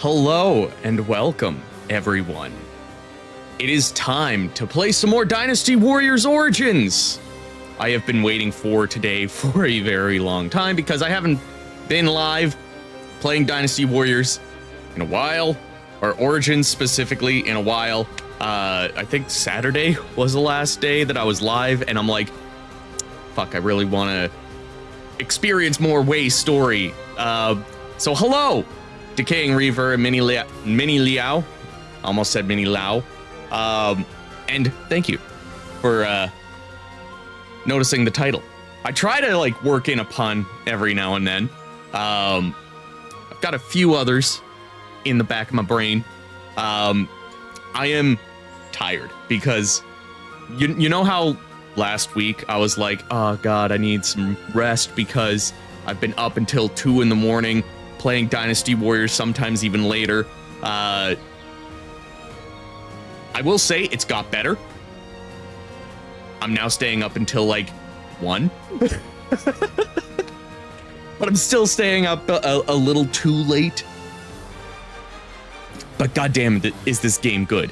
Hello and welcome, everyone. It is time to play some more Dynasty Warriors Origins. I have been waiting for today for a very long time because I haven't been live playing Dynasty Warriors in a while, or Origins specifically in a while. I think Saturday was the last day that I was live, and I'm like, fuck, I really want to experience more Wei story. So hello, Decaying Reaver and Mini Liao. Almost said Mini Lao. And thank you for noticing the title. I try to like work in a pun every now and then. I've got a few others in the back of my brain. I am tired because you know how last week I was like, oh god, I need some rest because I've been up until 2 a.m. playing Dynasty Warriors, sometimes even later. I will say it's got better. I'm now staying up until like 1. But I'm still staying up a little too late. But goddamn, is this game good?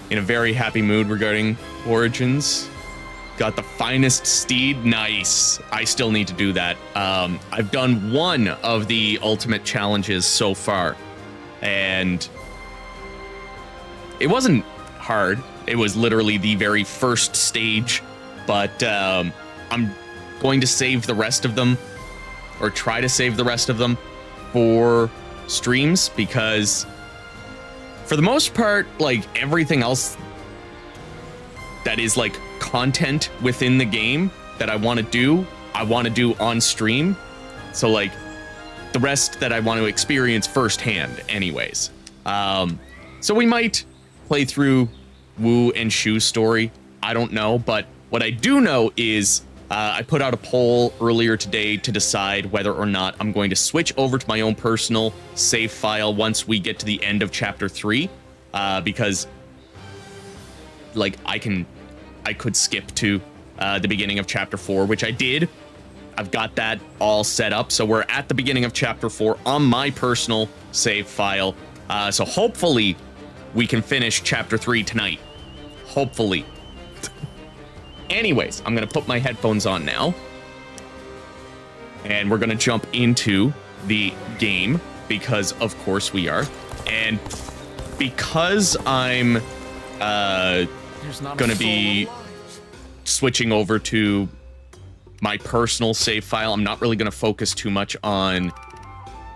In a very happy mood regarding Origins. Got the finest steed. Nice. I still need to do that. I've done one of the ultimate challenges so far. And it wasn't hard. It was literally the very first stage. But I'm going to save the rest of them, or try to save the rest of them, for streams, because for the most part, like everything else that is like content within the game that I want to do on stream. So like the rest that I want to experience firsthand anyways. So we might play through Wu and Shu's story. I don't know, but what I do know is I put out a poll earlier today to decide whether or not I'm going to switch over to my own personal save file once we get to the end of chapter 3, because like I could skip to the beginning of chapter 4, which I did. I've got that all set up, so we're at the beginning of chapter 4 on my personal save file. So hopefully we can finish chapter 3 tonight. Hopefully. Anyways, I'm gonna put my headphones on now, and we're gonna jump into the game, because of course we are. And because I'm gonna be switching over to my personal save file, I'm not really gonna focus too much on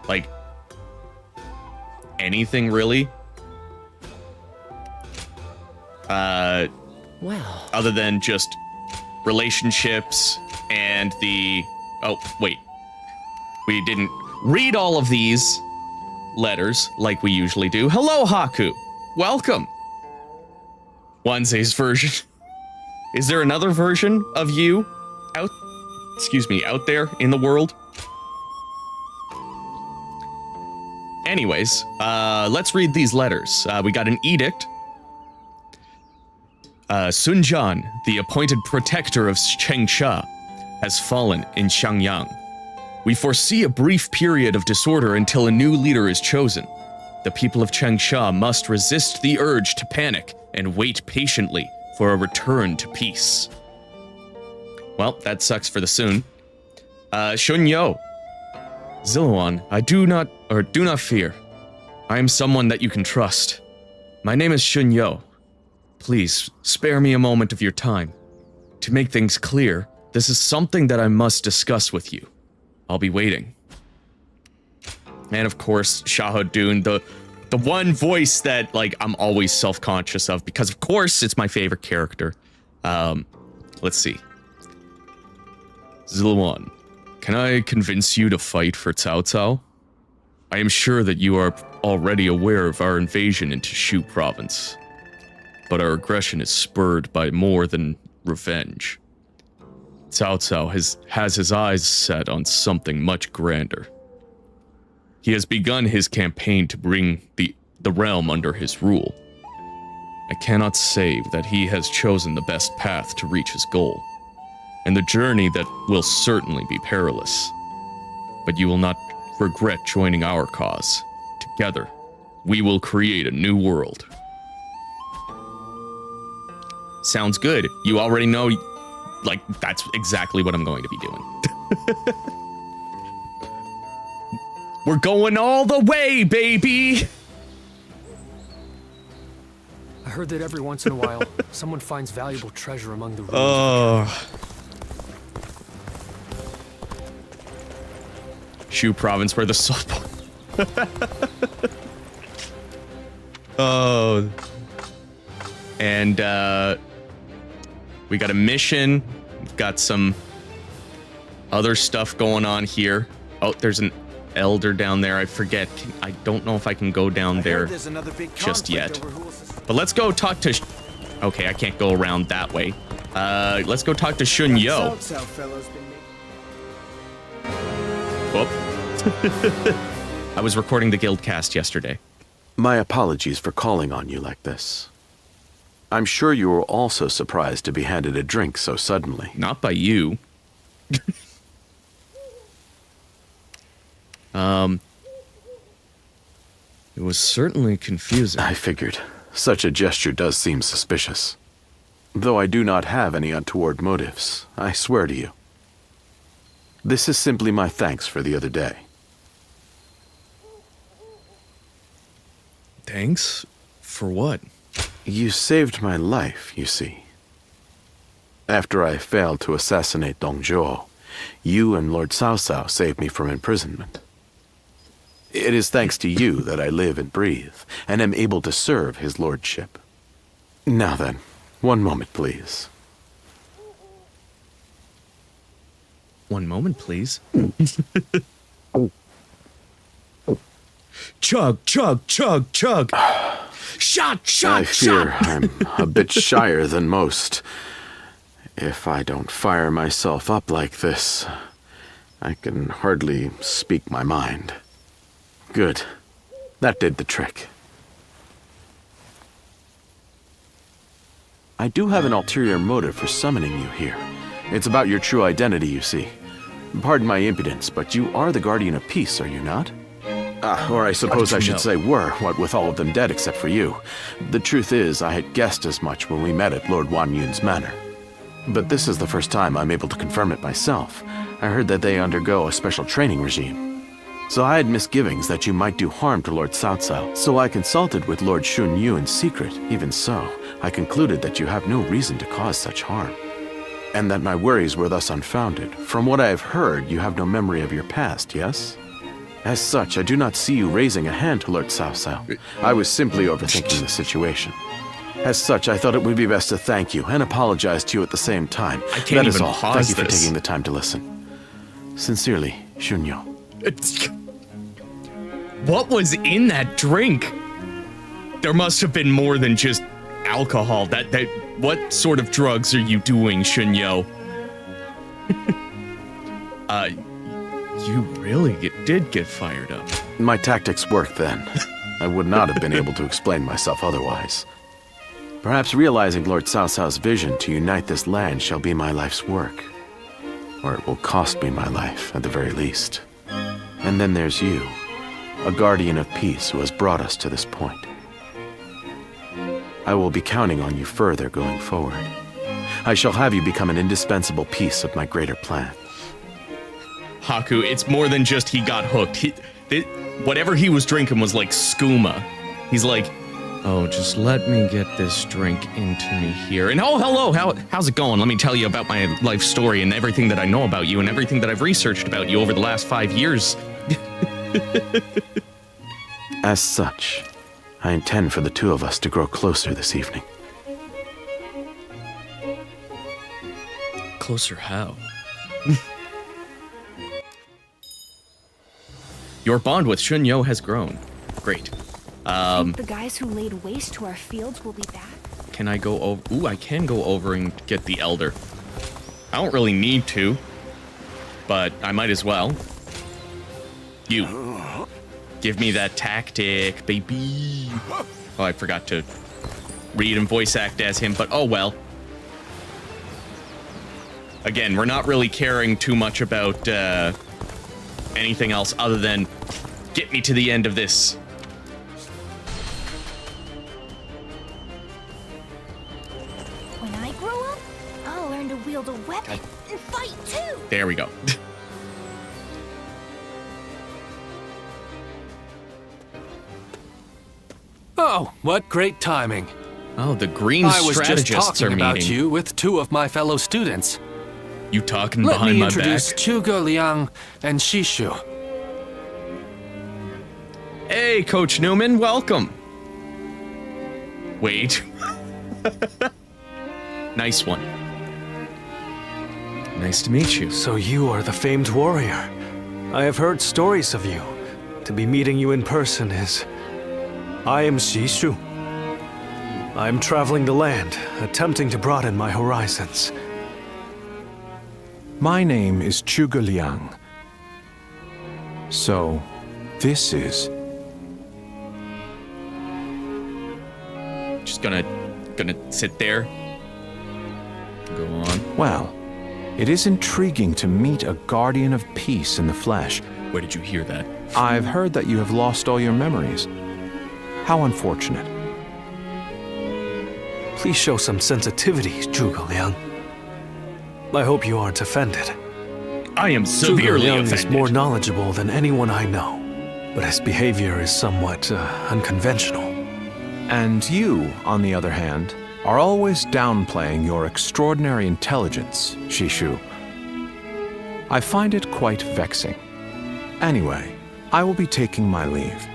like anything really. Well, other than just relationships and the... Oh, wait. We didn't read all of these letters like we usually do. Hello, Haku. Welcome. Wanzei's version. Is there another version of you out there in the world? Anyways, let's read these letters. We got an edict. Sun Jian, the appointed protector of Changsha, has fallen in Xiangyang. We foresee a brief period of disorder until a new leader is chosen. The people of Changsha must resist the urge to panic and wait patiently for a return to peace. Well, that sucks for the Sun. Shunyo. Ziluan, do not fear. I am someone that you can trust. My name is Shunyo. Please, spare me a moment of your time. To make things clear, this is something that I must discuss with you. I'll be waiting. And of course, Shahadun, the one voice that, like, I'm always self-conscious of, because of course it's my favorite character. Let's see. Ziluan, can I convince you to fight for Cao Cao? I am sure that you are already aware of our invasion into Shu province. But our aggression is spurred by more than revenge. Cao Cao has his eyes set on something much grander. He has begun his campaign to bring the realm under his rule. I cannot say that he has chosen the best path to reach his goal, and the journey that will certainly be perilous. But you will not regret joining our cause. Together, we will create a new world. Sounds good. You already know, like, that's exactly what I'm going to be doing. We're going all the way, baby! I heard that every once in a while, someone finds valuable treasure among the ruins. Shu province where the salt. Oh. And, we got a mission. We've got some other stuff going on here. Oh, there's an elder down there. I forget. I don't know if I can go down there just yet. But let's go talk to... Okay, I can't go around that way. Let's go talk to Shun Yo. Whoop. I was recording the guild cast yesterday. My apologies for calling on you like this. I'm sure you were also surprised to be handed a drink so suddenly. Not by you. It was certainly confusing. I figured. Such a gesture does seem suspicious. Though I do not have any untoward motives, I swear to you. This is simply my thanks for the other day. Thanks? For what? You saved my life, you see. After I failed to assassinate Dong Zhuo, you and Lord Cao Cao saved me from imprisonment. It is thanks to you that I live and breathe, and am able to serve his lordship. Now then, one moment, please. One moment, please. Chug, chug, chug, chug. Shot, shot, I fear shot. I'm a bit shyer than most. If I don't fire myself up like this, I can hardly speak my mind. Good. That did the trick. I do have an ulterior motive for summoning you here. It's about your true identity, you see. Pardon my impudence, but you are the Guardian of Peace, are you not? Or I suppose I should say were, what with all of them dead except for you. The truth is, I had guessed as much when we met at Lord Wan Yun's manor. But this is the first time I'm able to confirm it myself. I heard that they undergo a special training regime. So I had misgivings that you might do harm to Lord Cao Cao. So I consulted with Lord Shun Yu in secret. Even so, I concluded that you have no reason to cause such harm. And that my worries were thus unfounded. From what I have heard, you have no memory of your past, yes? As such, I do not see you raising a hand to Lord Cao Cao. I was simply overthinking the situation. As such, I thought it would be best to thank you and apologize to you at the same time. I can't even pause Thank you for this. taking the time to listen. Sincerely, Shunyo. What was in that drink? There must have been more than just alcohol. What sort of drugs are you doing, Shunyo? You really did get fired up. My tactics worked then. I would not have been able to explain myself otherwise. Perhaps realizing Lord Cao Cao's vision to unite this land shall be my life's work. Or it will cost me my life, at the very least. And then there's you, a guardian of peace who has brought us to this point. I will be counting on you further going forward. I shall have you become an indispensable piece of my greater plan. Haku, it's more than just he got hooked. Whatever he was drinking was like skooma. He's like, oh, just let me get this drink into me here. And oh, hello, how's it going? Let me tell you about my life story and everything that I know about you and everything that I've researched about you over the last 5 years. As such, I intend for the two of us to grow closer this evening. Closer how? Your bond with Shunyo has grown. Great. Think the guys who laid waste to our fields will be back? Can I go over? Ooh, I can go over and get the elder. I don't really need to, but I might as well. You. Give me that tactic, baby. Oh, I forgot to read and voice act as him, but oh well. Again, we're not really caring too much about anything else other than get me to the end of this. When I grow up, I'll learn to wield a weapon and fight too. There we go. Oh, what great timing. Oh, the green I was just strategists are talking about meeting. you with two of my fellow students. You talking Let behind me my introduce back? Chuge Liang and Shishu. Hey, Coach Newman, welcome. Wait. Nice one. Nice to meet you. So you are the famed warrior. I have heard stories of you. To be meeting you in person is... I am Shishu. I am traveling the land, attempting to broaden my horizons. My name is Chuge Liang. So, this is... Just gonna sit there. Go on. Well, it is intriguing to meet a guardian of peace in the flesh. Where did you hear that? I've heard that you have lost all your memories. How unfortunate. Please show some sensitivity, Zhuge Liang. I hope you aren't offended. I am Zhuge severely Liang offended. is more knowledgeable than anyone I know, but his behavior is somewhat unconventional. And you, on the other hand, are always downplaying your extraordinary intelligence, Shishu. I find it quite vexing. Anyway, I will be taking my leave.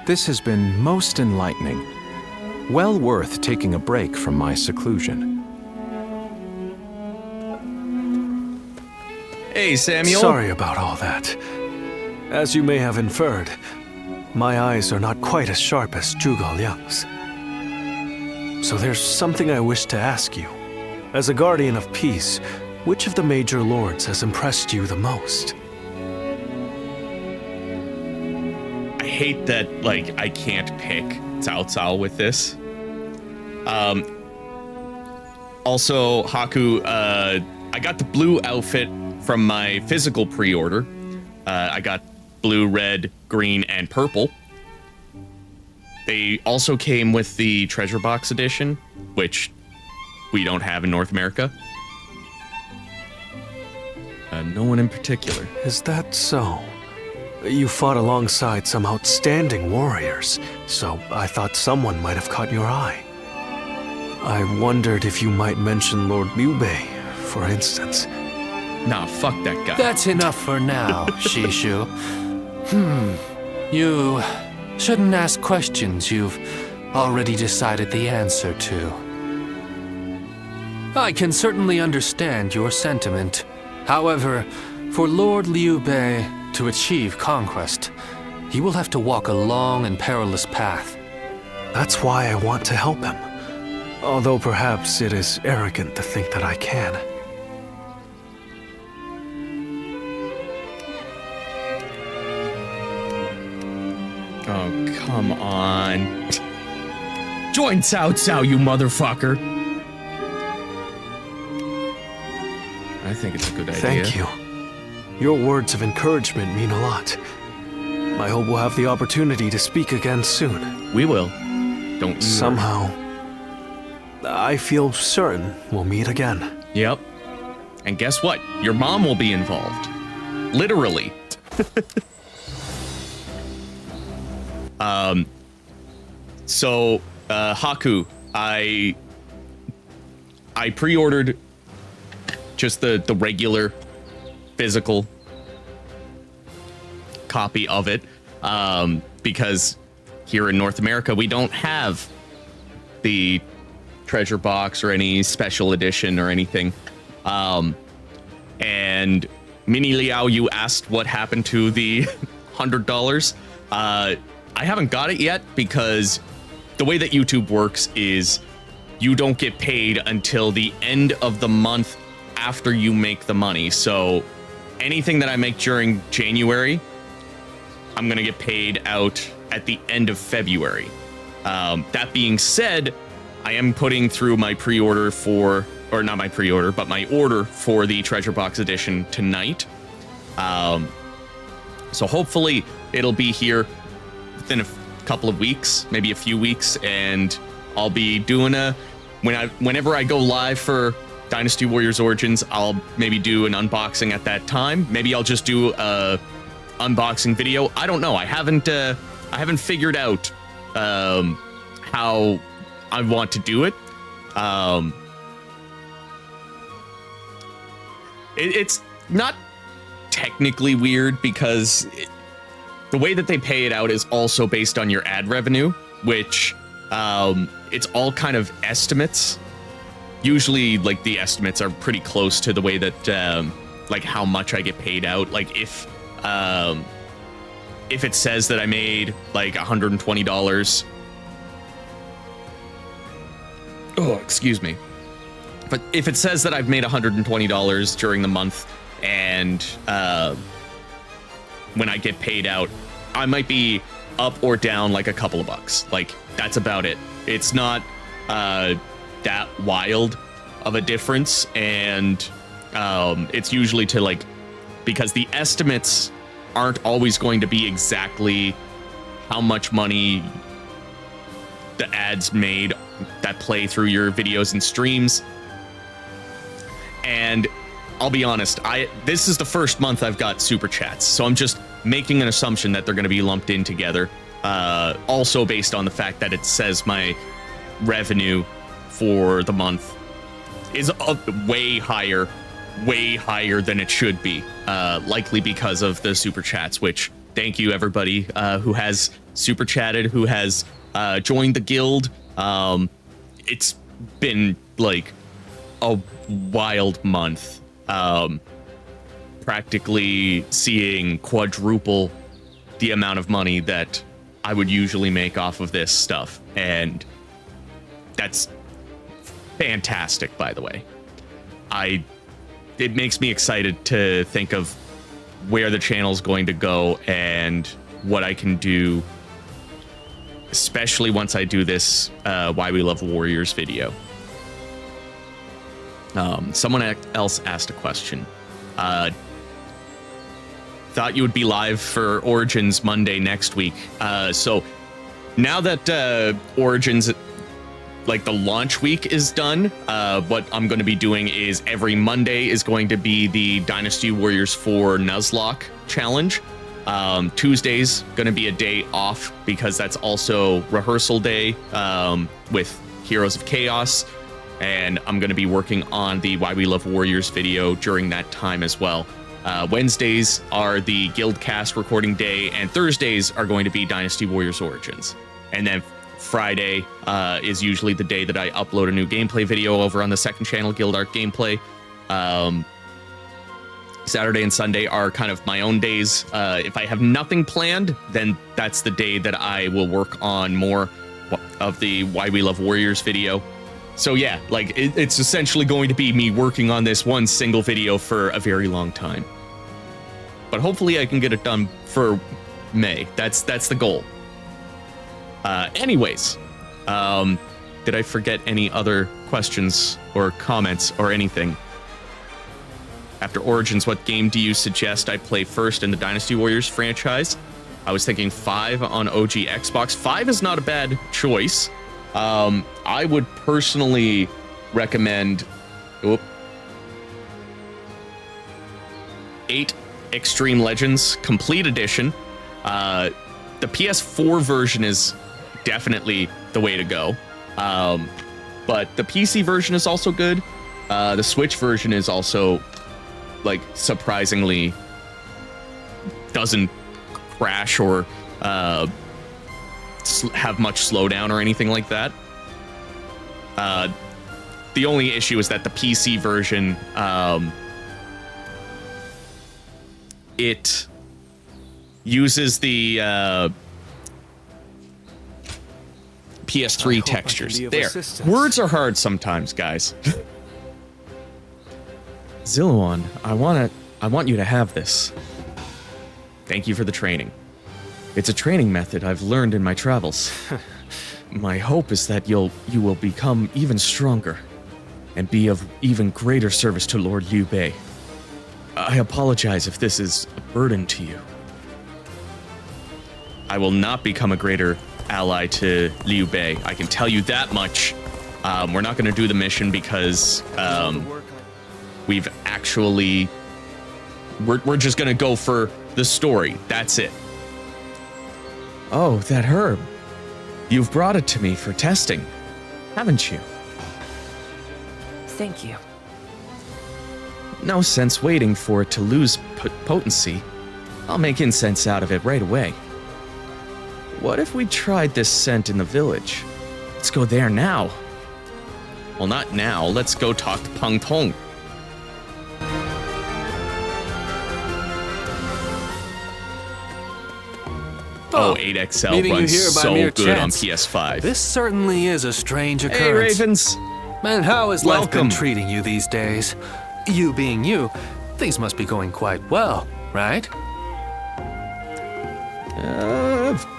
This has been most enlightening. Well worth taking a break from my seclusion. Hey, Samuel. Sorry about all that. As you may have inferred, my eyes are not quite as sharp as Zhuge Liang's. So there's something I wish to ask you. As a guardian of peace, which of the major lords has impressed you the most? I hate that, like, I can't pick Cao Cao with this. Also, Haku, I got the blue outfit from my physical pre-order. I got blue, red, green, and purple. They also came with the treasure box edition, which we don't have in North America. No one in particular. Is that so? You fought alongside some outstanding warriors, so I thought someone might have caught your eye. I wondered if you might mention Lord Liu Bei, for instance. Nah, fuck that guy. That's enough for now, Shishu. You shouldn't ask questions you've already decided the answer to. I can certainly understand your sentiment. However, for Lord Liu Bei to achieve conquest, he will have to walk a long and perilous path. That's why I want to help him. Although perhaps it is arrogant to think that I can. Oh, come on. Join Cao Cao, you motherfucker. I think it's a good idea. Thank you. Your words of encouragement mean a lot. I hope we'll have the opportunity to speak again soon. We will. Don't you Somehow, I feel certain we'll meet again. Yep. And guess what? Your mom will be involved. Literally. So, Haku, I pre-ordered just the regular physical copy of it, because here in North America, we don't have the treasure box or any special edition or anything. And Mini Liao, you asked what happened to the $100. I haven't got it yet because the way that YouTube works is you don't get paid until the end of the month after you make the money. So anything that I make during January, I'm going to get paid out at the end of February. That being said, I am putting through my pre-order for, or not my pre-order, but my order for the Treasure Box Edition tonight. So hopefully it'll be here within a couple of weeks, maybe a few weeks, and I'll be doing whenever I go live for Dynasty Warriors Origins, I'll maybe do an unboxing at that time. Maybe I'll just do a unboxing video. I don't know. I haven't figured out how I want to do it. It's not technically weird because the way that they pay it out is also based on your ad revenue, which it's all kind of estimates. Usually, like, the estimates are pretty close to the way that like how much I get paid out. Like if it says that I made like $120. Oh, excuse me. But if it says that I've made $120 during the month, and when I get paid out, I might be up or down like a couple of bucks. Like, that's about it. It's not that wild of a difference, and it's usually to, like, because the estimates aren't always going to be exactly how much money the ads made that play through your videos and streams. And I'll be honest, this is the first month I've got super chats, so I'm just making an assumption that they're going to be lumped in together. Also based on the fact that it says my revenue for the month is way higher than it should be, likely because of the super chats, which thank you everybody who has super chatted, who has joined the guild. It's been like a wild month, practically seeing quadruple the amount of money that I would usually make off of this stuff, and that's fantastic, by the way. It makes me excited to think of where the channel's going to go and what I can do, especially once I do this Why We Love Warriors video. Someone else asked a question. Thought you would be live for Origins Monday next week. So now that Origins, like the launch week, is done, what I'm going to be doing is every Monday is going to be the Dynasty Warriors 4 Nuzlocke challenge. Tuesday's going to be a day off because that's also rehearsal day with Heroes of Chaos, and I'm going to be working on the Why We Love Warriors video during that time as well. Wednesdays are the Guildcast recording day, and Thursdays are going to be Dynasty Warriors Origins. And then Friday is usually the day that I upload a new gameplay video over on the second channel, Gildart Gameplay. Saturday and Sunday are kind of my own days. If I have nothing planned, then that's the day that I will work on more of the Why We Love Warriors video. So yeah, like it's essentially going to be me working on this one single video for a very long time. But hopefully I can get it done for May. That's the goal. Anyways, did I forget any other questions or comments or anything? After Origins, what game do you suggest I play first in the Dynasty Warriors franchise? I was thinking 5 on OG Xbox. 5 is not a bad choice. I would personally recommend 8 Extreme Legends Complete Edition. The PS4 version is definitely the way to go. But the PC version is also good. The Switch version is also, like, surprisingly doesn't crash or have much slowdown or anything like that. The only issue is that the PC version, it uses the PS3 textures. There. Words are hard sometimes, guys. Zilluan, I want you to have this. Thank you for the training. It's a training method I've learned in my travels. My hope is that you will become even stronger and be of even greater service to Lord Liu Bei. I apologize if this is a burden to you. I will not become a greater ally to Liu Bei. I can tell you that much. We're not going to do the mission because we've actually... We're just going to go for the story. That's it. Oh, that herb. You've brought it to me for testing, haven't you? Thank you. No sense waiting for it to lose potency. I'll make incense out of it right away. What if we tried this scent in the village? Let's go there now. Well, not now. Let's go talk to Peng Tong. Oh, 8XL meeting you runs here by so mere good chance. on PS5. This certainly is a strange occurrence. Hey, Ravens. Man, how has life been Welcome. treating you these days? You being you, things must be going quite well, right?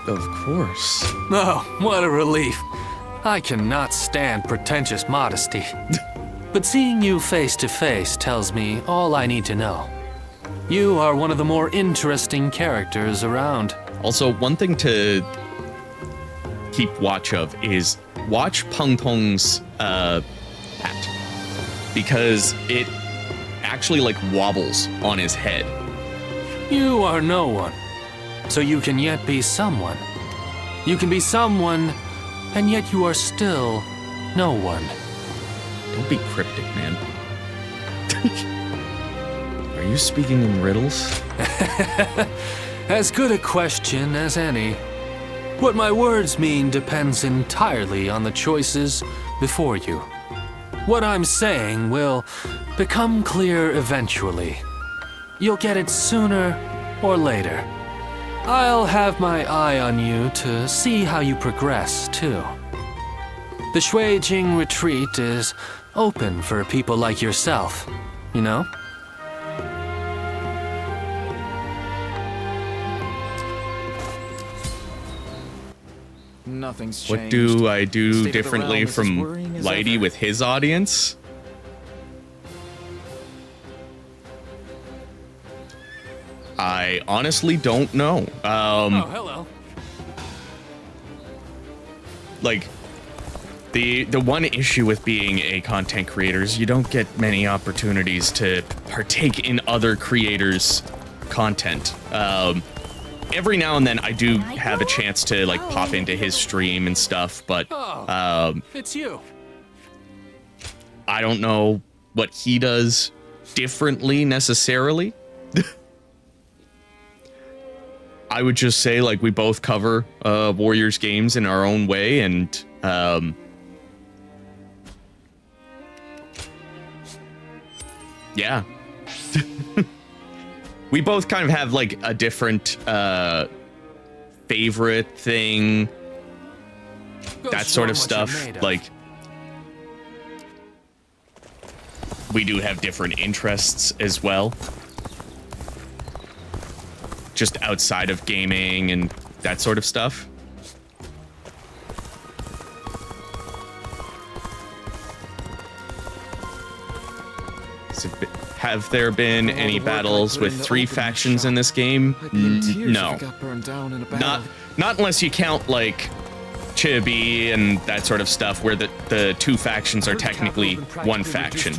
Of course. Oh, what a relief. I cannot stand pretentious modesty. But seeing you face to face tells me all I need to know. You are one of the more interesting characters around. Also, one thing to keep watch of is watch Peng Tong's hat, because it actually like wobbles on his head. You are no one, so you can yet be someone. You can be someone, and yet you are still no one. Don't be cryptic, man. Are you speaking in riddles? As good a question as any. What my words mean depends entirely on the choices before you. What I'm saying will become clear eventually. You'll get it sooner or later. I'll have my eye on you to see how you progress, too. The Shuijing retreat is open for people like yourself, you know? Nothing's changed. What do I State do of the differently realm is as from worrying as Lighty ever. with his audience? I honestly don't know. Oh, hello. Like, the one issue with being a content creator is you don't get many opportunities to partake in other creators' content. Every now and then I do have a chance to like pop into his stream and stuff, but It's you. I don't know what he does differently necessarily. I would just say like we both cover Warriors games in our own way, and yeah. We both kind of have like a different favorite thing, that sort of stuff. Like, we do have different interests as well, just outside of gaming and that sort of stuff. Have there been any battles with 3 factions in this game? No. Not unless you count like Chibi and that sort of stuff, where the 2 factions are technically 1 faction.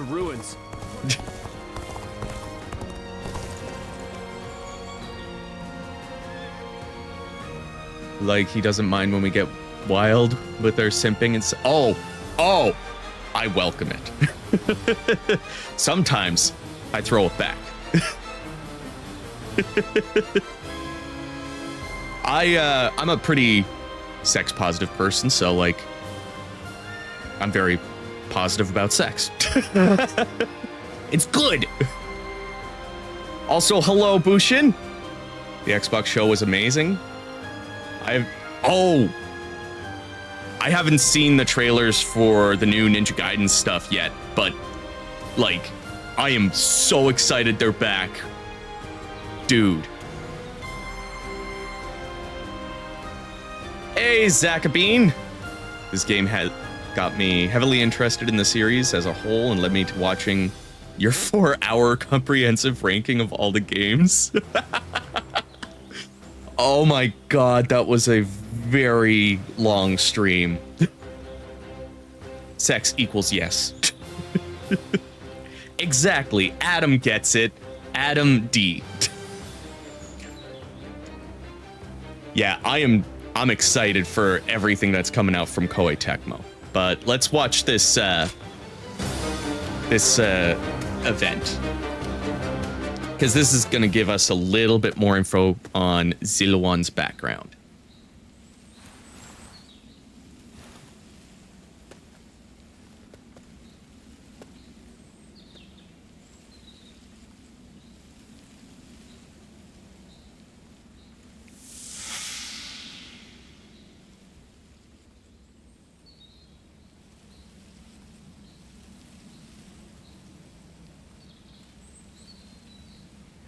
Like, he doesn't mind when we get wild with our simping and oh, I welcome it. Sometimes I throw it back. I'm a pretty sex positive person, so like I'm very positive about sex. It's good. Also, hello Bushin. The Xbox show was amazing. I haven't seen the trailers for the new Ninja Gaiden stuff yet, but like I am so excited they're back. Dude. Hey, Zachabine! This game has got me heavily interested in the series as a whole and led me to watching your 4-hour comprehensive ranking of all the games. Oh my god, that was a very long stream. Sex equals yes. Exactly. Adam gets it. Adam D. Yeah, I'm excited for everything that's coming out from Koei Tecmo. But let's watch this event. Because this is going to give us a little bit more info on Ziluan's background.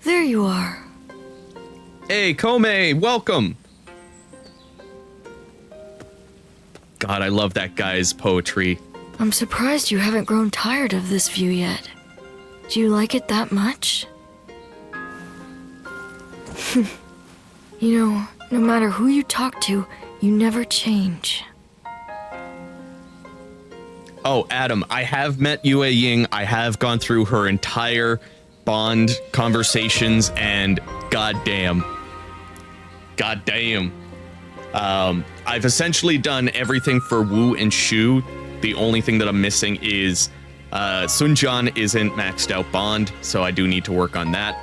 There you are. Hey, Kome, welcome. God, I love that guy's poetry. I'm surprised you haven't grown tired of this view yet. Do you like it that much? You know, no matter who you talk to, you never change. Oh, Adam, I have met Yue Ying. I have gone through her entire Bond conversations, and goddamn. I've essentially done everything for Wu and Shu. The only thing that I'm missing is Sun Jian isn't maxed out Bond, so I do need to work on that.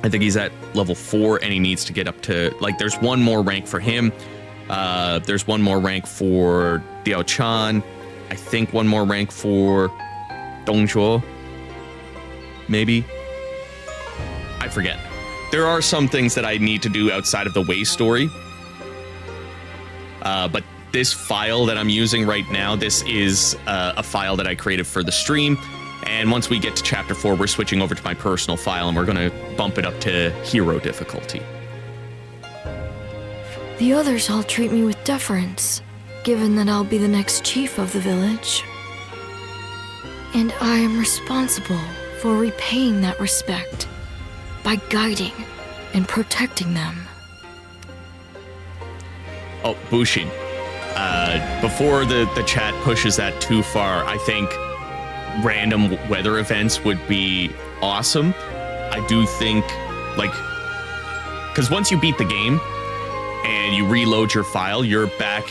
I think he's at level 4, and he needs to get up to, like, there's one more rank for him. There's one more rank for Diao Chan. I think one more rank for Dong Zhuo. Maybe. I forget. There are some things that I need to do outside of the Wei story. But this file that I'm using right now, this is a file that I created for the stream. And once we get to chapter 4, we're switching over to my personal file, and we're going to bump it up to hero difficulty. The others all treat me with deference, given that I'll be the next chief of the village. And I am responsible for repaying that respect by guiding and protecting them. Oh, Bushin. Before the chat pushes that too far, I think random weather events would be awesome. I do think, like, because once you beat the game and you reload your file, you're back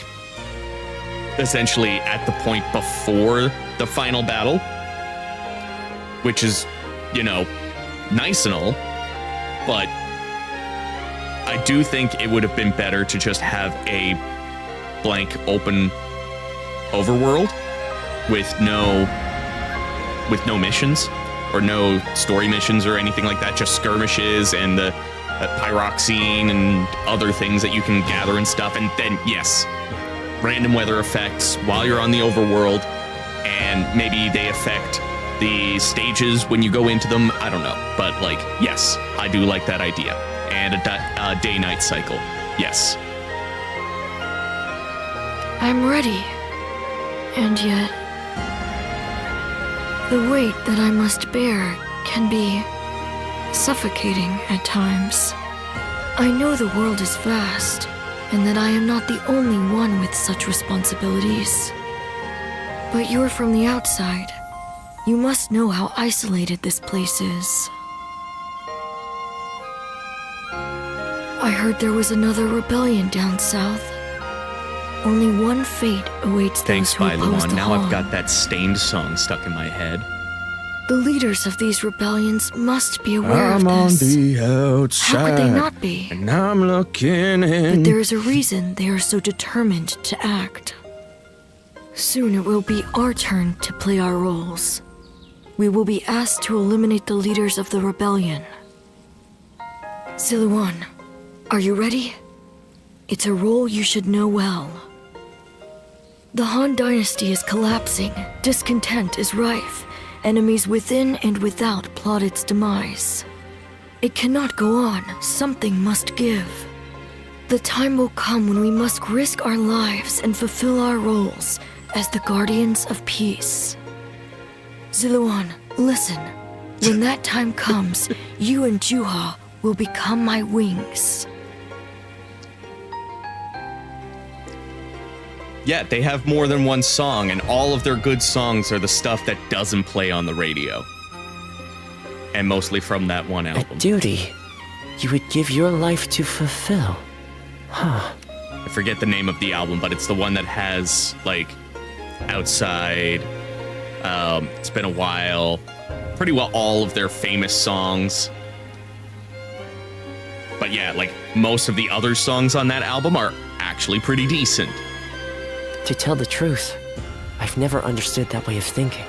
essentially at the point before the final battle, which is, you know, nice and all, but I do think it would have been better to just have a blank open overworld with no missions or no story missions or anything like that, just skirmishes and the pyroxene and other things that you can gather and stuff. And then, yes, random weather effects while you're on the overworld, and maybe they affect the stages when you go into them. I don't know, but, like, yes, I do like that idea. And a day-night cycle, yes. I'm ready. And yet, the weight that I must bear can be suffocating at times. I know the world is vast, and that I am not the only one with such responsibilities. But you're from the outside. You must know how isolated this place is. I heard there was another rebellion down south. Only one fate awaits Thanks, those who oppose Bailuan. the Now I've Han. got that Stained song stuck in my head. The leaders of these rebellions must be aware I'm of on this. the outside. How could they not be? And I'm looking in. But there is a reason they are so determined to act. Soon it will be our turn to play our roles. We will be asked to eliminate the leaders of the rebellion. Ziluan, are you ready? It's a role you should know well. The Han Dynasty is collapsing, discontent is rife, enemies within and without plot its demise. It cannot go on, something must give. The time will come when we must risk our lives and fulfill our roles as the guardians of peace. Ziluan, listen. When that time comes, you and Juha will become my wings. Yeah, they have more than one song, and all of their good songs are the stuff that doesn't play on the radio. And mostly from that one album. A duty you would give your life to fulfill. Huh. I forget the name of the album, but it's the one that has, like, Outside, It's Been a While, pretty well all of their famous songs. But yeah, like, most of the other songs on that album are actually pretty decent. To tell the truth, I've never understood that way of thinking.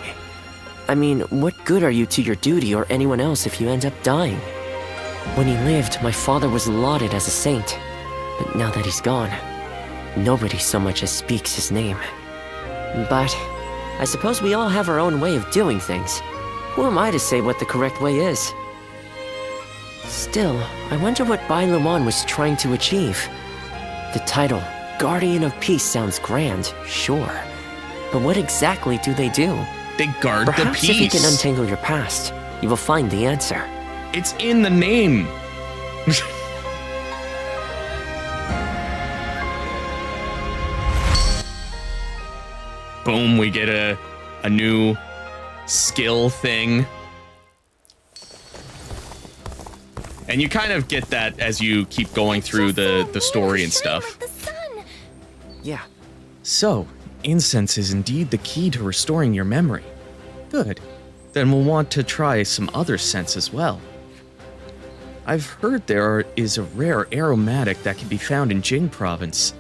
I mean, what good are you to your duty or anyone else if you end up dying? When he lived, my father was lauded as a saint. But now that he's gone, nobody so much as speaks his name. But I suppose we all have our own way of doing things. Who am I to say what the correct way is? Still, I wonder what Bai Luan was trying to achieve. The title, Guardian of Peace, sounds grand, sure. But what exactly do they do? They guard Perhaps the peace. if you can untangle your past, you will find the answer. It's in the name. Boom, we get a new skill thing. And you kind of get that as you keep going through the story and stuff. Like the sun. Yeah. So, incense is indeed the key to restoring your memory. Good. Then we'll want to try some other scents as well. I've heard there is a rare aromatic that can be found in Jing province.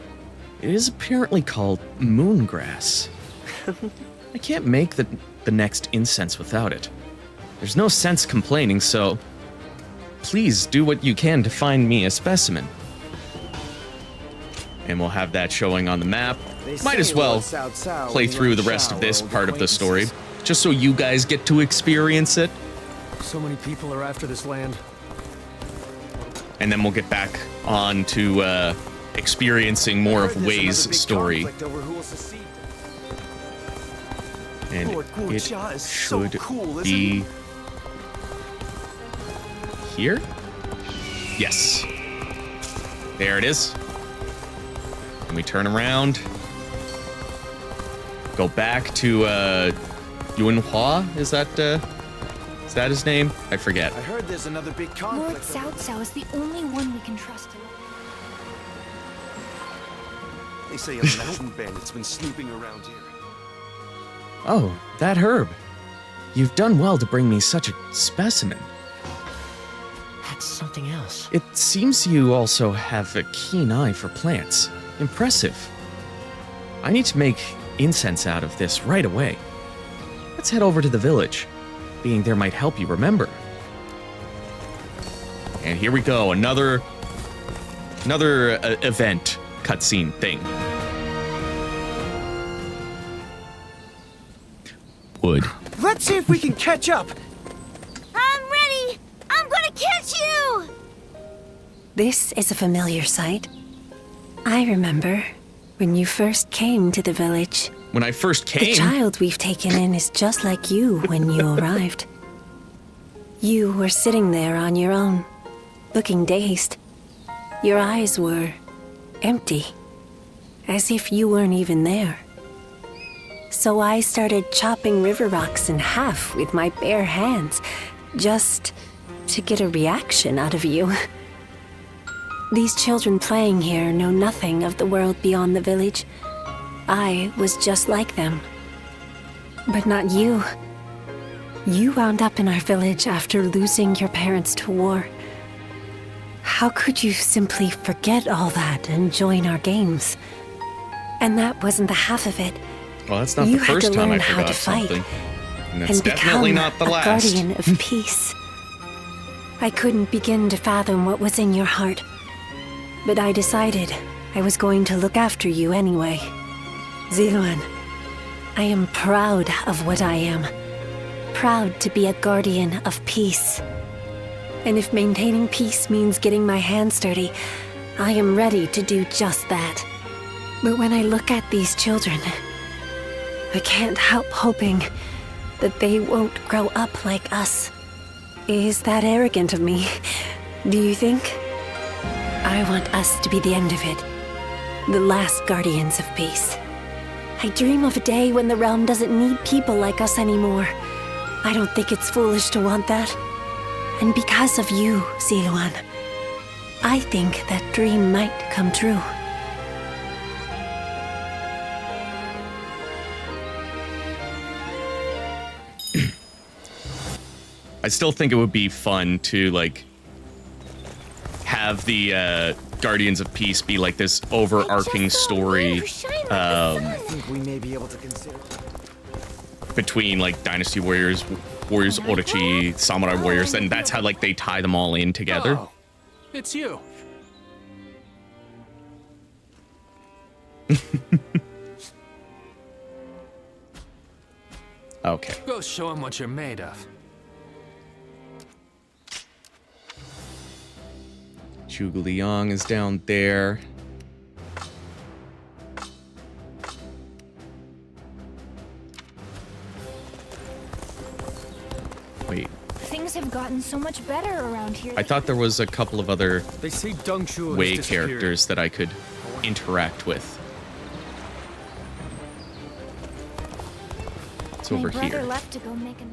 It is apparently called moongrass. I can't make the next incense without it. There's no sense complaining, so please do what you can to find me a specimen. And we'll have that showing on the map. Might as well play through the rest of this part of the story, just so you guys get to experience it. So many people are after this land. And then we'll get back on to experiencing more of Wei's story. And it should be here? Yes. There it is. And we turn around. Go back to Yunhua? Is that his name? I forget. I heard there's another big Lord Cao Cao is the only one we can trust. They say a mountain bandit's been snooping around here. Oh, that herb. You've done well to bring me such a specimen. That's something else. It seems you also have a keen eye for plants. Impressive. I need to make incense out of this right away. Let's head over to the village. Being there might help you remember. And here we go, another event cutscene thing. Wood. Let's see if we can catch up. I'm ready! I'm gonna catch you! This is a familiar sight. I remember when you first came to the village. When I first The came, child we've taken in is just like you when you arrived. You were sitting there on your own, looking dazed. Your eyes were empty, as if you weren't even there. So I started chopping river rocks in half with my bare hands, just to get a reaction out of you. These children playing here know nothing of the world beyond the village. I was just like them. But not you. You wound up in our village after losing your parents to war. How could you simply forget all that and join our games? And that wasn't the half of it. well, that's not You the had first to time I learn how forgot to fight something. And that's and definitely become not the a last. guardian of peace. I couldn't begin to fathom what was in your heart, but I decided I was going to look after you anyway. Ziluan, I am proud of what I am. Proud to be a guardian of peace. And if maintaining peace means getting my hands dirty, I am ready to do just that. But when I look at these children, I can't help hoping that they won't grow up like us. Is that arrogant of me, do you think? I want us to be the end of it. The last guardians of peace. I dream of a day when the realm doesn't need people like us anymore. I don't think it's foolish to want that. And because of you, Ziluan, I think that dream might come true. I still think it would be fun to, like, have the Guardians of Peace be like this overarching story We may be able to consider. between, like, Dynasty Warriors, Warriors Orochi, Samurai Warriors, and that's how, like, they tie them all in together. Oh, it's you. Okay. Go show him what you're made of. Zhuge Liang is down there. Wait, Things have gotten so much better around here. I thought there was a couple of other They say Dongchu Wei characters that I could interact with. It's My over brother here. left to go make a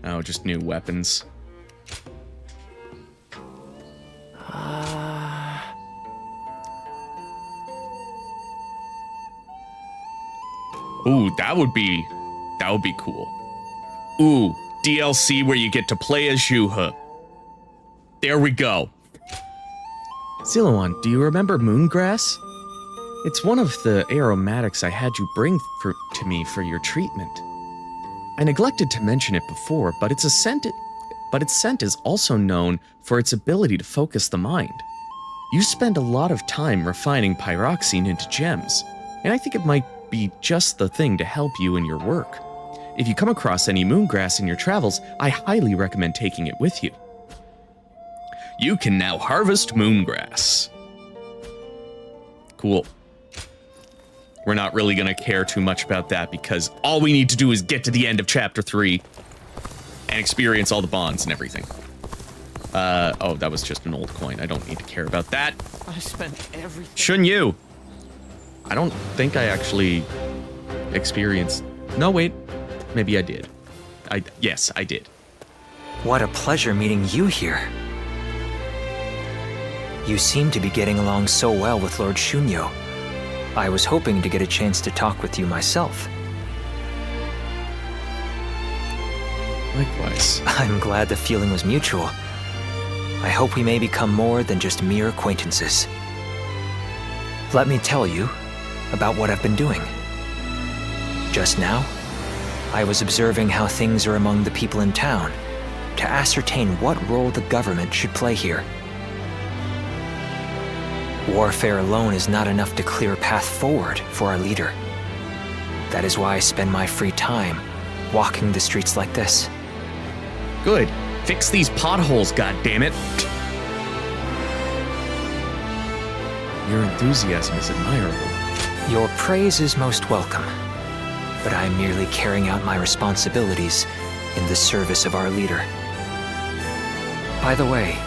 Oh, just new weapons. Ooh, that would be cool. Ooh, DLC where you get to play as Zhuhe. There we go. Ziluan, do you remember moongrass? It's one of the aromatics I had you bring to me for your treatment. I neglected to mention it before, but its scent is also known for its ability to focus the mind. You spend a lot of time refining pyroxene into gems, and I think it might be just the thing to help you in your work. If you come across any moongrass in your travels, I highly recommend taking it with you. You can now harvest moongrass. Cool. We're not really going to care too much about that because all we need to do is get to the end of Chapter 3 and experience all the bonds and everything. Oh, that was just an old coin. I don't need to care about that. I spent everything. Shouldn't you? I don't think I actually experienced... No, wait. Maybe I did. Yes, I did. What a pleasure meeting you here. You seem to be getting along so well with Lord Shunyo. I was hoping to get a chance to talk with you myself. Likewise. I'm glad the feeling was mutual. I hope we may become more than just mere acquaintances. Let me tell you about what I've been doing. Just now, I was observing how things are among the people in town to ascertain what role the government should play here. Warfare alone is not enough to clear a path forward for our leader. That is why I spend my free time walking the streets like this. Good. Fix these potholes, goddammit. Your enthusiasm is admirable. Your praise is most welcome, but I am merely carrying out my responsibilities in the service of our leader. By the way,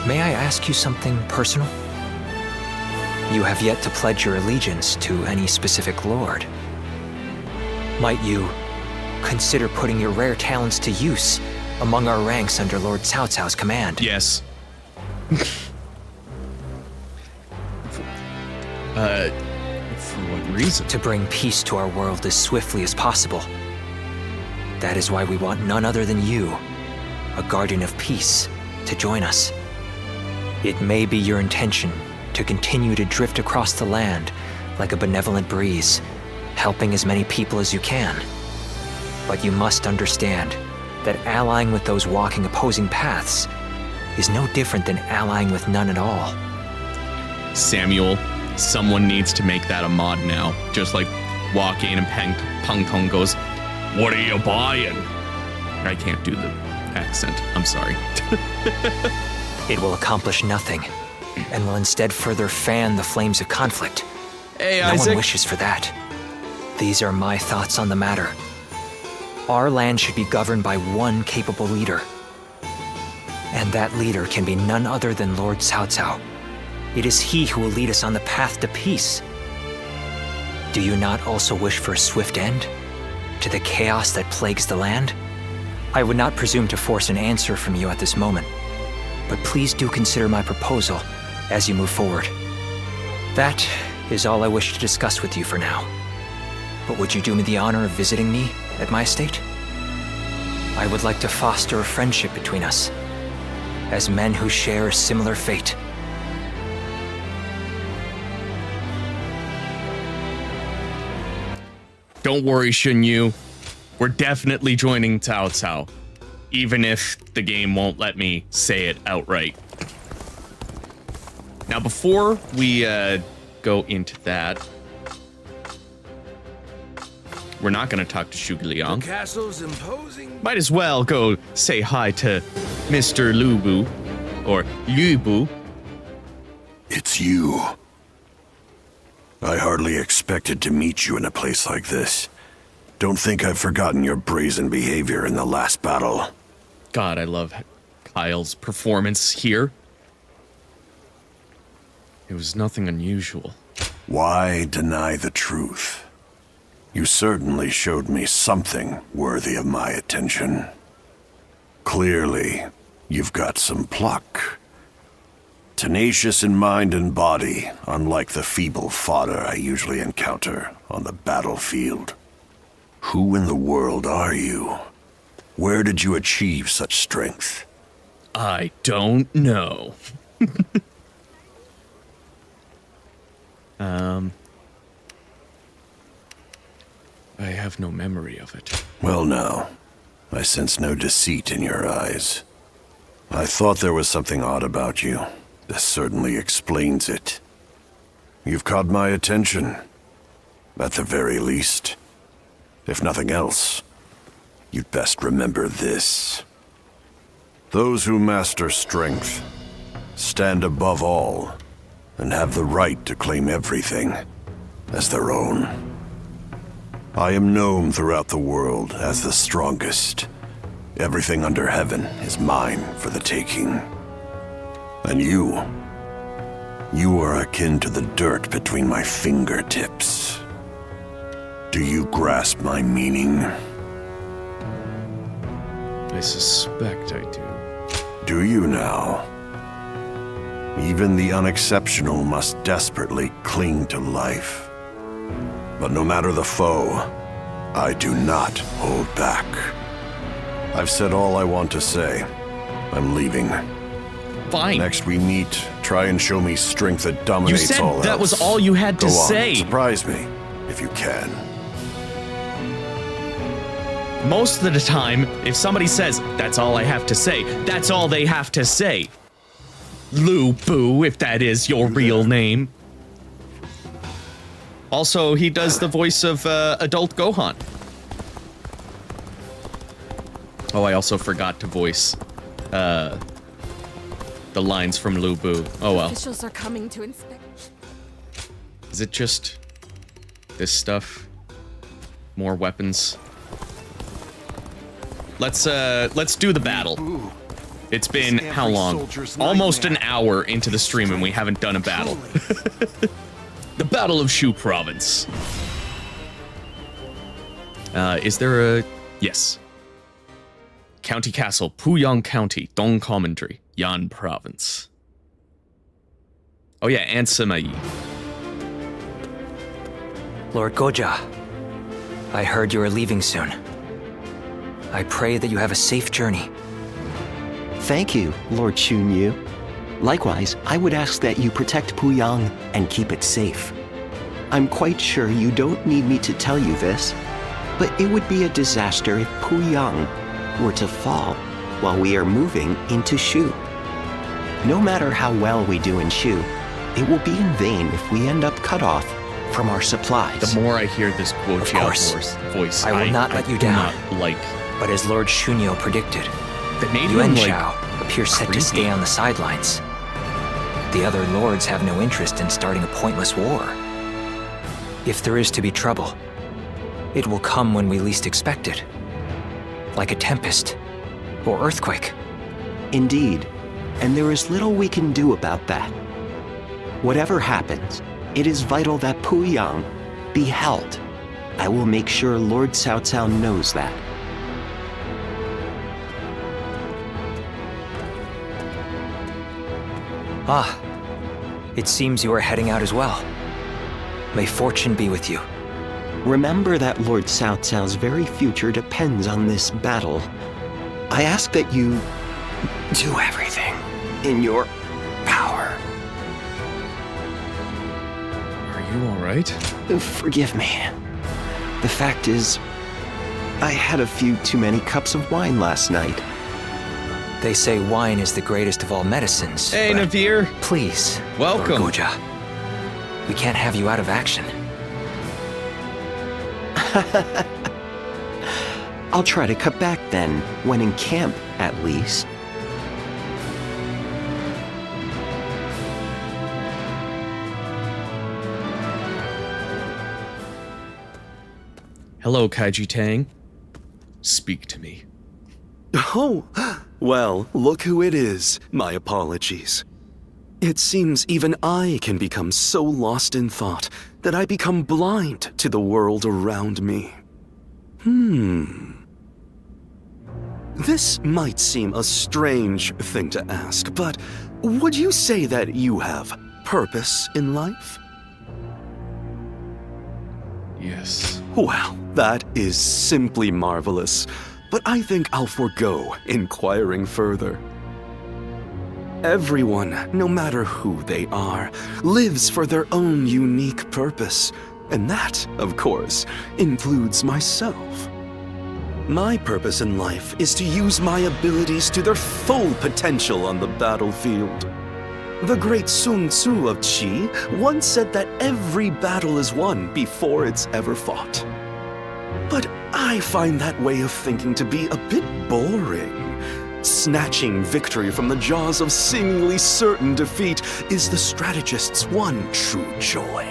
may I ask you something personal? You have yet to pledge your allegiance to any specific lord. Might you consider putting your rare talents to use among our ranks under Lord Cao Cao's command? Yes. For what reason? To bring peace to our world as swiftly as possible. That is why we want none other than you, a guardian of peace, to join us. It may be your intention to continue to drift across the land like a benevolent breeze, helping as many people as you can. But you must understand that allying with those walking opposing paths is no different than allying with none at all. Samuel, someone needs to make that a mod now. Just like walk in and Peng Tong goes, "What are you buying?" I can't do the accent. I'm sorry. It will accomplish nothing, and will instead further fan the flames of conflict. Hey, no Isaac. one wishes for that. These are my thoughts on the matter. Our land should be governed by one capable leader. And that leader can be none other than Lord Cao Cao. It is he who will lead us on the path to peace. Do you not also wish for a swift end to the chaos that plagues the land? I would not presume to force an answer from you at this moment, but please do consider my proposal as you move forward. That is all I wish to discuss with you for now. But would you do me the honor of visiting me at my estate? I would like to foster a friendship between us, as men who share a similar fate. Don't worry, Shun Yu. We're definitely joining Cao Cao, even if the game won't let me say it outright. Now, before we go into that, we're not going to talk to Zhuge Liang. Castle's imposing. Might as well go say hi to Mr. Lu Bu, or Yu Bu. It's you. I hardly expected to meet you in a place like this. Don't think I've forgotten your brazen behavior in the last battle. God, I love Kyle's performance here. It was nothing unusual. Why deny the truth? You certainly showed me something worthy of my attention. Clearly, you've got some pluck. Tenacious in mind and body, unlike the feeble fodder I usually encounter on the battlefield. Who in the world are you? Where did you achieve such strength? I don't know. I have no memory of it. Well now, I sense no deceit in your eyes. I thought there was something odd about you. This certainly explains it. You've caught my attention, at the very least. If nothing else, you'd best remember this. Those who master strength stand above all and have the right to claim everything as their own. I am known throughout the world as the strongest. Everything under heaven is mine for the taking. And you are akin to the dirt between my fingertips. Do you grasp my meaning? I suspect I do. Do you now? Even the unexceptional must desperately cling to life. But no matter the foe, I do not hold back. I've said all I want to say. I'm leaving. Fine. Next we meet, try and show me strength that dominates you said all else. That was all you had to Go on, say. surprise me, if you can. Most of the time, if somebody says, that's all I have to say, that's all they have to say. Lu Bu, if that is your real name. Also, he does the voice of adult Gohan. Oh, I also forgot to voice the lines from Lu Bu. Oh well. Officials are coming to inspect. Is it just this stuff? More weapons? Let's do the battle. It's been how long? Almost an hour into the stream and we haven't done a battle. The Battle of Shu Province. Is there a... Yes. County Castle, Puyang County, Dong Commandery, Yan Province. Oh yeah, and Sima Yi. Lord Goja, I heard you are leaving soon. I pray that you have a safe journey. Thank you, Lord Shun Yu. Likewise, I would ask that you protect Puyang and keep it safe. I'm quite sure you don't need me to tell you this, but it would be a disaster if Puyang were to fall while we are moving into Shu. No matter how well we do in Shu, it will be in vain if we end up cut off from our supplies. The more I hear this Guo Jiao voice, I will not let you down. Like, but as Lord Shunyo predicted, made Yuan him, Shao appears set to stay on the sidelines. The other lords have no interest in starting a pointless war. If there is to be trouble, it will come when we least expect it. Like a tempest or earthquake. Indeed, and there is little we can do about that. Whatever happens, it is vital that Puyang be held. I will make sure Lord Cao Cao knows that. Ah, it seems you are heading out as well. May fortune be with you. Remember that Lord Cao Cao's very future depends on this battle. I ask that you do everything in your power. Are you all right? Forgive me. The fact is, I had a few too many cups of wine last night. They say wine is the greatest of all medicines. Hey, but Navir. Please, Welcome. Lord Goja. We can't have you out of action. I'll try to cut back then, when in camp, at least. Hello, Kaiji Tang. Speak to me. Oh, well, look who it is. My apologies. It seems even I can become so lost in thought that I become blind to the world around me. This might seem a strange thing to ask, but would you say that you have purpose in life? Yes. Well, that is simply marvelous, but I think I'll forego inquiring further. Everyone, no matter who they are, lives for their own unique purpose, and that, of course, includes myself. My purpose in life is to use my abilities to their full potential on the battlefield. The great Sun Tzu of Qi once said that every battle is won before it's ever fought. But I find that way of thinking to be a bit boring. Snatching victory from the jaws of seemingly certain defeat is the strategist's one true joy.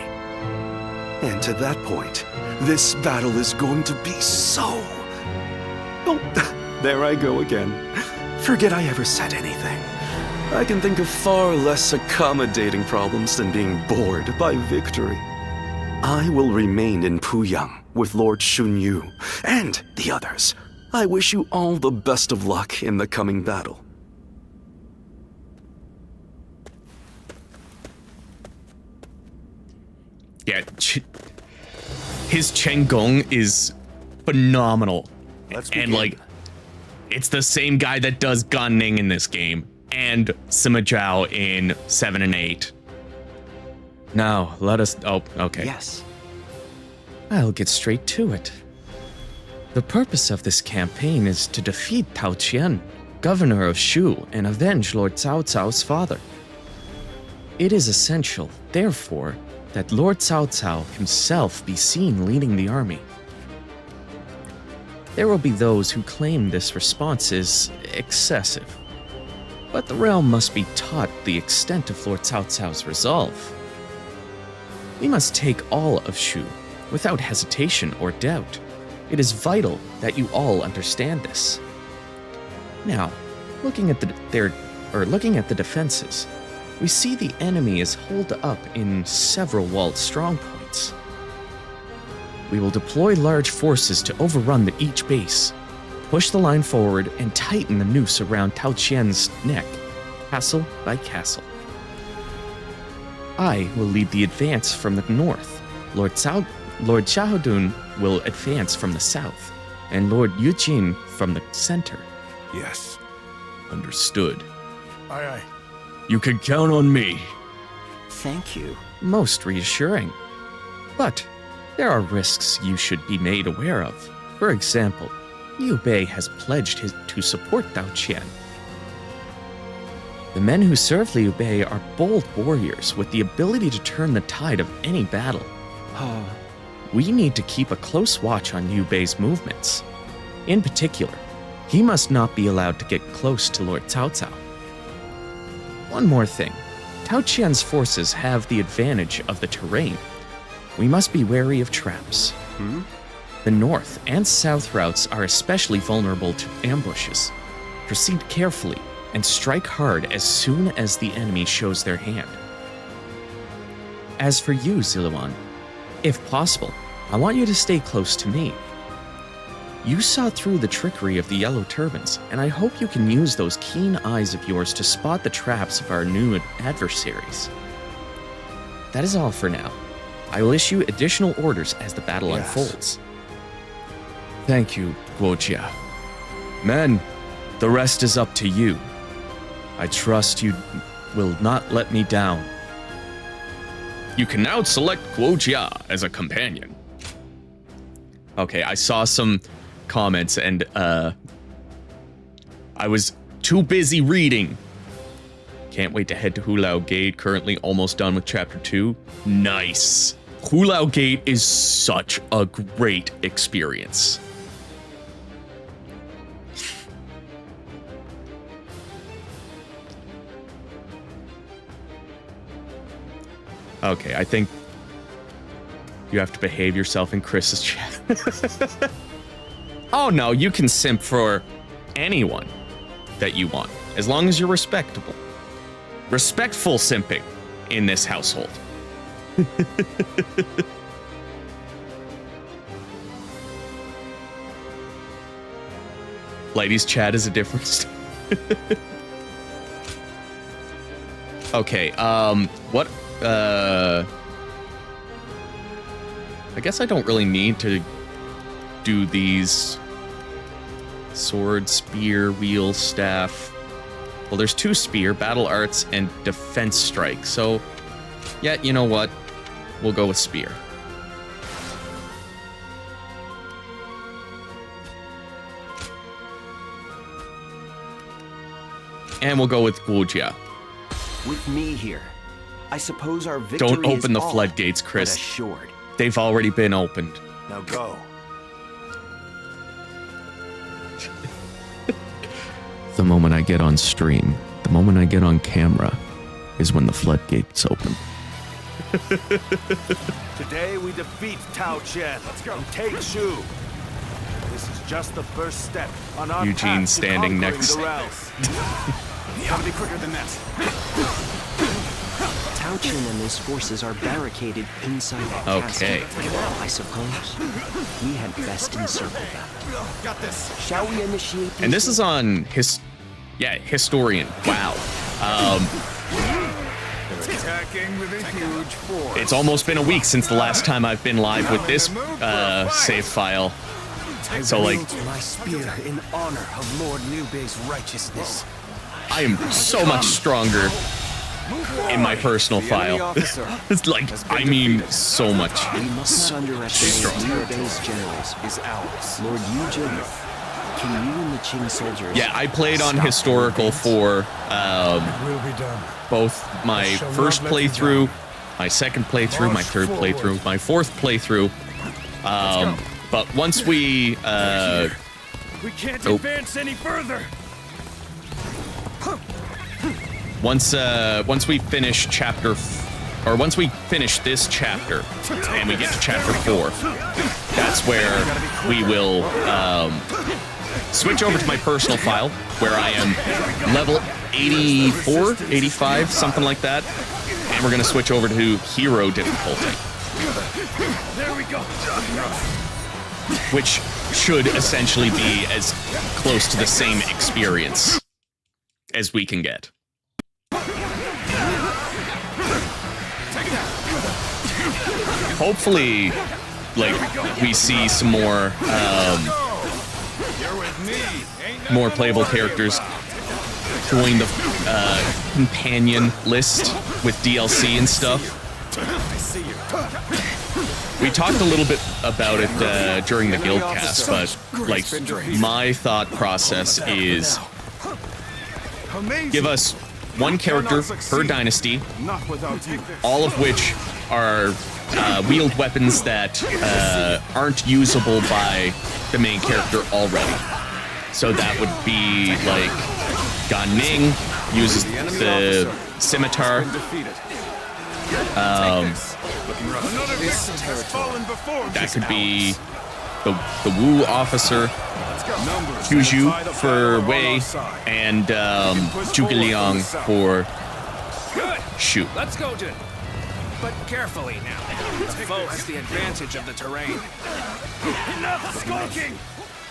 And to that point, this battle is going to be so... Oh, there I go again. Forget I ever said anything. I can think of far less accommodating problems than being bored by victory. I will remain in Puyang with Lord Xunyu and the others. I wish you all the best of luck in the coming battle. Yeah, his Chen Gong is phenomenal. And like, it's the same guy that does Gan Ning in this game and Sima Zhao in 7 and 8. Now, let us... Oh, okay. Yes. I'll get straight to it. The purpose of this campaign is to defeat Tao Qian, governor of Shu, and avenge Lord Cao Cao's father. It is essential, therefore, that Lord Cao Cao himself be seen leading the army. There will be those who claim this response is excessive, but the realm must be taught the extent of Lord Cao Cao's resolve. We must take all of Shu, without hesitation or doubt. It is vital that you all understand this. Now, looking at the defenses, we see the enemy is holed up in several walled strongpoints. We will deploy large forces to overrun each base, push the line forward, and tighten the noose around Tao Qian's neck, castle by castle. I will lead the advance from the north. Lord Xiaodun will advance from the south, and Lord Yujin from the center. Yes. Understood. Aye, aye. You can count on me. Thank you. Most reassuring. But there are risks you should be made aware of. For example, Liu Bei has pledged to support Tao Qian. The men who serve Liu Bei are bold warriors with the ability to turn the tide of any battle. We need to keep a close watch on Liu Bei's movements. In particular, he must not be allowed to get close to Lord Cao Cao. One more thing. Tao Qian's forces have the advantage of the terrain. We must be wary of traps. The north and south routes are especially vulnerable to ambushes. Proceed carefully and strike hard as soon as the enemy shows their hand. As for you, Ziluan, If possible, I want you to stay close to me. You saw through the trickery of the Yellow Turbans, and I hope you can use those keen eyes of yours to spot the traps of our new adversaries. That is all for now. I will issue additional orders as the battle unfolds. Thank you, Guojia. Men, the rest is up to you. I trust you will not let me down. You can now select Guojia as a companion. Okay, I saw some comments and I was too busy reading. Can't wait to head to Hulao Gate, currently almost done with chapter 2. Nice. Hulao Gate is such a great experience. Okay, I think you have to behave yourself in Chris's chat. Oh no, you can simp for anyone that you want, as long as you're respectable. Respectful simping in this household. Ladies' chat is a difference. Okay, what, I guess I don't really need to do these sword, spear, wheel, staff. Well, there's 2 spear, battle arts, and defense strike. So, yeah, you know what? We'll go with spear. And we'll go with Guojia. With me here, I suppose our victory Don't open the all floodgates, Chris. but assured. They've already been opened. Now go. The moment I get on stream, the moment I get on camera, is when the floodgates open. Today we defeat Tao Chen. Let's go. And take Shu. This is just the first step on our Eugene path standing to next. the realms. Gotta be quicker than that. Tao Chen and his forces are barricaded inside that Okay. castle. I suppose we had best encircle them. Got this. Shall we initiate? And this is on Historian. Wow. They're attacking with a huge force. It's almost been a week since the last time I've been live with this save file. So like, my spear in honor of Lord Liu Bei's righteousness. I am so much stronger in my personal file. It's like, I mean, so much. We must not underestimate Liu Bei's generals. Is ours. Lord Yu Jin, can you and the Qing soldiers? Yeah, I played on Historical for both my first playthrough, my second playthrough, my third playthrough, my fourth playthrough. But once we can't advance any further. once we finish once we finish this chapter and we get to chapter 4, that's where we will switch over to my personal file where I am level 84, 85, something like that, and we're gonna switch over to hero difficulty. There we go. Which should essentially be as close to the same experience as we can get. Hopefully, like, we see some more playable characters join the companion list with DLC and stuff. We talked a little bit about it during the Guildcast, but like, my thought process is give us one character per dynasty, all of which are wield weapons that aren't usable by the main character already. So that would be like Gan Ning uses the scimitar. That could be the Wu officer, Juju for Wei, and Zhuge Liang for Shu. Let's go, Jin. But carefully now. The foe has the advantage of the terrain. Enough skulking!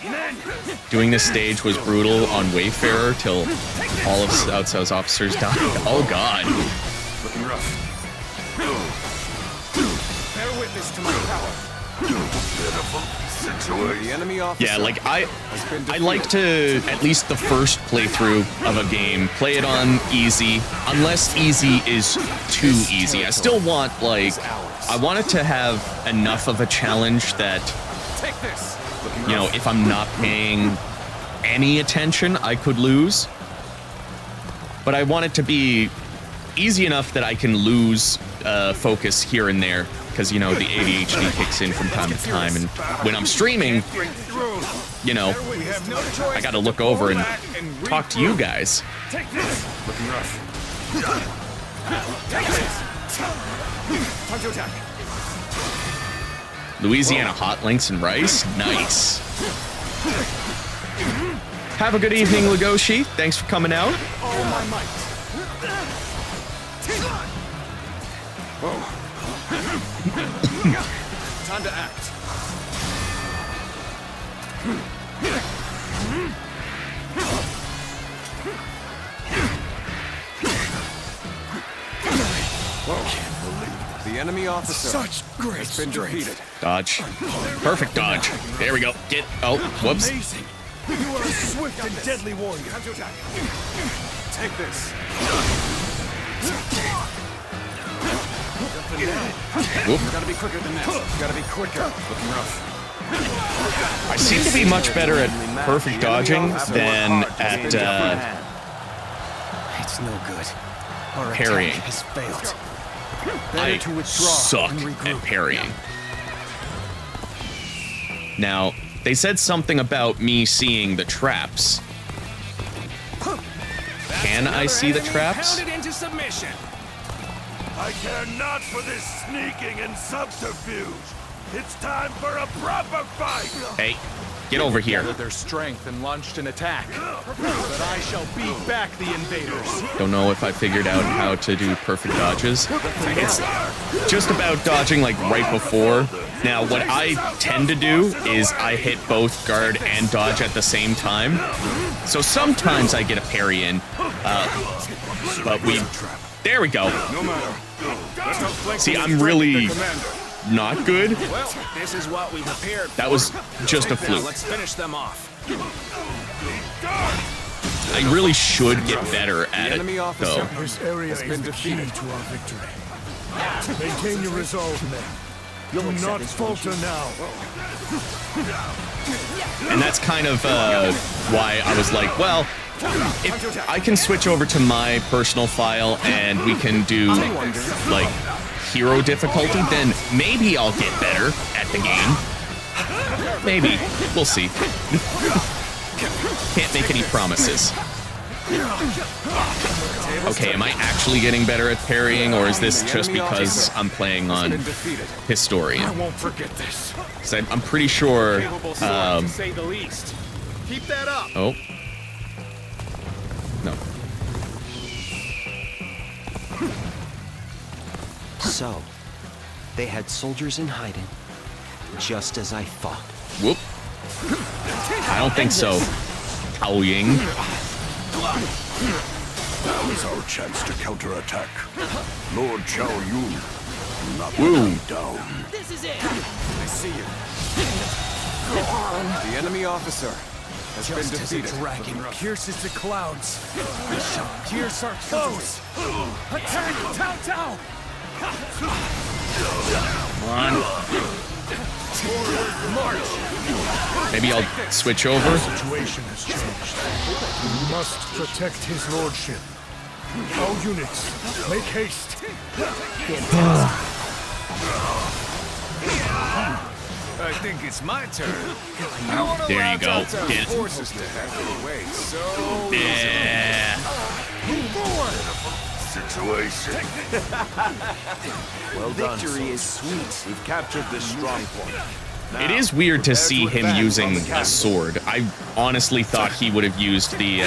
Men! Doing this stage was brutal on Wayfarer till all of South's officers died. Oh god. Looking rough. Bear witness to my power. The enemy officer. Yeah, like I like to, at least the first playthrough of a game, play it on easy, unless easy is too easy. I still want, like, I want it to have enough of a challenge that, Take this. you know, if I'm not paying any attention, I could lose. But I want it to be easy enough that I can lose focus here and there, because, you know, the ADHD kicks in from time to time, and when I'm streaming, you know, I gotta look over and talk to you guys. Take this. Looking rough. Take this. Time to attack. Louisiana hot links and rice? Nice. Have a good evening, Legoshi. Thanks for coming out. All my might. Time to act. The enemy officer Such great has been strength. defeated. Dodge. Perfect dodge. There we go. Get. Oh, whoops. Amazing. You are a swift and deadly warrior. Time to attack. Take this. Whoop. Gotta be quicker than that. Gotta be quicker. Looking rough. I seem to be much better at perfect dodging than at It's no good. Our parrying. attack has failed. I suck at parrying. Now, they said something about me seeing the traps. Can I see the traps? Pounded into submission. I care not for this sneaking and subterfuge. It's time for a proper fight. Hey, get over here. Gathered their strength and launched an attack. But I shall beat back the invaders. Don't know if I figured out how to do perfect dodges. It's just about dodging like right before. Now, what I tend to do is I hit both guard and dodge at the same time. So sometimes I get a parry in, but there we go. No matter. See, I'm really not good. Well, this is what we prepared. That was just a Now, fluke. let's finish them off. I really should get better at it, Enemy officer. though. This area Has been is the key defeated. to our victory. Maintain your resolve, men. Do not falter now. And that's kind of why I was like, well, if I can switch over to my personal file and we can do, like, hero difficulty, then maybe I'll get better at the game. Maybe. We'll see. Can't make any promises. Okay, am I actually getting better at parrying, or is this just because I'm playing on Historian? I won't forget this. 'Cause I'm pretty sure, To say the least. Keep that up. oh. No. So, they had soldiers in hiding, just as I thought. Whoop. I don't think so. Tao Ying. Now is our chance to counterattack. Lord Chao Yun, do not Woo. let me down. This is it. I see you. The enemy officer has been defeated. Dragon pierces the clouds. We shall pierce our foes. Attack Tao Tao! Come on. Maybe I'll switch over. The situation has changed. We must protect his lordship. All units, make haste. I think it's my turn. There you go. Get it. Forces to have their way so Yeah. Situation. Well done. Victory is sweet. We've captured this strong point. It is weird to see him using a sword. I honestly thought he would have used the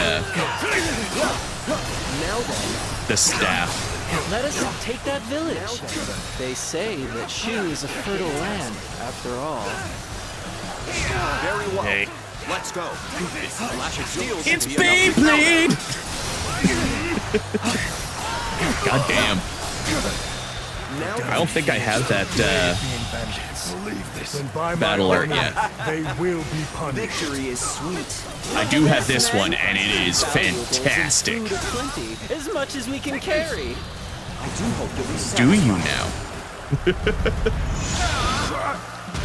staff. Let us take that village. They say that Shu is a fertile land, after all. Very well. Hey. Let's go. It's Beyblade! God damn. I don't think I have that battle art yet. They will be punished. Victory is sweet. I do have this one, and it is fantastic. Food aplenty, as much as we can carry. I do hope you'll be Do you now?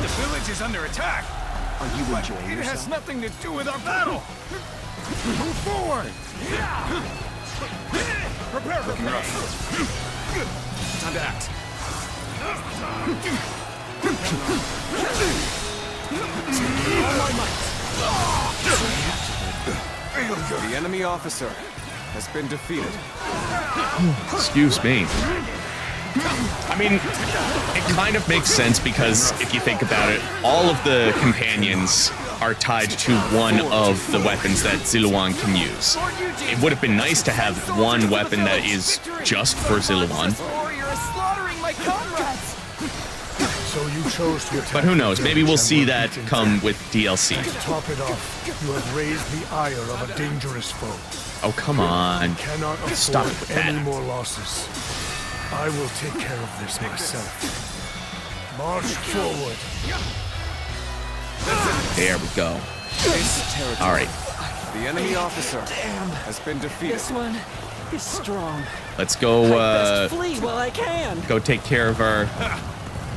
The village is under attack. Are you enjoying It yourself? has nothing to do with our battle. Move forward. Prepare for combat. Time to act. The enemy officer has been defeated. Excuse me. I mean, it kind of makes sense because if you think about it, all of the companions are tied to one of the weapons that Ziluan can use. It would have been nice to have one weapon that is just for Ziluan. So you chose to attack. But who knows? Maybe we'll see that come with DLC. To top it off, you have raised the ire of a dangerous foe. Oh, come on. Cannot afford Stop that. any more losses. I will take care of this myself. March forward. There we go. All right. The enemy officer has been defeated. This one is strong. Let's go, I best flee while I can. go take care of our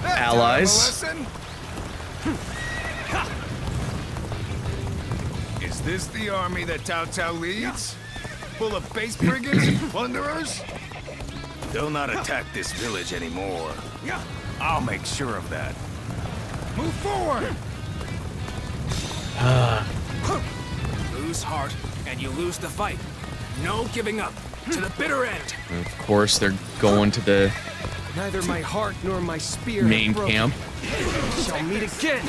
allies. Is this the army that Cao Cao leads? Full of base brigands and plunderers? They'll not attack this village anymore. I'll make sure of that. Move forward! Lose heart, and you lose the fight. No giving up. To the bitter end. Of course, they're going to the Neither my heart nor my spear main have broken. camp. We shall meet again.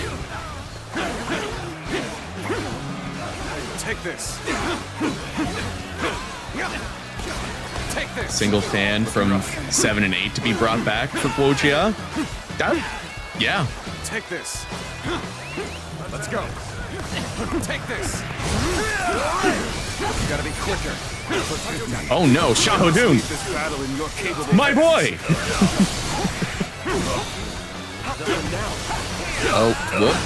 Take this. Take this. Single fan from 7 and 8 to be brought back for Guojia. Yeah. Take this. Let's go. Take this. You gotta be quicker. Oh no, Shahodun! My boy! Oh, whoop.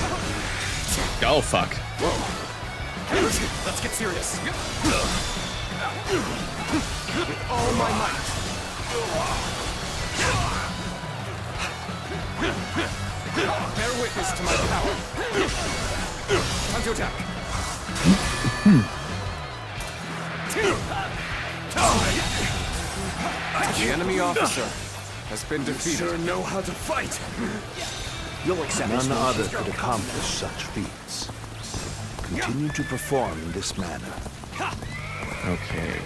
Oh, fuck. Let's get serious. With all my might. Bear witness to my power. Time to attack. The enemy officer has been defeated. Sure know how to fight. You'll accept None other could accomplish such feats. Continue to perform in this manner. Okay.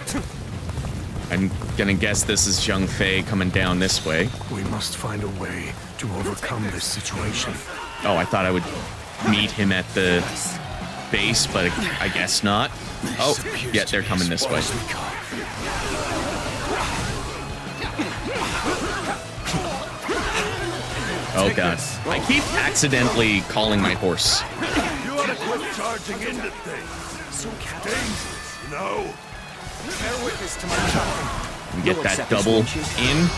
I'm gonna guess this is Zhang Fei coming down this way. We must find a way to overcome this situation. Oh, I thought I would meet him at the base, but I guess not. Oh, yeah, they're coming this way. Oh god. I keep accidentally calling my horse. You ought to quit charging into things. So dangerous, you know? Bear witness to my power. And get that double in.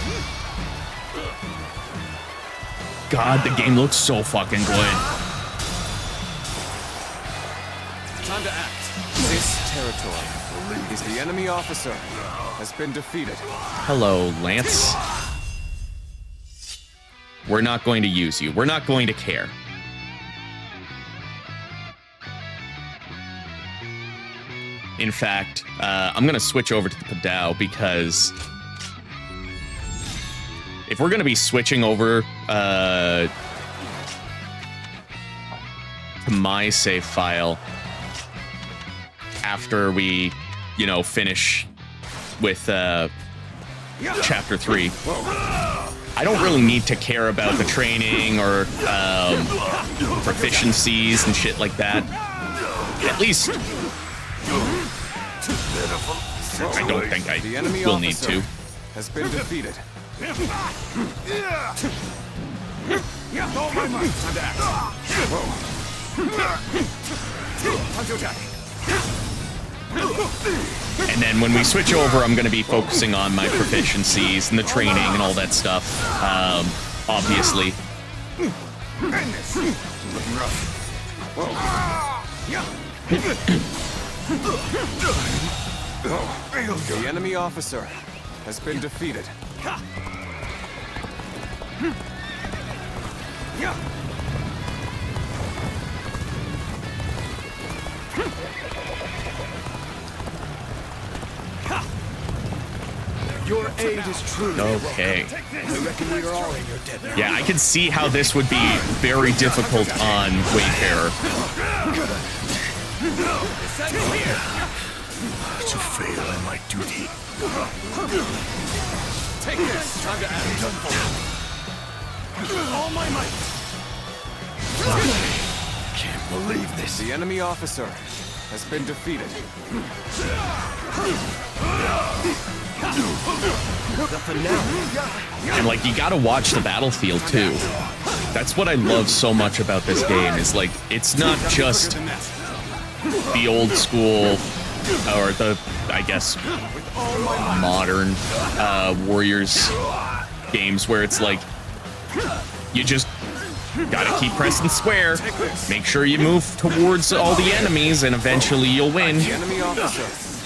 God, the game looks so fucking good. Time to act. This territory is the enemy officer has been defeated. Hello, Lance. We're not going to use you. We're not going to care. In fact, I'm going to switch over to the Padao because if we're going to be switching over to my save file after we, you know, finish with Chapter 3, I don't really need to care about the training or proficiencies and shit like that. At least, I don't think I will need to. has been defeated. All my might. Time to act. Time to attack. And then when we switch over, I'm going to be focusing on my proficiencies and the training and all that stuff. Obviously. Looking rough. The enemy officer has been defeated. Your aid is truly Okay. I reckon we are all in your debt now. Yeah, I can see how this would be very difficult on Wayfarer. To fail in my duty. Take this. Time to act. All my might. Can't believe this. The enemy officer has been defeated. And like, you gotta watch the battlefield too. That's what I love so much about this game, is like, it's not just the old school, or the, I guess, modern Warriors games where it's like, you just gotta keep pressing square, make sure you move towards all the enemies, and eventually you'll win.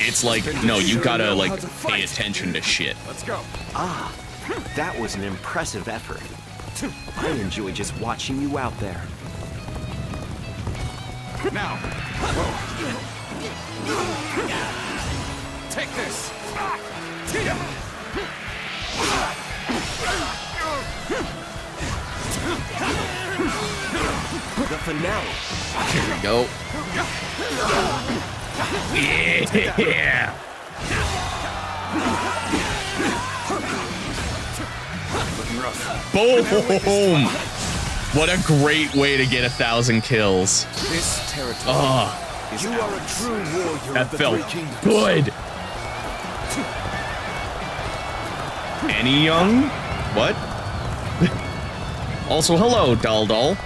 It's like, no, you gotta, like, pay attention to shit. Let's go. Ah, that was an impressive effort. I enjoy just watching you out there. Now. Take this. The finale. Here we go. Yeah. Boom! What a great way to get 1,000 kills. This territory. Oh, You are a true warrior that of the felt Three Kingdoms. good. Any young? What? Also, hello, Daldal.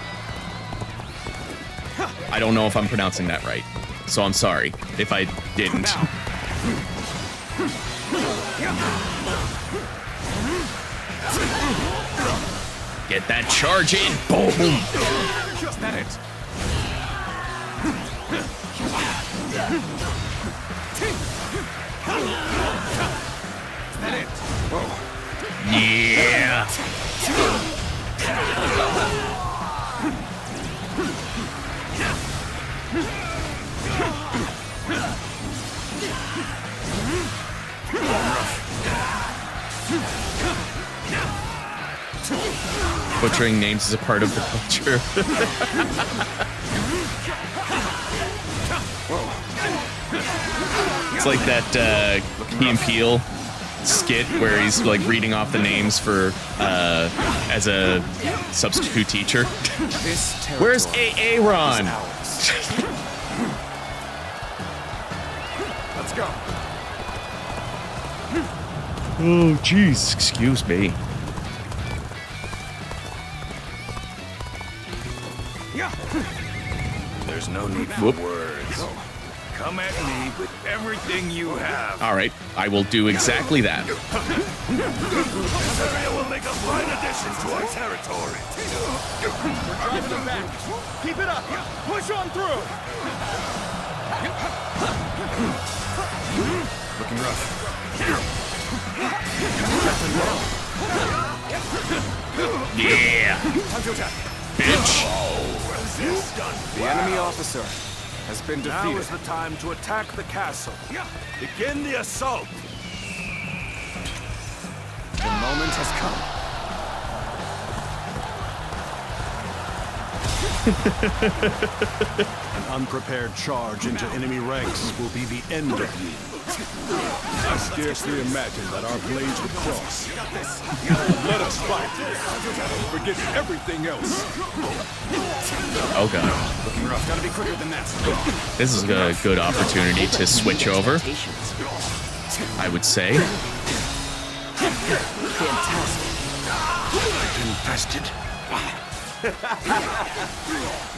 I don't know if I'm pronouncing that right, so I'm sorry if I didn't. Get that charge in. Boom. Is that it? Is that it? Yeah. Butchering names is a part of the culture. It's like that Key and Peele skit where he's like reading off the names for as a substitute teacher. Where's Aaron? Let's go. Oh, jeez, excuse me. There's no need for words. Come at me with everything you have. All right, I will do exactly that. This area will make a fine addition to our territory. We're driving them back. Keep it up. Push on through. Looking rough. Yeah, Time to attack. bitch. The enemy officer has been Now defeated. is the time to attack the castle. Begin the assault. The moment has come. An unprepared charge into enemy ranks will be the end of you. I scarcely imagine that our blades would cross. Let us fight. Forget everything else. Oh god. Looking rough. Gotta be quicker than that. This is a good opportunity to switch over, I would say. Fantastic. Infested.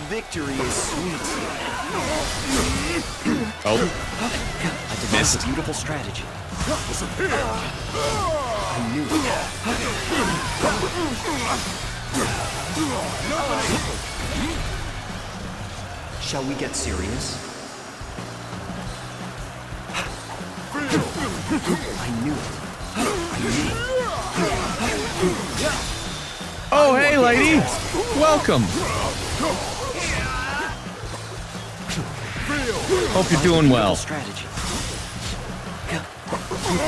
Victory is sweet. Oh. I devised a beautiful strategy. I knew it. Shall we get serious? I knew it. Oh, hey, lady. Welcome. Hope you're doing well. Strategy.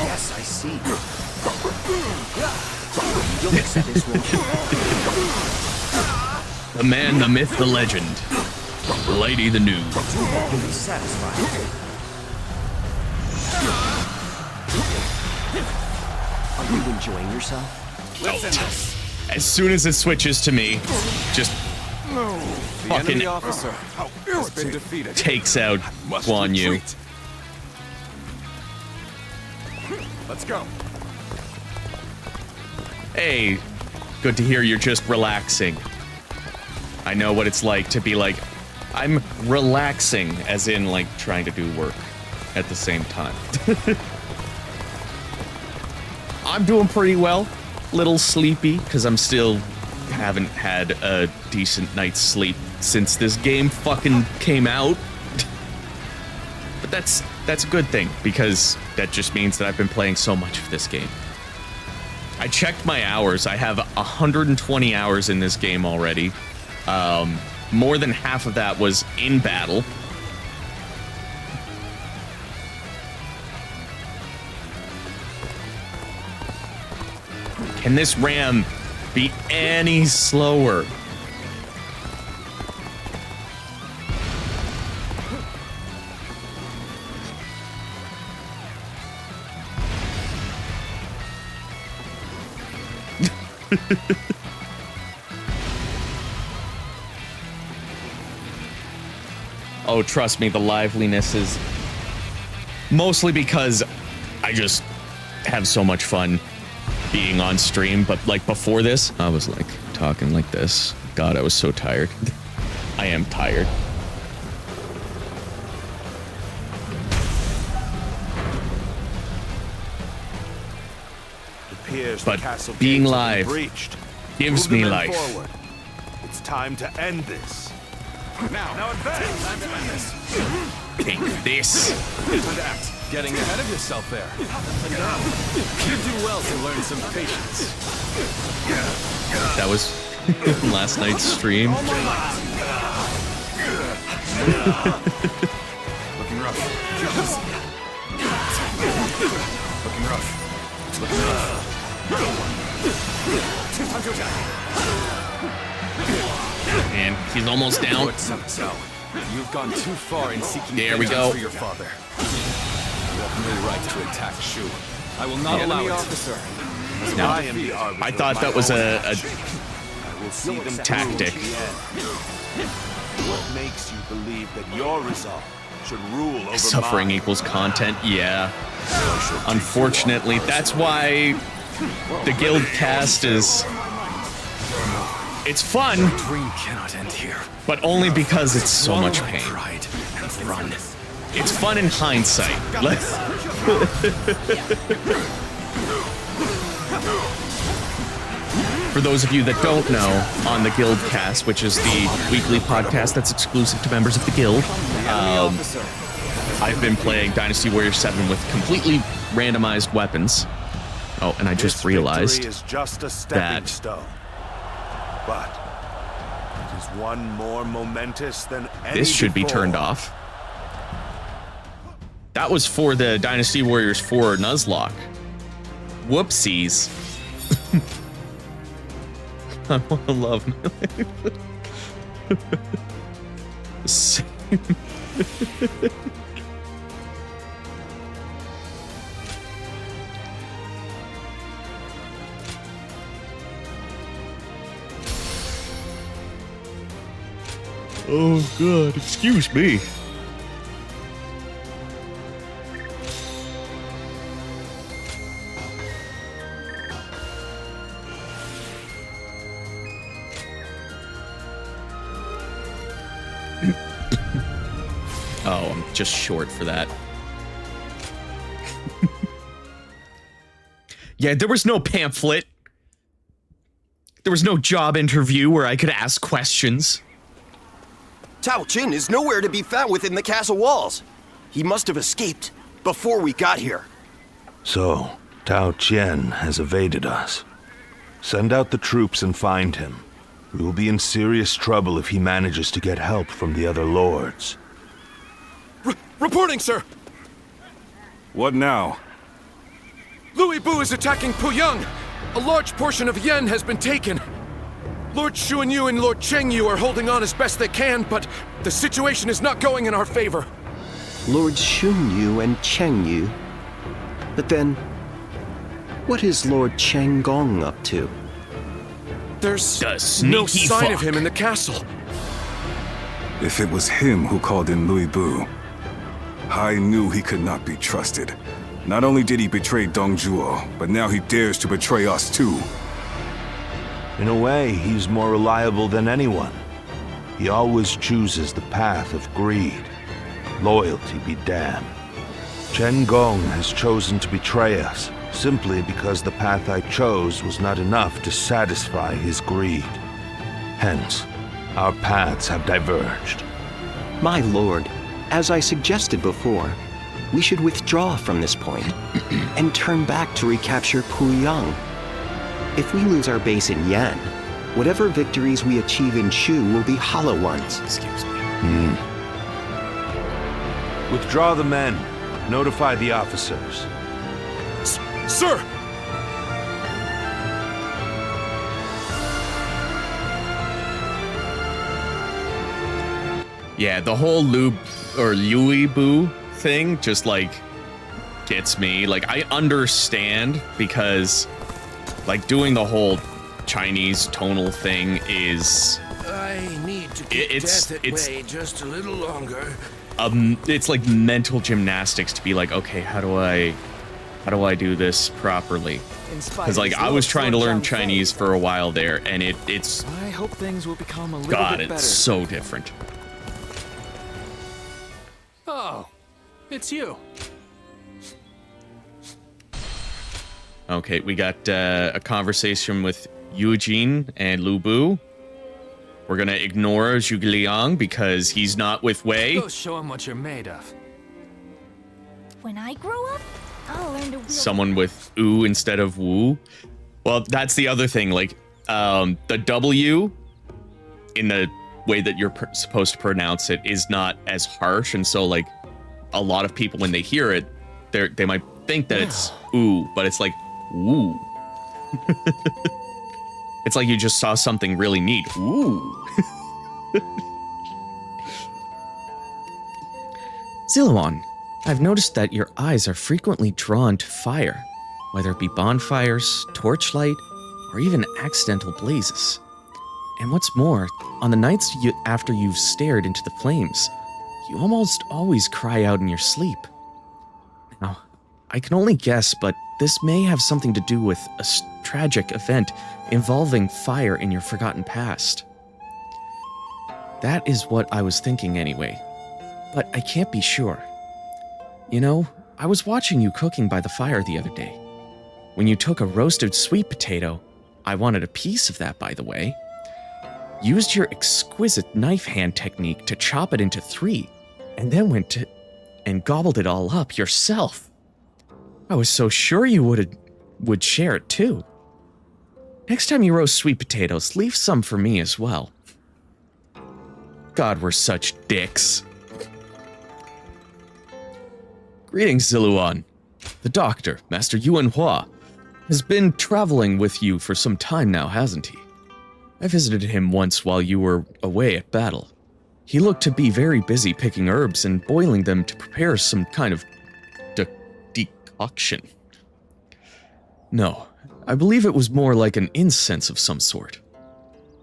Yes, I see. You'll accept this, won't you? The man, the myth, the legend. The lady, the news. You'll be satisfied. Are you enjoying yourself? As soon as it switches to me, just The fucking enemy officer has been defeated. takes out Guan Yu. Let's go. Hey, good to hear you're just relaxing. I know what it's like to be like, I'm relaxing, as in like trying to do work at the same time. I'm doing pretty well. Little sleepy, because I'm still haven't had a decent night's sleep since this game fucking came out. But that's a good thing, because that just means that I've been playing so much of this game. I checked my hours. I have 120 hours in this game already. More than half of that was in battle. Can this ram be any slower? Oh, trust me, the liveliness is mostly because I just have so much fun being on stream. But like before this, I was like talking like this. God, I was so tired. I am tired. But being live gives me life. Forward. It's time to end this. Now advance. Time to end this. Take this. Time to act. Getting ahead of yourself there. You do well to learn some patience. That was last night's stream. Looking rough. Looking rough. Looking rough. Time to attack. And he's almost down. So, you've gone too far in seeking There we vengeance go. for your father. You have no right to attack Shu. I will not allow it. Officer. No, I thought that was a tactic. What makes you believe that your resolve should rule over Suffering mine? equals content, yeah. Unfortunately, that's why the guild cast is... It's fun, Dream cannot end here. but only because it's so much pain. Pride and run. It's fun in hindsight. For those of you that don't know, on the Guildcast, which is the weekly podcast that's exclusive to members of the guild, I've been playing Dynasty Warriors 7 with completely randomized weapons. Oh, and I just realized Victory is just a stepping that stone. But it is one more momentous than any this should be before. turned off. That was for the Dynasty Warriors 4 Nuzlocke. Whoopsies. I want to love my life. Same. Oh God, excuse me. Oh, I'm just short for that. Yeah, there was no pamphlet. There was no job interview where I could ask questions. Tao Jin is nowhere to be found within the castle walls. He must have escaped before we got here. So, Tao Qian has evaded us. Send out the troops and find him. We will be in serious trouble if he manages to get help from the other lords. Reporting, sir! What now? Louis Bu is attacking Puyang! A large portion of Yen has been taken. Lord Xuanyu and Lord Chengyu are holding on as best they can, but the situation is not going in our favor. Lord Xunyu and Chengyu? But then, what is Lord Chenggong up to? There's no sign of him in the castle. If it was him who called in Louis Bu, I knew he could not be trusted. Not only did he betray Dongzhuo, but now he dares to betray us too. In a way, he's more reliable than anyone. He always chooses the path of greed. Loyalty be damned. Chen Gong has chosen to betray us, simply because the path I chose was not enough to satisfy his greed. Hence, our paths have diverged. My lord, as I suggested before, we should withdraw from this point and turn back to recapture Puyang. If we lose our base in Yan, whatever victories we achieve in Shu will be hollow ones. Excuse me. Withdraw the men. Notify the officers. Sir! Yeah, the whole Louis Bu thing just like gets me. Like, I understand because like doing the whole Chinese tonal thing is I need to keep death at bay just a little longer. It's like mental gymnastics to be like, okay, how do I do this properly? Because like I was trying to learn Chinese for a while there, and it's I hope things will become a little God, bit better. it's so different. Oh, it's you. Okay, we got a conversation with Eugene and Lu Bu. We're gonna ignore Zhuge Liang because he's not with Wei. Go show him what you're made of. When I grow up, I'll learn to wield... Someone with U instead of Wu. Well, that's the other thing. Like, the W in the way that you're supposed to pronounce it is not as harsh, and so like a lot of people when they hear it, they might think that it's ooh, but it's like woo. It's like you just saw something really neat. Ooh. Ziluan, I've noticed that your eyes are frequently drawn to fire, whether it be bonfires, torchlight, or even accidental blazes. And what's more, on the nights after you've stared into the flames, you almost always cry out in your sleep. Now, I can only guess, but this may have something to do with a tragic event involving fire in your forgotten past. That is what I was thinking anyway, but I can't be sure. You know, I was watching you cooking by the fire the other day. When you took a roasted sweet potato, I wanted a piece of that, by the way. Used your exquisite knife hand technique to chop it into 3, and then went to and gobbled it all up yourself. I was so sure you would share it too. Next time you roast sweet potatoes, leave some for me as well. God, we're such dicks. Greetings, Ziluan. The doctor, Master Yuan Hua, has been traveling with you for some time now, hasn't he? I visited him once while you were away at battle. He looked to be very busy picking herbs and boiling them to prepare some kind of decoction. No, I believe it was more like an incense of some sort.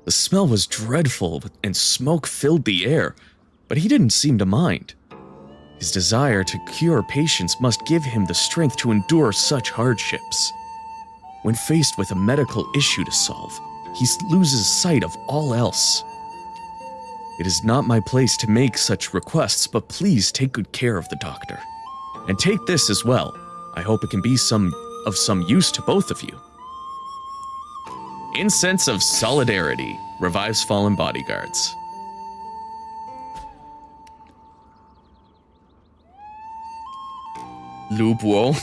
The smell was dreadful and smoke filled the air, but he didn't seem to mind. His desire to cure patients must give him the strength to endure such hardships. When faced with a medical issue to solve, he loses sight of all else. It is not my place to make such requests, but please take good care of the doctor. And take this as well. I hope it can be of some use to both of you. Incense of Solidarity revives fallen bodyguards. Lupo.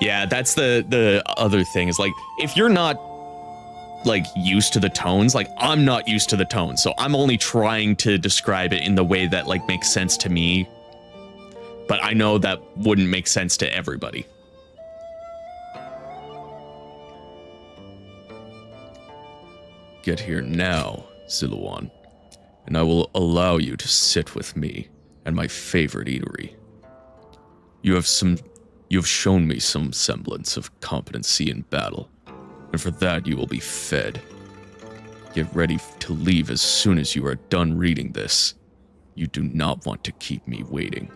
Yeah, that's the other thing is like, if you're not like used to the tones, like I'm not used to the tones, so I'm only trying to describe it in the way that like makes sense to me, but I know that wouldn't make sense to everybody. Get here now, Siluan, and I will allow you to sit with me at my favorite eatery. You have shown me some semblance of competency in battle, and for that you will be fed. Get ready to leave as soon as you are done reading this. You do not want to keep me waiting.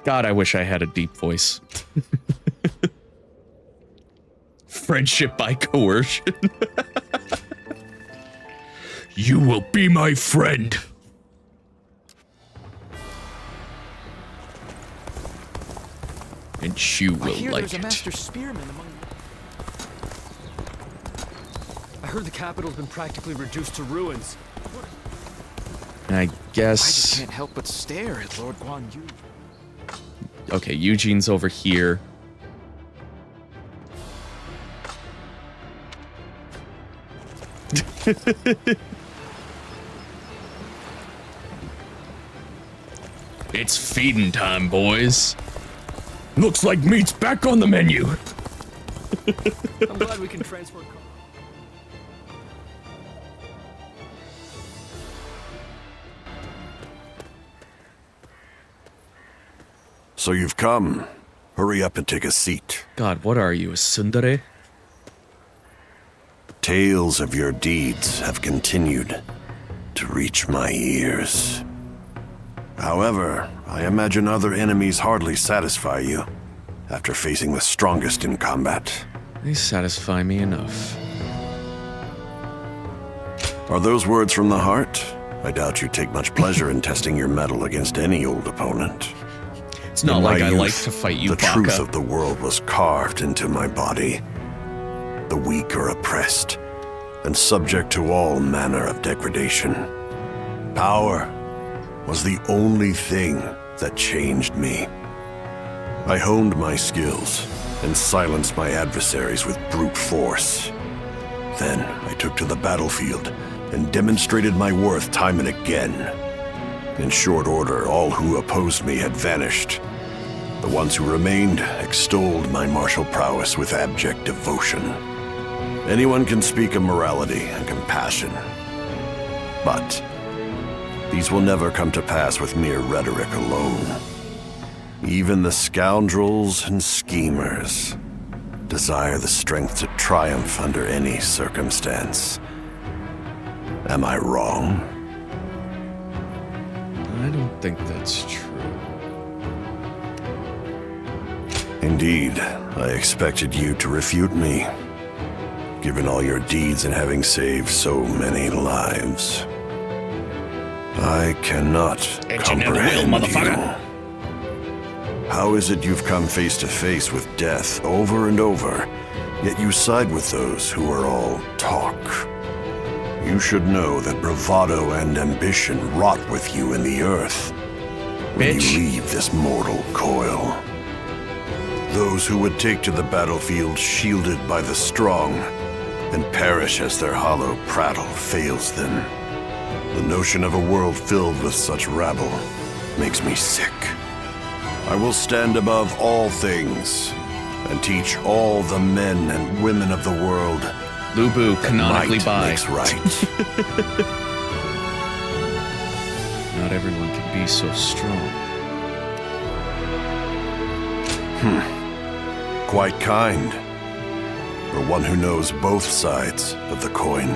God, I wish I had a deep voice. Friendship by coercion. You will be my friend. And you will like there's a master spearman among them. I heard the capital's been practically reduced to ruins. I I guess... just can't help but stare at Lord Guan Yu. Okay, Eugene's over here. It's feeding time, boys. Looks like meat's back on the menu. I'm glad we can transfer. So you've come. Hurry up and take a seat. God, what are you, a tsundere? Tales of your deeds have continued to reach my ears. However, I imagine other enemies hardly satisfy you after facing the strongest in combat. They satisfy me enough. Are those words from the heart? I doubt you take much pleasure in testing your mettle against any old opponent. It's not like I like to fight you, The Baka. truth of the world was carved into my body. The weak are oppressed and subject to all manner of degradation. Power was the only thing that changed me. I honed my skills and silenced my adversaries with brute force. Then I took to the battlefield and demonstrated my worth time and again. In short order, all who opposed me had vanished. The ones who remained extolled my martial prowess with abject devotion. Anyone can speak of morality and compassion, but these will never come to pass with mere rhetoric alone. Even the scoundrels and schemers desire the strength to triumph under any circumstance. Am I wrong? I don't think that's true. Indeed, I expected you to refute me, given all your deeds and having saved so many lives. I cannot comprehend you. How is it you've come face to face with death over and over, yet you side with those who are all talk? You should know that bravado and ambition rot with you in the earth when you leave this mortal coil. Those who would take to the battlefield shielded by the strong and perish as their hollow prattle fails them. The notion of a world filled with such rabble makes me sick. I will stand above all things and teach all the men and women of the world Lubu canonically might by. makes right. Not everyone can be so strong. Quite kind. For one who knows both sides of the coin.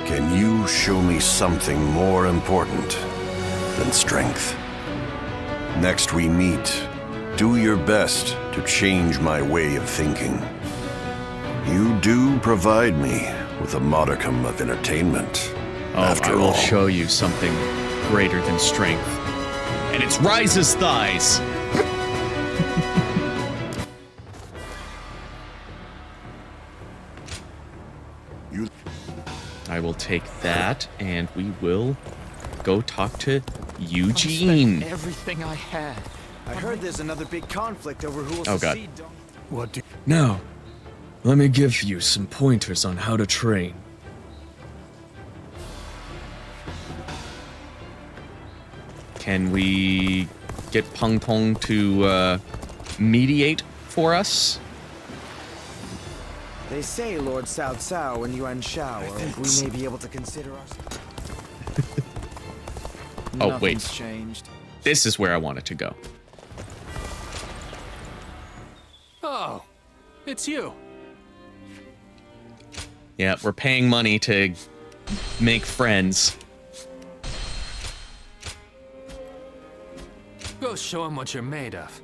Can you show me something more important than strength? Next we meet, do your best to change my way of thinking. You do provide me with a modicum of entertainment. Oh, After I will all. show you something greater than strength. And it's Rise's thighs. I will take that, and we will go talk to Eugene. Everything I had. I heard there's another big conflict over who will Oh, God. succeed. What do Now, let me give you some pointers on how to train. Can we get Peng Tong to mediate for us? They say Lord Cao Cao and Yuan Shao, or we may be able to consider us. Oh, wait. Nothing's changed. This is where I wanted to go. Oh, it's you. Yeah, we're paying money to make friends. Go show him what you're made of.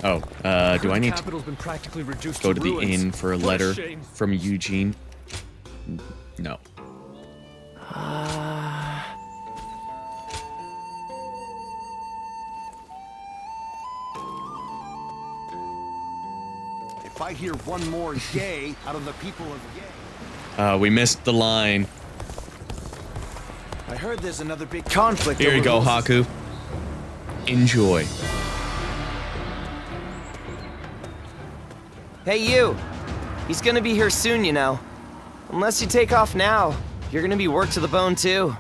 Oh, do I need to capital's been practically reduced go to the ruins. inn for a What letter shame. from Eugene? No. If I hear one more yay out of the people of yay. We missed the line. I heard there's another big conflict. Here you over go, who will Haku. Enjoy. Hey, you! He's gonna be here soon, you know. Unless you take off now, you're gonna be worked to the bone, too.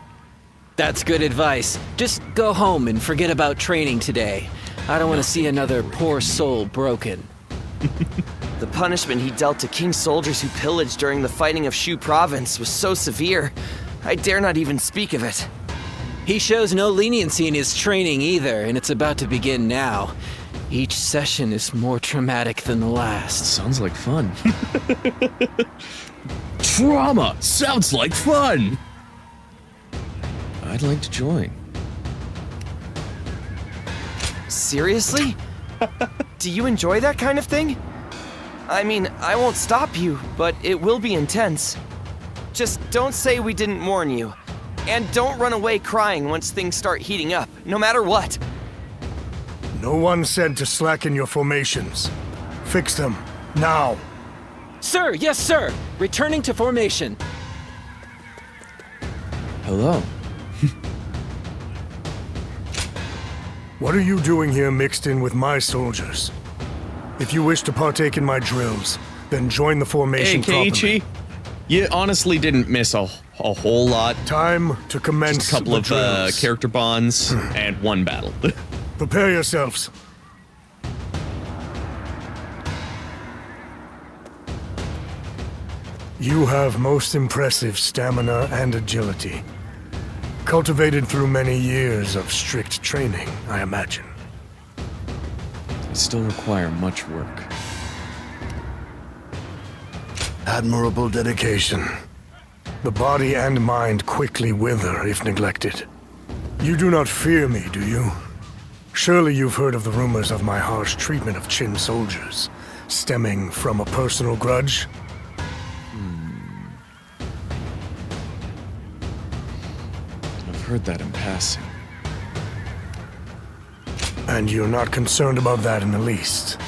That's good advice. Just go home and forget about training today. I don't want to see another poor soul broken. The punishment he dealt to King's soldiers who pillaged during the fighting of Shu Province was so severe, I dare not even speak of it. He shows no leniency in his training either, and it's about to begin now. Each session is more traumatic than the last. Sounds like fun. Trauma! Sounds like fun! I'd like to join. Seriously? Do you enjoy that kind of thing? I mean, I won't stop you, but it will be intense. Just don't say we didn't warn you. And don't run away crying once things start heating up, no matter what. No one said to slacken your formations. Fix them, now. Sir, yes, sir! Returning to formation. Hello. What are you doing here mixed in with my soldiers? If you wish to partake in my drills, then join the formation Hey, properly. Keiichi. You honestly didn't miss a whole lot. Time to commence Just a couple the of drills. character bonds and one battle. Prepare yourselves. You have most impressive stamina and agility. Cultivated through many years of strict training, I imagine. I still require much work. Admirable dedication. The body and mind quickly wither if neglected. You do not fear me, do you? Surely you've heard of the rumors of my harsh treatment of Qin soldiers, stemming from a personal grudge? I've heard that in passing. And you're not concerned about that in the least.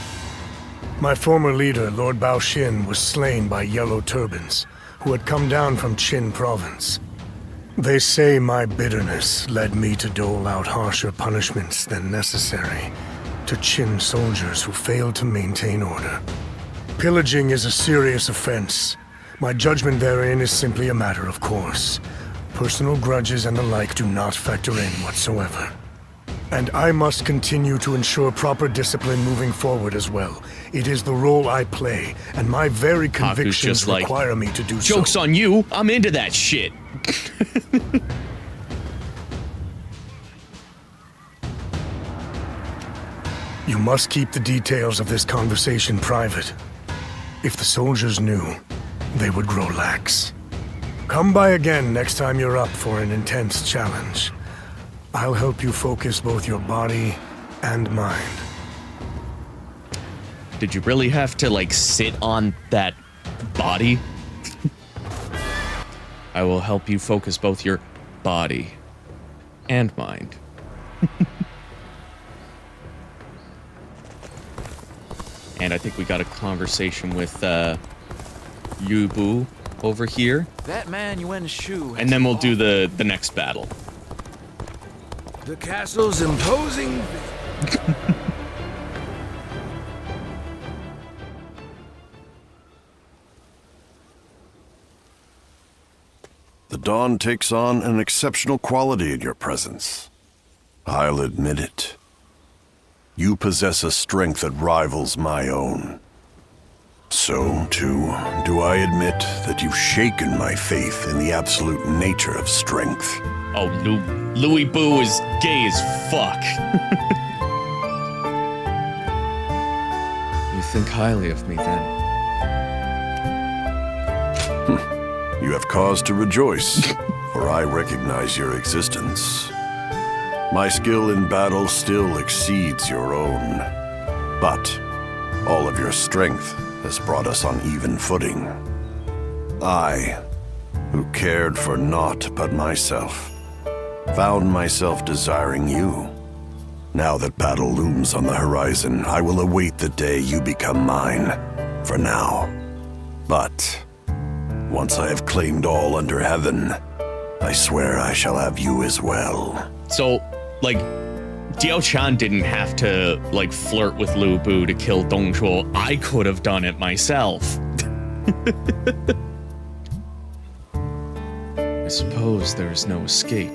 My former leader, Lord Bao Xin, was slain by Yellow Turbans, who had come down from Qin province. They say my bitterness led me to dole out harsher punishments than necessary to Qin soldiers who failed to maintain order. Pillaging is a serious offense. My judgment therein is simply a matter of course. Personal grudges and the like do not factor in whatsoever. And I must continue to ensure proper discipline moving forward as well. It is the role I play, and my very convictions just like, require me to do so. Joke's on you, I'm into that shit. You must keep the details of this conversation private. If the soldiers knew, they would grow lax. Come by again next time you're up for an intense challenge. I'll help you focus both your body and mind. Did you really have to, like, sit on that body? I will help you focus both your body and mind. And I think we got a conversation with Yubu over here. That man Yuan Shu. And then we'll do the next battle. The castle's imposing. The dawn takes on an exceptional quality in your presence. I'll admit it. You possess a strength that rivals my own. So, too, do I admit that you've shaken my faith in the absolute nature of strength. Oh, Louis Boo is gay as fuck. You think highly of me, then? You have cause to rejoice, for I recognize your existence. My skill in battle still exceeds your own, but all of your strength has brought us on even footing. I, who cared for naught but myself, found myself desiring you. Now that battle looms on the horizon, I will await the day you become mine, for now. But once I have claimed all under heaven, I swear I shall have you as well. So, like, Diao Chan didn't have to, like, flirt with Lu Bu to kill Dong Zhuo. I could have done it myself. I suppose there is no escape.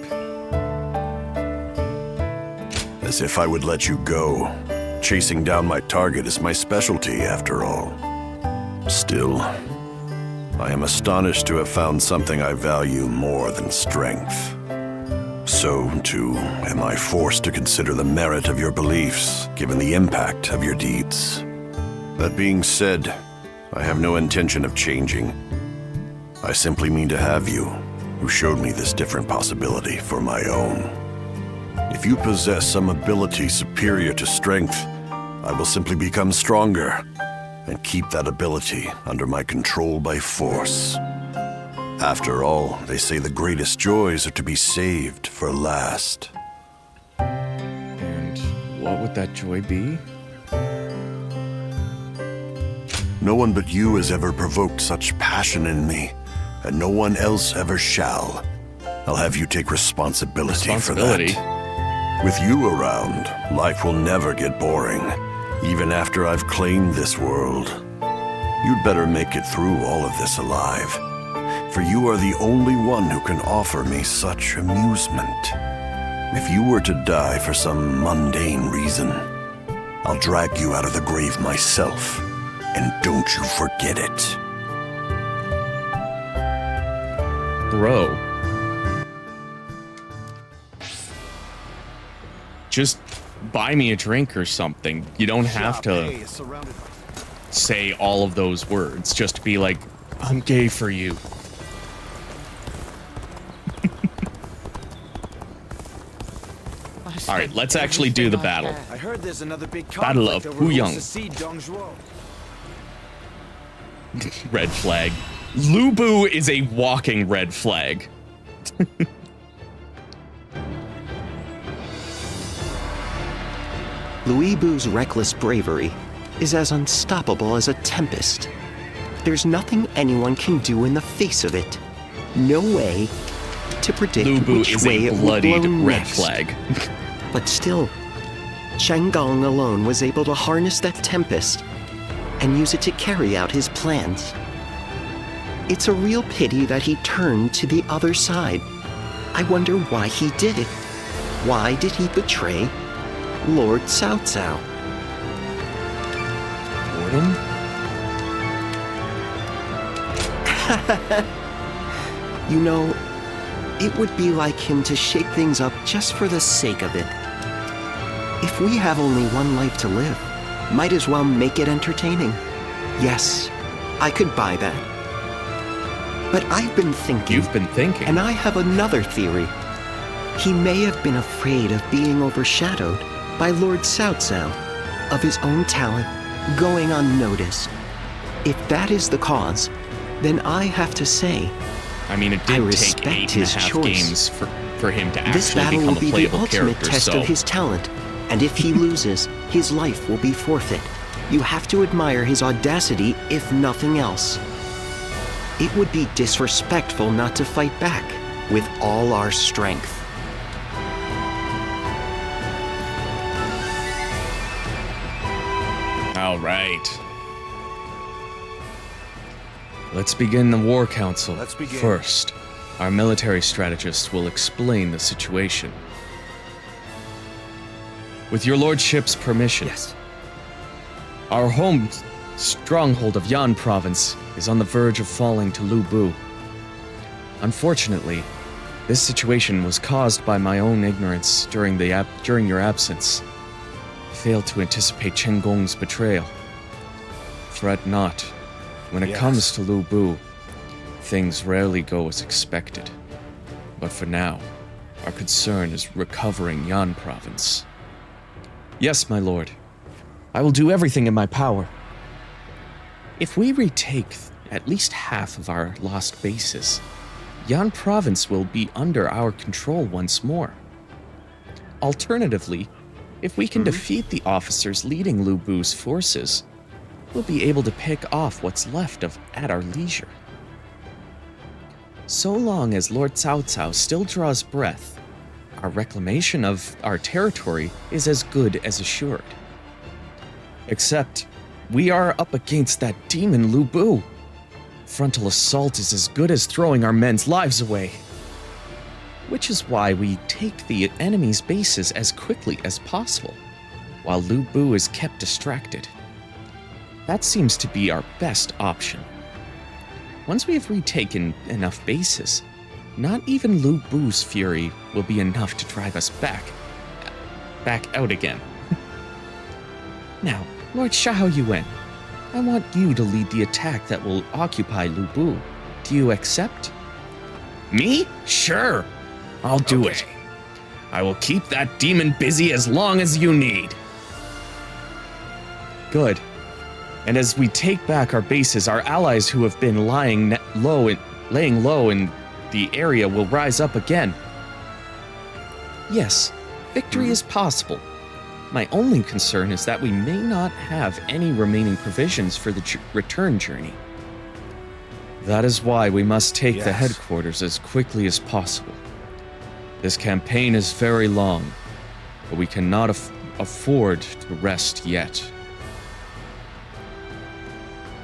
As if I would let you go. Chasing down my target is my specialty, after all. Still, I am astonished to have found something I value more than strength. So, too, am I forced to consider the merit of your beliefs, given the impact of your deeds. That being said, I have no intention of changing. I simply mean to have you, who showed me this different possibility, for my own. If you possess some ability superior to strength, I will simply become stronger, and keep that ability under my control by force. After all, they say the greatest joys are to be saved for last. And what would that joy be? No one but you has ever provoked such passion in me, and no one else ever shall. I'll have you take responsibility for that. With you around, life will never get boring, even after I've claimed this world. You'd better make it through all of this alive, for you are the only one who can offer me such amusement. If you were to die for some mundane reason, I'll drag you out of the grave myself, and don't you forget it. Bro. Just buy me a drink or something. You don't have to say all of those words. Just be like, I'm gay for you. All right, let's actually do the battle. I heard there's another big Battle of conflict over who Puyang. will secede Dong Zhuo. Red flag. Lu Bu is a walking red flag. Louis Bu's reckless bravery is as unstoppable as a tempest. There's nothing anyone can do in the face of it. No way to predict Lu Bu which is way a it will bloodied blow red next. flag. But still, Cheng Gong alone was able to harness that tempest and use it to carry out his plans. It's a real pity that he turned to the other side. I wonder why he did it. Why did he betray Lord Cao Cao? Boredom? You know, it would be like him to shake things up just for the sake of it. If we have only one life to live, might as well make it entertaining. Yes, I could buy that. But I've been thinking. You've been thinking. And I have another theory. He may have been afraid of being overshadowed by Lord Cao Cao, of his own talent going unnoticed. If that is the cause, then I have to say, I mean, it I did take respect 8.5 his choice. games for him to This actually battle become will a be the playable ultimate character. test So of his talent, and if he loses, his life will be forfeit. You have to admire his audacity, if nothing else. It would be disrespectful not to fight back with all our strength. all right. Let's begin the War Council. Let's begin. First, our military strategist will explain the situation. With your lordship's permission. Yes. Our home stronghold of Yan province is on the verge of falling to Lu Bu. Unfortunately, this situation was caused by my own ignorance during your absence. I failed to anticipate Chen Gong's betrayal. Fret not. When it comes to Lu Bu, things rarely go as expected. But for now, our concern is recovering Yan province. Yes, my lord. I will do everything in my power. If we retake at least half of our lost bases, Yan province will be under our control once more. Alternatively, if we can defeat the officers leading Lu Bu's forces, we'll be able to pick off what's left at our leisure. So long as Lord Cao Cao still draws breath, our reclamation of our territory is as good as assured. Except, we are up against that demon Lu Bu. Frontal assault is as good as throwing our men's lives away. Which is why we take the enemy's bases as quickly as possible, while Lu Bu is kept distracted. That seems to be our best option. Once we have retaken enough bases, not even Lu Bu's fury will be enough to drive us back out again. Now, Lord Xiahou Yuan, I want you to lead the attack that will occupy Lu Bu. Do you accept? Me? Sure. I'll do it. I will keep that demon busy as long as you need. Good. And as we take back our bases, our allies who have been laying low in the area will rise up again. Yes, victory is possible. My only concern is that we may not have any remaining provisions for the return journey. That is why we must take the headquarters as quickly as possible. This campaign is very long, but we cannot afford to rest yet.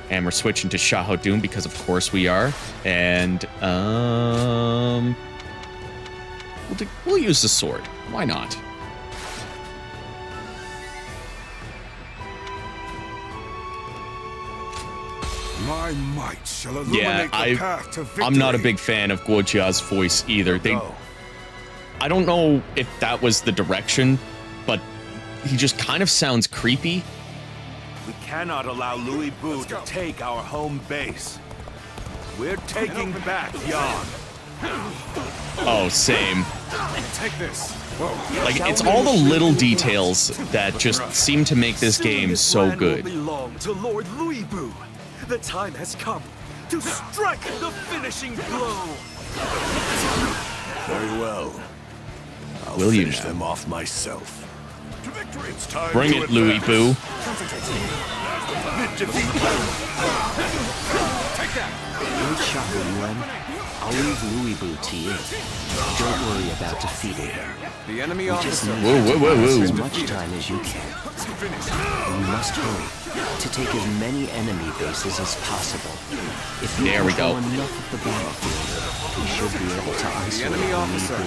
And we're switching to Xiahou Dun because of course we are. And we'll use the sword. Why not? My might shall illuminate the path to victory. I'm not a big fan of Guojia's voice either. I don't know if that was the direction, but he just kind of sounds creepy. We cannot allow Louis Bu to take our home base. We're taking back Yan. Oh, same. Take this. Like, it's all the little details that just seem to make this game so good. Belong to Lord Louis Bu. The time has come to strike the finishing blow. Very well. I'll Will you finish now? them off myself. To victory. It's time Bring to it, Louis Bu. Lord Xiahou Yuan, I'll leave Louis Bu to you. Don't worry about defeating him. The enemy We just officer. need you to Whoa. pass as much time as you can. And you must hurry to take as many enemy bases as possible. If you There we go. control enough of the battlefield, we should be able to The isolate enemy Louis officer Bu.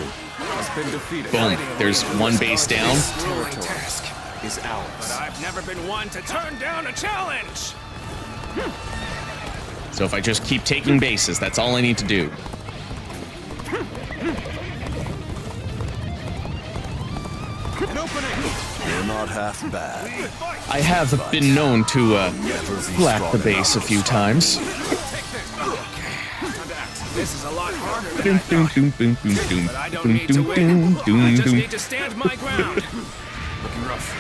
has been defeated. Boom. There's one base down. Task is ours. But I've never been one to turn down a challenge. So if I just keep taking bases, that's all I need to do. An opening. You're not half bad. I have been known to black the base a few times. This is a lot harder than Doom, I doom, thought. doom, boom, boom, doom. But I don't Doom, need to doom, win. doom, I doom, just doom. need to stand my ground. Looking rough.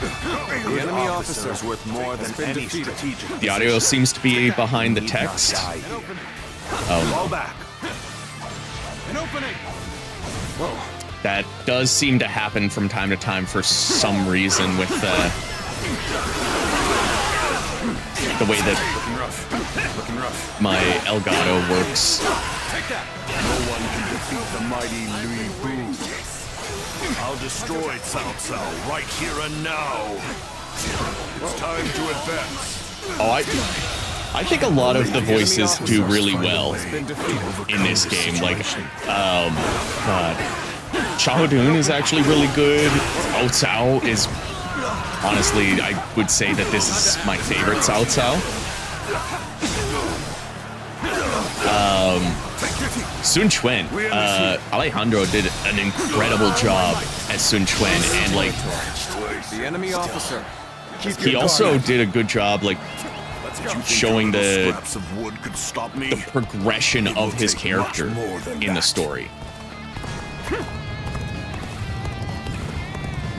The enemy officer is worth more than any strategic. The audio seems to be behind the text. Fall back. An opening. That does seem to happen from time to time for some reason with the way that my Elgato works. No one can defeat the mighty Louis Boo. I'll destroy Cao Cao right here and now. It's time to advance. Oh, I think a lot of the voices do really well in this game. Like, Charlottetown is actually really good. Cao Cao is, honestly, I would say that this is my favorite Cao Cao. Sun Quan, Alejandro did an incredible job as Sun Quan, and like, The enemy officer. he also did a good job, like, showing the progression of his character in the story.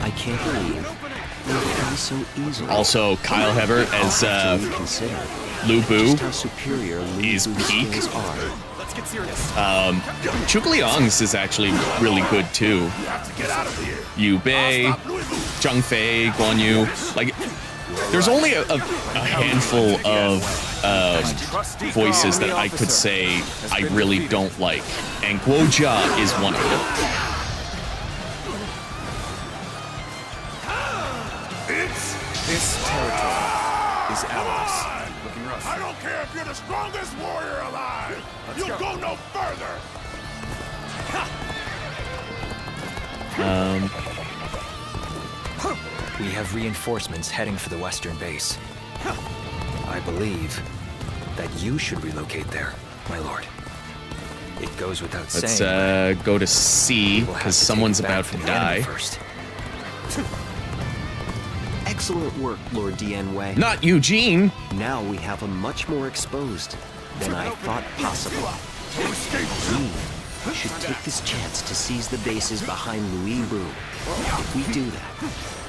I can't believe it comes so easily. Also, Kyle Hebert as Lu Bu is peak. Zhuge Liang's is actually really good too. Yu Bei, Zhang Fei, Guan Yu. Like, there's only a handful of voices that I could say I really don't like, and Guo Jia is one of them. This territory is ours. Looking rough. I don't care if you're the strongest warrior alive. You'll go no further. We have reinforcements heading for the western base. I believe that you should relocate there, my lord. It goes without Let's saying. go to C, because someone's about to die. First. Excellent work, Lord Dianwei. Not Eugene! Now we have a much more exposed than I thought possible. We should take this chance to seize the bases behind Louis Wu. If we do that,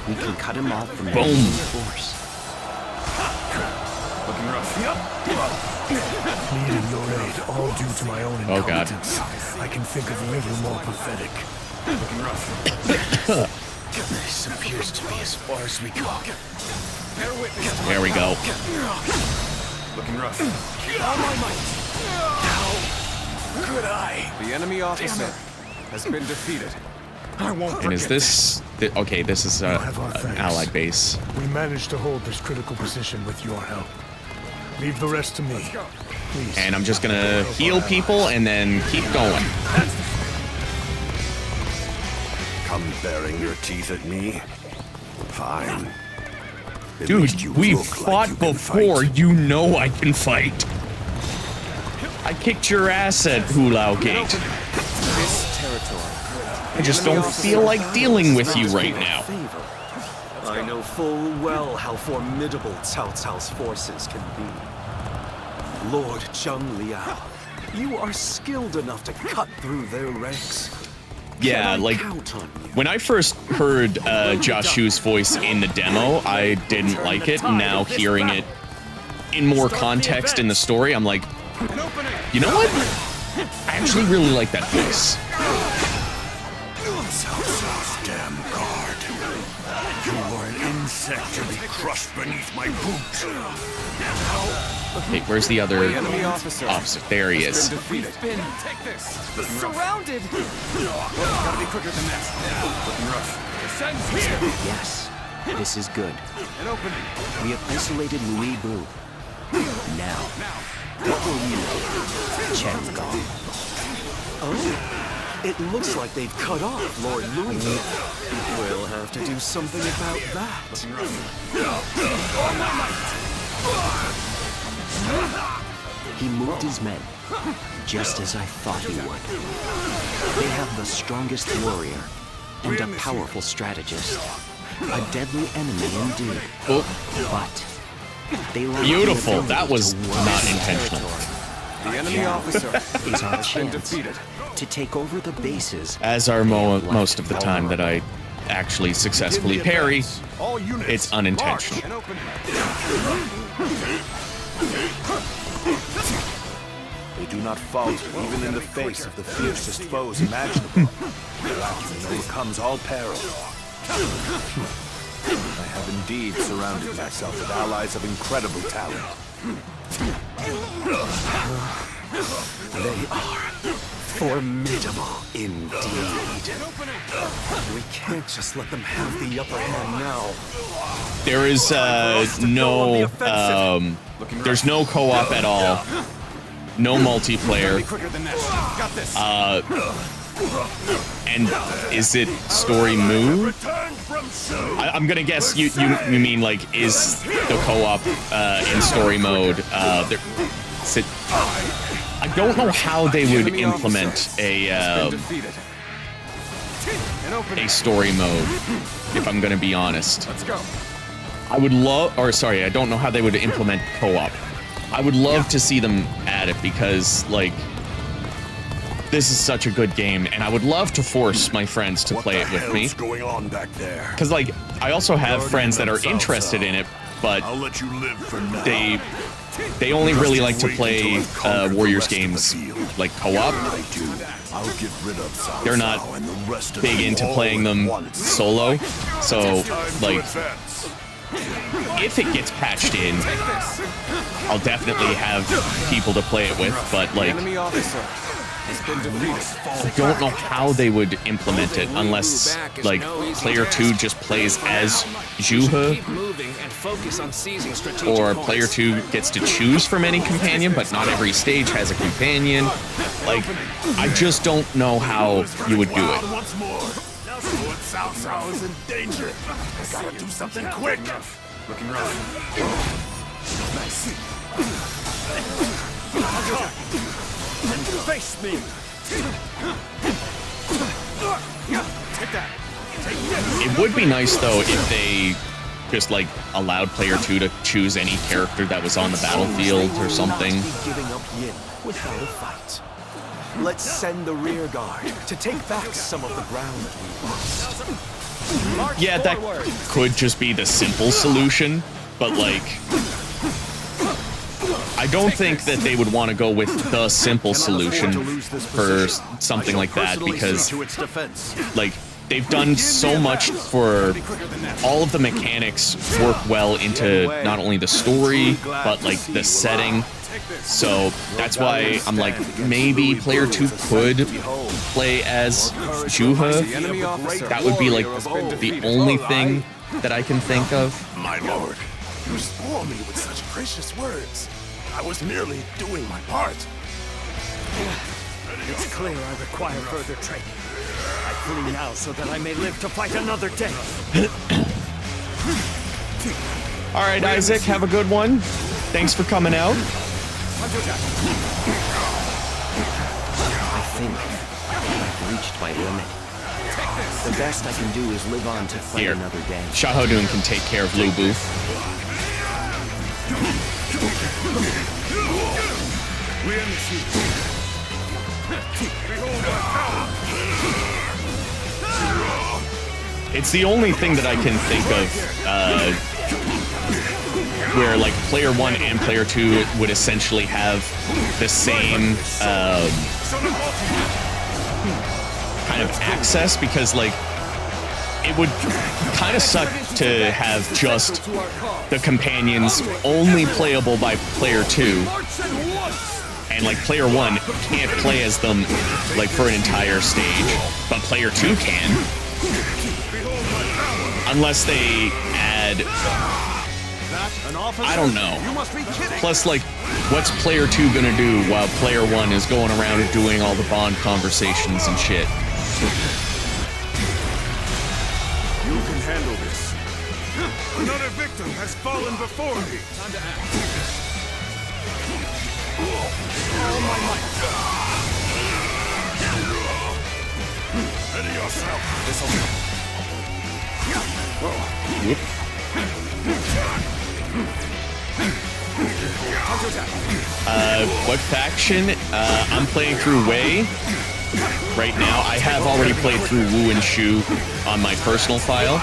we can cut him off from the main force. Looking rough. Needed your aid, all due to my own Oh, God. incompetence. I can think of little more pathetic. Looking rough. This appears to be as far as we go. There we go. Looking rough. On my might. How could I? The enemy officer has been defeated. I won't And is this... okay, this is an allied base. We managed to hold this critical position with your help. Leave the rest to me. Please. And I'm just gonna heal people and then keep going. Come baring your teeth at me? Fine. At least you Dude, we look fought like you can before. fight. You know I can fight. I kicked your ass at Hulao Gate. This territory. I just don't feel like dealing with you right now. I know full well how formidable Cao Cao's forces can be. Lord Zhang Liao, you are skilled enough to cut through their ranks. Yeah, like, when I first heard Joshu's voice in the demo, I didn't like it. Now hearing it in more context in the story, I'm like, you know what? I actually really like that voice. Cao Cao's damn guard. You were an insect to be crushed beneath my boot. Hey, where's the other officer? There he is. We've been. Take this. Surrounded. Gotta be quicker than that. Looking rough. Descends here. Yes, this is good. An opening. We have isolated Louis Bu. Now, what will you do, Chen Gong? Oh, it looks like they've cut off Lord Louis. We'll have to do something about that. He moved his men, just as I thought he would. They have the strongest warrior and a powerful strategist. A deadly enemy indeed. Oh. But they lack Beautiful. the That was ability to work not this intentional. territory. The enemy officer is our has been chance defeated. to take over the bases. As are most of the time that I actually successfully parry, it's unintentional. They do not falter even in the face of the fiercest foes imaginable. Their acumen overcomes all peril. I have indeed surrounded myself with allies of incredible talent. They are formidable indeed. We can't just let them have the upper hand now. There is there's no co-op at all. No multiplayer. And is it story mode? I'm gonna guess you mean like is the co-op in story mode? I don't know how they would implement a story mode, if I'm gonna be honest. Let's go. I don't know how they would implement co-op. I would love to see them add it because, like, this is such a good game, and I would love to force my friends to play it with me. What's going on back there? Because, like, I also have friends that are interested in it, but I'll let you live for now. they only really like to play Warriors games, like co-op. They're not big into playing them solo, so, like, if it gets patched in, I'll definitely have people to play it with, but, like, I don't know how they would implement it unless, like, player 2 just plays as Juhe, or player 2 gets to choose from any companion, but not every stage has a companion. Like, I just don't know how you would do it. Cao Cao is in danger. I gotta do something quick. Looking rough. Nice. Face me. Take that. It would be nice though if they just like allowed player 2 to choose any character that was on the battlefield or something. Giving up Yin without a fight. Let's send the rear guard to take back some of the ground we lost. Yeah, that could just be the simple solution, but like, I don't think that they would want to go with the simple solution for something like that because, like, they've done so much for all of the mechanics work well into not only the story, but like the setting. So that's why I'm like, maybe player 2 could play as Juhe. That would be like the only thing that I can think of. My lord, you spoil me with such gracious words. I was merely doing my part. It's clear I require further training. I flee now so that I may live to fight another day. All right, Isaac, have a good one. Thanks for coming out. I think I've reached my limit. The best I can do is live on to fight another day. Xiaohodun can take care of Lu Bu. It's the only thing that I can think of where like player 1 and player 2 would essentially have the same kind of access, because like it would kind of suck to have just the companions only playable by player 2, and like player 1 can't play as them like for an entire stage, but player 2 can, unless they add, I don't know. Plus, like, what's player 2 gonna do while player 1 is going around and doing all the bond conversations and shit? You can handle this. Another victim has fallen before me. Time to act. All my might. Ready yourself. This'll Whoop. What faction? I'm playing through Wei. right now. I have already played through Wu and Shu on my personal file.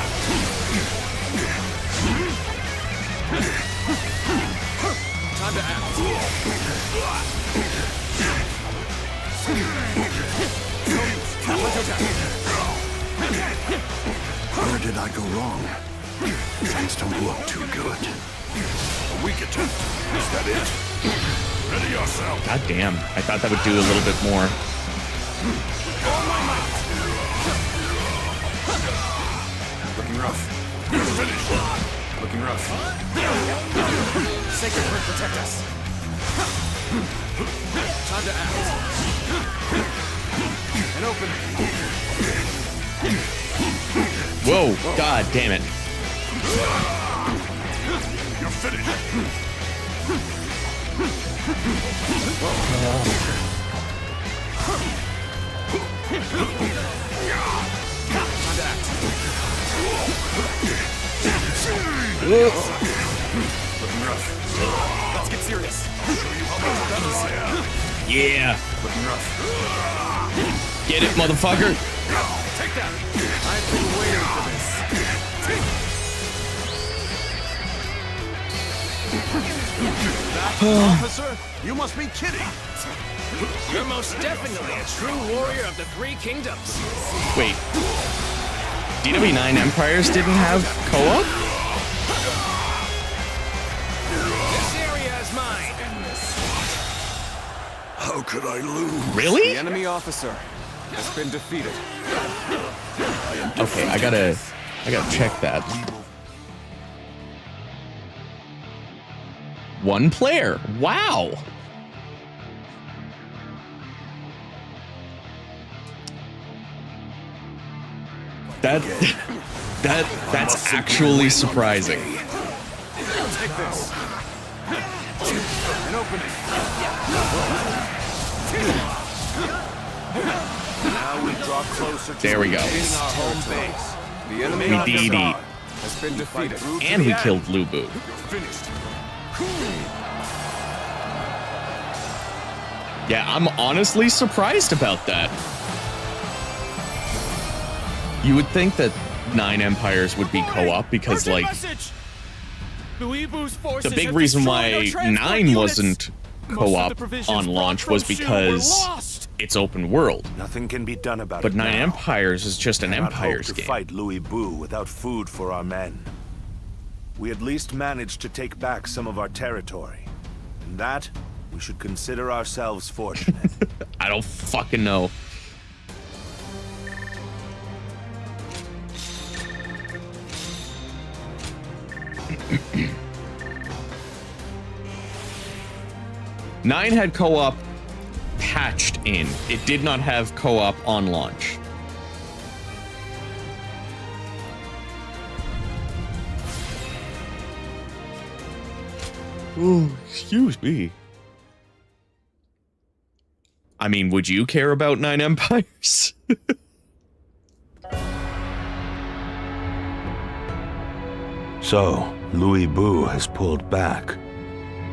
Time to act. Where did I go wrong? Things don't look too good. A weak attempt. Is that it? Ready yourself. God damn. I thought that would do a little bit more. Looking rough. You're finished. Looking rough. Sacred Heart, protect us. Time to act. And open. Whoa, god damn it. You're finished. Time to act. Looking rough. Let's get serious. I'll show you how much better I am. Yeah. Looking rough. Get it, motherfucker. Take that. I've been waiting for this. Officer, you must be kidding. You're most definitely a true warrior of the Three Kingdoms. Wait. DW9 Empires didn't have co-op? This area is mine. How could I lose? Really? The enemy officer has been defeated. Okay, I gotta check that. One player. Wow. That's actually surprising. Take this. And open it. Now we draw closer to There we go. Regaining our home base. The enemy We did officer it. has been defeated. And we killed Lubu. You're finished. Yeah, I'm honestly surprised about that. You would think that 9 Empires would be co-op because, like, the big reason why 9 wasn't co-op on launch was because it's open world. Nothing can be done about But it 9 now. Empires is just an Cannot hope Empires to game. fight Louis Bu without food for our men. We at least managed to take back some of our territory. And that, we should consider ourselves fortunate. I don't fucking know. Nine had co-op patched in. It did not have co-op on launch. Oh, excuse me. I mean, would you care about 9 Empires? So, Louis Bu has pulled back.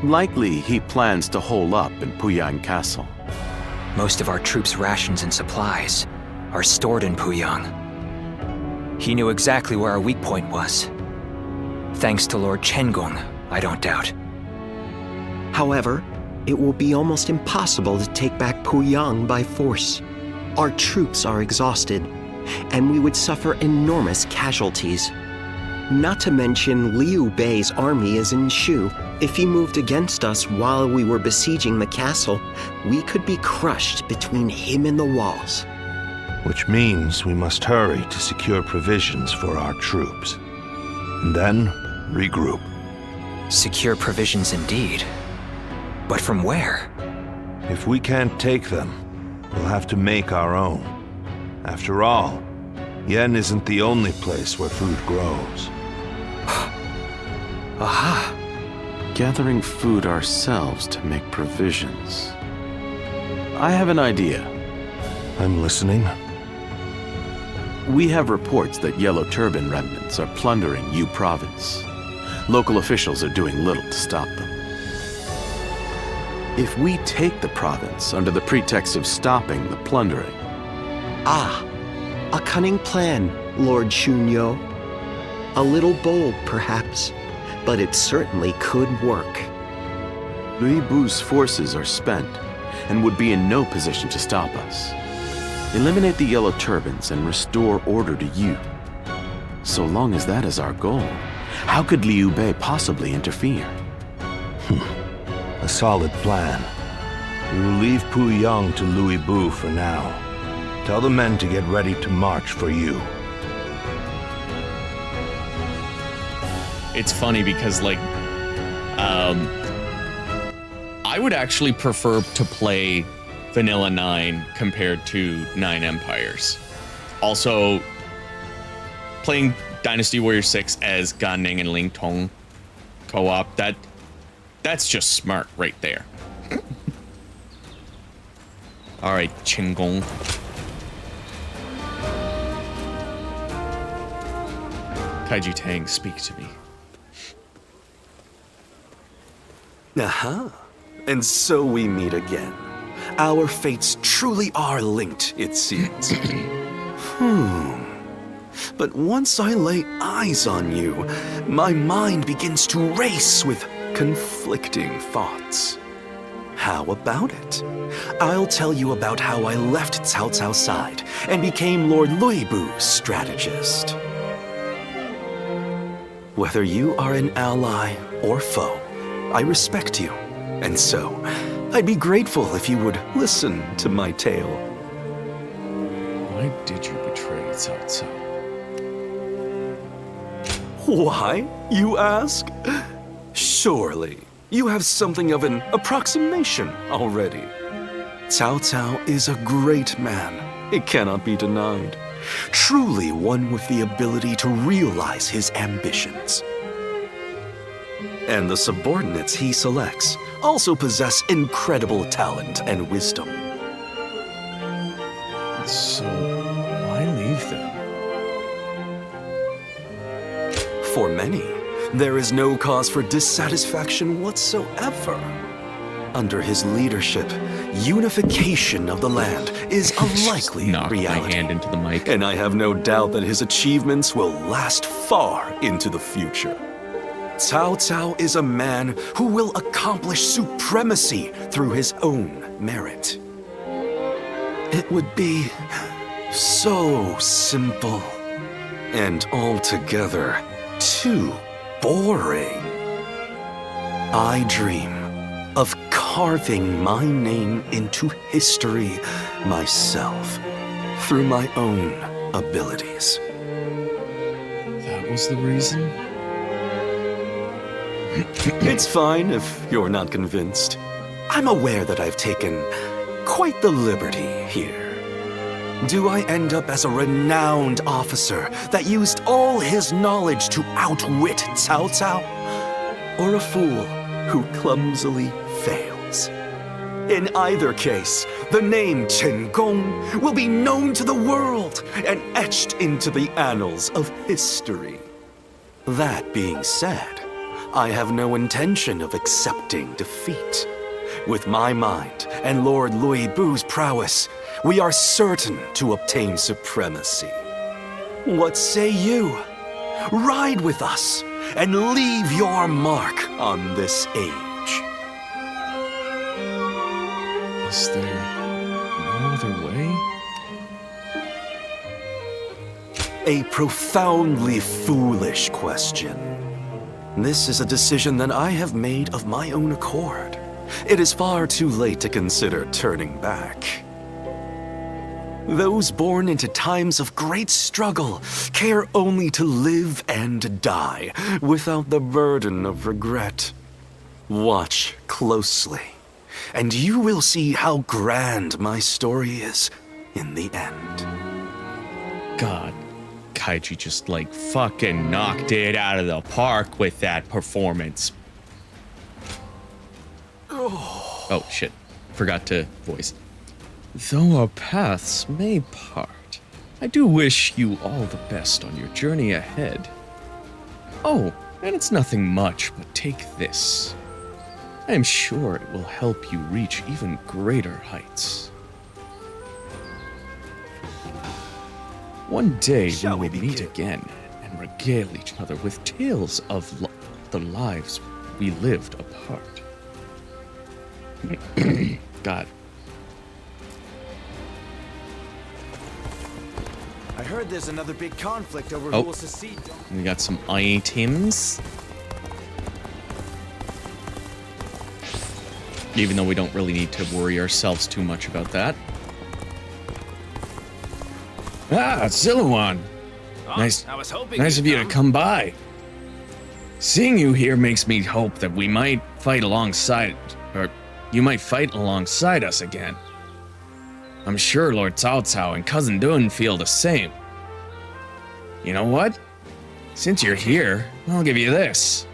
Likely he plans to hole up in Puyang Castle. Most of our troops' rations and supplies are stored in Puyang. He knew exactly where our weak point was. Thanks to Lord Chengong, I don't doubt. However, it will be almost impossible to take back Puyang by force. Our troops are exhausted, and we would suffer enormous casualties. Not to mention Liu Bei's army is in Shu. If he moved against us while we were besieging the castle, we could be crushed between him and the walls. Which means we must hurry to secure provisions for our troops. And then, regroup. Secure provisions indeed. But from where? If we can't take them, we'll have to make our own. After all, Yen isn't the only place where food grows. Aha! Gathering food ourselves to make provisions. I have an idea. I'm listening. We have reports that Yellow Turban remnants are plundering Yu Province. Local officials are doing little to stop them. If we take the province under the pretext of stopping the plundering, Ah, a cunning plan, Lord Shunyo. A little bold, perhaps, but it certainly could work. Lui Bu's forces are spent and would be in no position to stop us. Eliminate the Yellow Turbans and restore order to you. So long as that is our goal, how could Liu Bei possibly interfere? A solid plan. We will leave Puyang to Louis Bu for now. Tell the men to get ready to march for you. It's funny because, like, I would actually prefer to play Vanilla 9 compared to 9 Empires. Also, playing Dynasty Warriors 6 as Gan Ning and Ling Tong co-op, that's just smart right there. All right, Qinggong. Kaiju Tang, speak to me. Aha. And so we meet again. Our fates truly are linked, it seems. But once I lay eyes on you, my mind begins to race with conflicting thoughts. How about it? I'll tell you about how I left Cao Cao's side and became Lord Lui Bu's strategist. Whether you are an ally or foe, I respect you, and so I'd be grateful if you would listen to my tale. Why did you betray Cao Cao? Why, you ask? Surely, you have something of an approximation already. Cao Cao is a great man, it cannot be denied. Truly one with the ability to realize his ambitions. And the subordinates he selects also possess incredible talent and wisdom. So, why leave them? For many, there is no cause for dissatisfaction whatsoever. Under his leadership, unification of the land is a likely reality. My hand into the mic. And I have no doubt that his achievements will last far into the future. Cao Cao is a man who will accomplish supremacy through his own merit. It would be so simple and altogether too boring. I dream of carving my name into history myself through my own abilities. That was the reason? It's fine if you're not convinced. I'm aware that I've taken quite the liberty here. Do I end up as a renowned officer that used all his knowledge to outwit Cao Cao? Or a fool who clumsily fails? In either case, the name Chen Gong will be known to the world and etched into the annals of history. That being said, I have no intention of accepting defeat. With my mind and Lord Lui Bu's prowess, we are certain to obtain supremacy. What say you? Ride with us and leave your mark on this age. Is there no other way? A profoundly foolish question. This is a decision that I have made of my own accord. It is far too late to consider turning back. Those born into times of great struggle care only to live and die without the burden of regret. Watch closely, and you will see how grand my story is in the end. God, Kaiji just like fucking knocked it out of the park with that performance. Oh shit, forgot to voice. Though our paths may part, I do wish you all the best on your journey ahead. Oh, and it's nothing much, but take this. I am sure it will help you reach even greater heights. One day we will meet again and regale each other with tales of the lives we lived apart. God. I heard there's another big conflict over Oh. who will secede. We got some items. Even though we don't really need to worry ourselves too much about that. Ah, Zillawan. Nice, I was hoping nice of you to come by. Seeing you here makes me hope that we might fight alongside, or you might fight alongside us again. I'm sure Lord Cao Cao and Cousin Dun feel the same. You know what? Since you're here, I'll give you this.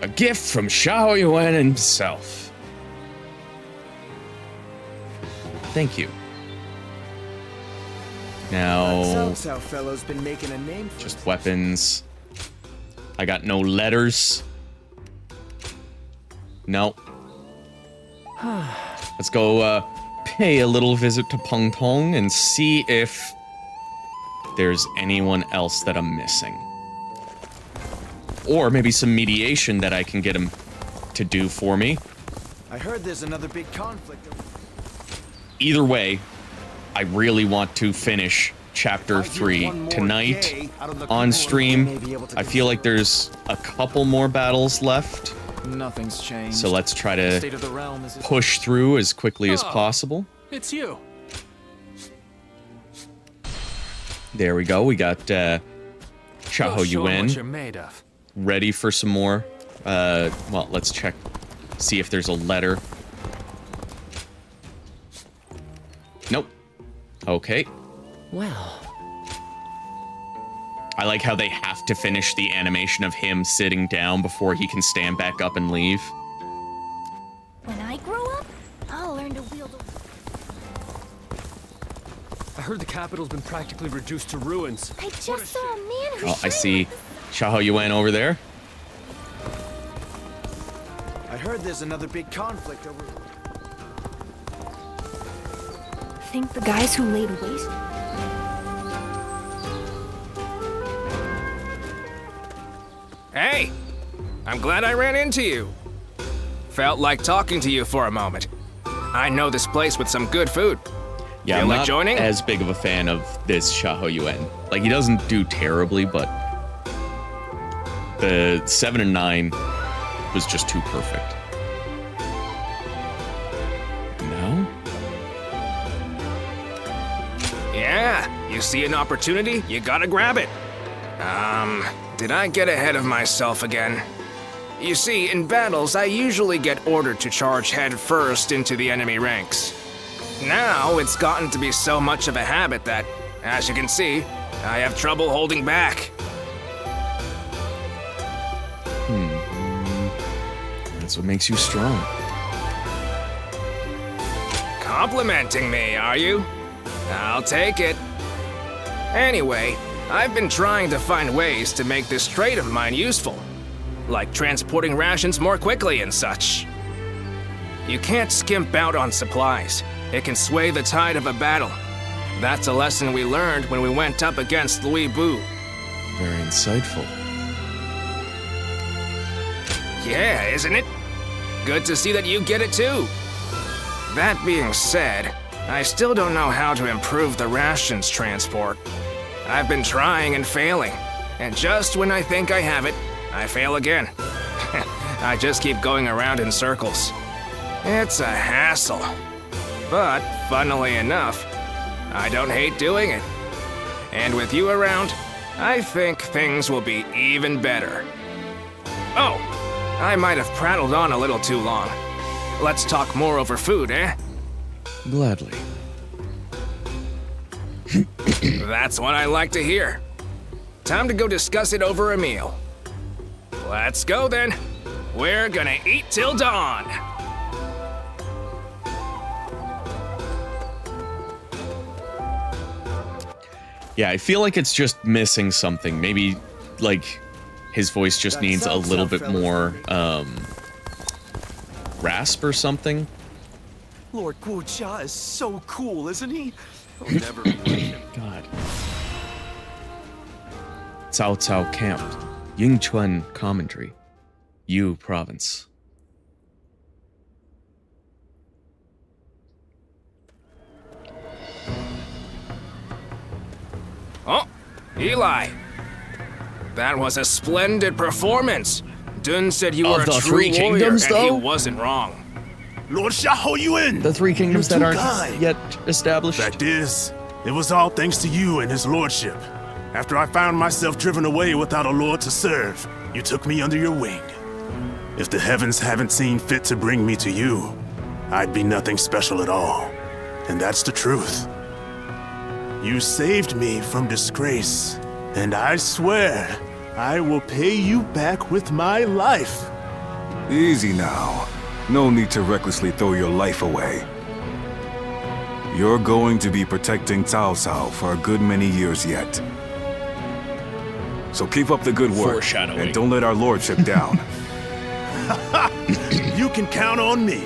A gift from Xiahou Yuan himself. Thank you. Now, Cao Cao fellow's been making a name for just weapons. I got no letters. No. Let's go pay a little visit to Peng Tong and see if there's anyone else that I'm missing. Or maybe some mediation that I can get him to do for me. I heard there's another big conflict. Either way, I really want to finish Chapter 3 tonight on stream. I feel like there's a couple more battles left. Nothing's changed. So let's try The to state of the realm is push through as quickly as possible. It's you. There we go. We got Xiahou Show 'em Yuan what you're made of. ready for some more. Well, let's check, see if there's a letter. Nope. Okay. Well, I like how they have to finish the animation of him sitting down before he can stand back up and leave. When I grow up, I'll learn to wield a... I heard the capital's been practically reduced to ruins. I just saw a man who... Oh, I see Xiahou Yuan over there. I heard there's another big conflict over. Think the guys who laid waste... Hey! I'm glad I ran into you. Felt like talking to you for a moment. I know this place with some good food. Yeah, Feel I'm like not joining? as big of a fan of this Xiahou Yuan. Like, he doesn't do terribly, but the 7 and 9 was just too perfect. No? Yeah, you see an opportunity, you gotta grab it. Did I get ahead of myself again? You see, in battles, I usually get ordered to charge head first into the enemy ranks. Now, it's gotten to be so much of a habit that, as you can see, I have trouble holding back. That's what makes you strong. Complimenting me, are you? I'll take it. Anyway, I've been trying to find ways to make this trade of mine useful, like transporting rations more quickly and such. You can't skimp out on supplies. It can sway the tide of a battle. That's a lesson we learned when we went up against Louis Bu. Very insightful. Yeah, isn't it? Good to see that you get it too. That being said, I still don't know how to improve the rations transport. I've been trying and failing, and just when I think I have it, I fail again. I just keep going around in circles. It's a hassle. But, funnily enough, I don't hate doing it. And with you around, I think things will be even better. Oh, I might have prattled on a little too long. Let's talk more over food, eh? Gladly. That's what I like to hear. Time to go discuss it over a meal. Let's go then. We're gonna eat till dawn. Yeah, I feel like it's just missing something. Maybe, like, his voice just needs a little bit more, rasp or something. Lord Guojia is so cool, isn't he? I'll never be like him. God. Cao Cao Camp, Yingchuan Commandery, Yu Province. Oh, Eli. That was a splendid performance. Dun said you Of were a the true Three warrior, Kingdoms, and though? he wasn't wrong. Lord Xiahou Yuan! The Three Kingdoms that You're aren't too kind. yet established. Fact is, it was all thanks to you and his lordship. After I found myself driven away without a lord to serve, you took me under your wing. If the heavens haven't seen fit to bring me to you, I'd be nothing special at all. And that's the truth. You saved me from disgrace, and I swear I will pay you back with my life. Easy now. No need to recklessly throw your life away. You're going to be protecting Cao Cao for a good many years yet. So keep up the good work, and don't let our lordship down. You can count on me.